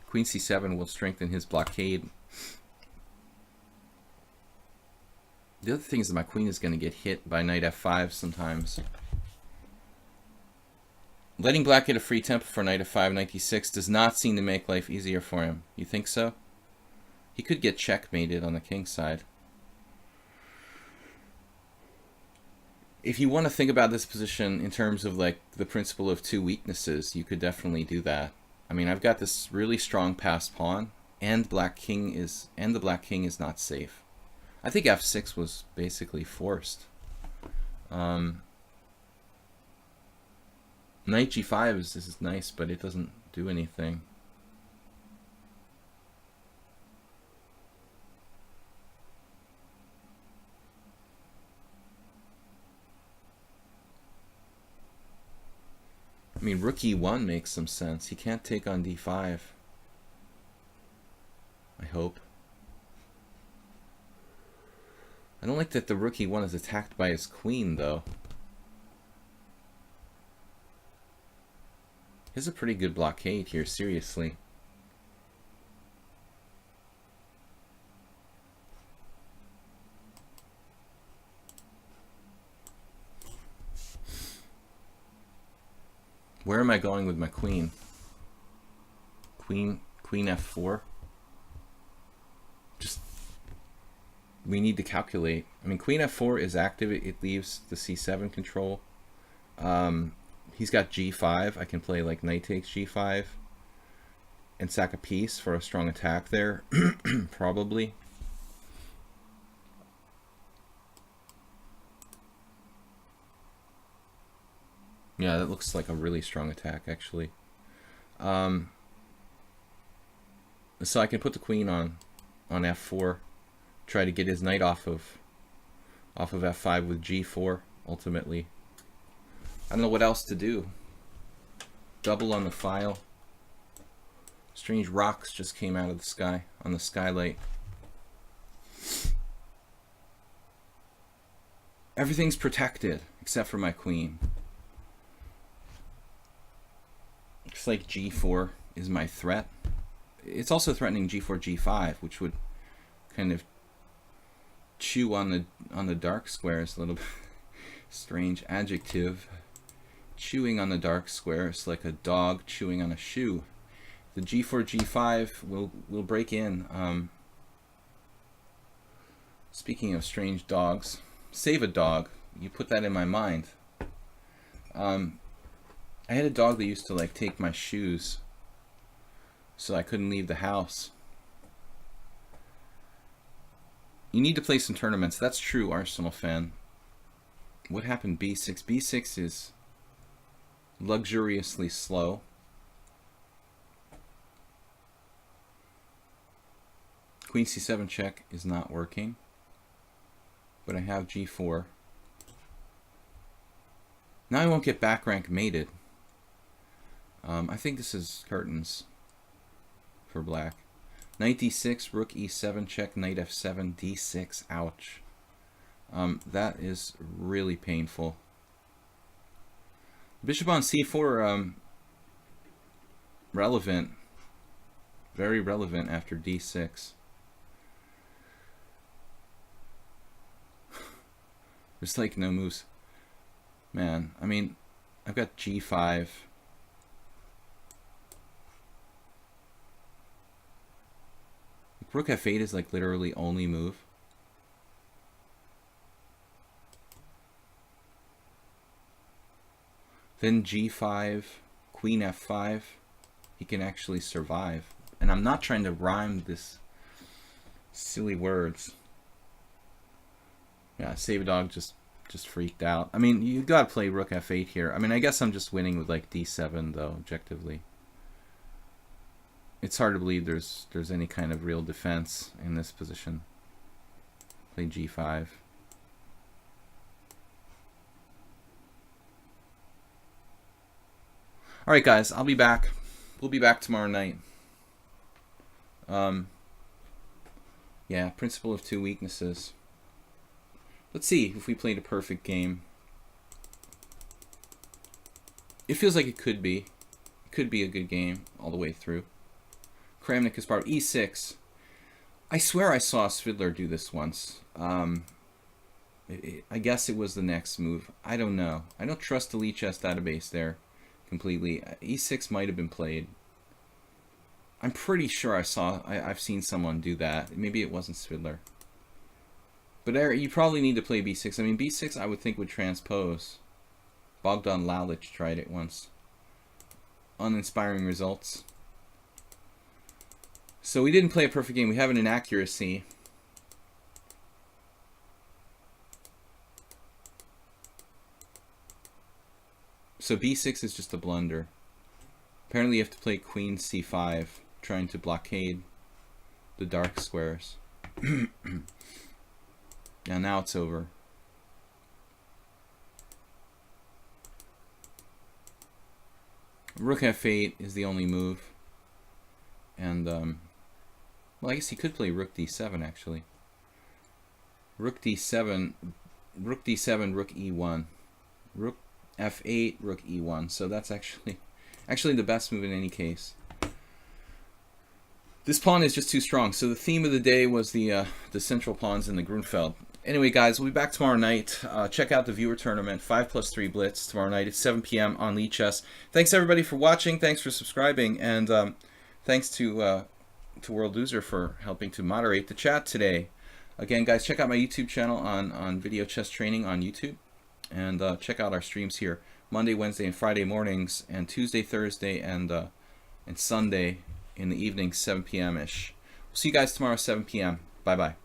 Queen c7 will strengthen his blockade. The other thing is that my queen is going to get hit by knight f5 sometimes. Letting black get a free tempo for knight f5, knight d6 does not seem to make life easier for him. You think so? He could get checkmated on the king side. If you want to think about this position in terms of like the principle of two weaknesses, you could definitely do that. I mean, I've got this really strong passed pawn, and the black king is not safe. I think f6 was basically forced. Knight g5 is nice, but it doesn't do anything. I mean, rook e1 makes some sense. He can't take on d5. I hope. I don't like that the rook e1 is attacked by his queen, though. He has a pretty good blockade here, seriously. Where am I going with my queen? Queen f4? Just, we need to calculate. I mean, queen f4 is active. It leaves the c7 control. He's got g5. I can play like knight takes g5 and sack a piece for a strong attack there, probably. Yeah, that looks like a really strong attack, actually. So I can put the queen on f4, try to get his knight off of f5 with g4, ultimately. I don't know what else to do. Double on the file. Strange rocks just came out of the sky, on the skylight. Everything's protected, except for my queen. Looks like g4 is my threat. It's also threatening g4, g5, which would kind of chew on the dark squares. A little bit strange adjective. Chewing on the dark squares like a dog chewing on a shoe. The g4, g5 will break in. Speaking of strange dogs, save a dog. You put that in my mind. I had a dog that used to like take my shoes so I couldn't leave the house. You need to play some tournaments. That's true, Arsenal fan. What happened? b6. b6 is luxuriously slow. Queen c7 check is not working, but I have g4. Now I won't get back rank mated. I think this is curtains for black. Knight d6, rook e7 check, knight f7, d6. Ouch. That is really painful. Bishop on c4, relevant. Very relevant after d6. There's like no moves. Man, I mean, I've got g5. Rook f8 is like literally only move. Then g5, queen f5. He can actually survive. And I'm not trying to rhyme this silly words. Yeah, Save Dog just freaked out. I mean, you gotta play rook f8 here. I mean, I guess I'm just winning with like d7 though, objectively. It's hard to believe there's any kind of real defense in this position. Play g5. All right, guys, I'll be back. We'll be back tomorrow night. Yeah, principle of two weaknesses. Let's see if we played a perfect game. It feels like it could be. It could be a good game all the way through. Kramnik Kasparov, e6. I swear I saw Svidler do this once. I guess it was the next move. I don't know. I don't trust the lichess database there completely. e6 might have been played. I'm pretty sure I've seen someone do that. Maybe it wasn't Svidler. But you probably need to play b6. I mean, b6 I would think would transpose. Bogdan Lalich tried it once. Uninspiring results. So we didn't play a perfect game. We have an inaccuracy. So b6 is just a blunder. Apparently you have to play queen c5, trying to blockade the dark squares. Yeah, now it's over. Rook f8 is the only move. And, well, I guess he could play rook d7, actually. Rook d7, rook d7, rook e1. Rook f8, rook e1. So that's actually the best move in any case. This pawn is just too strong. So the theme of the day was the central pawns in the Grunfeld. Anyway, guys, we'll be back tomorrow night. Check out the viewer tournament, 5+3 Blitz, tomorrow night at 7 p.m. on lichess. Thanks, everybody, for watching. Thanks for subscribing. And thanks to World Loser for helping to moderate the chat today. Again, guys, check out my YouTube channel on video chess training on YouTube. And check out our streams here Monday, Wednesday, and Friday mornings, and Tuesday, Thursday, and Sunday in the evening, 7 p.m. ish. We'll see you guys tomorrow, 7 p.m. Bye-bye.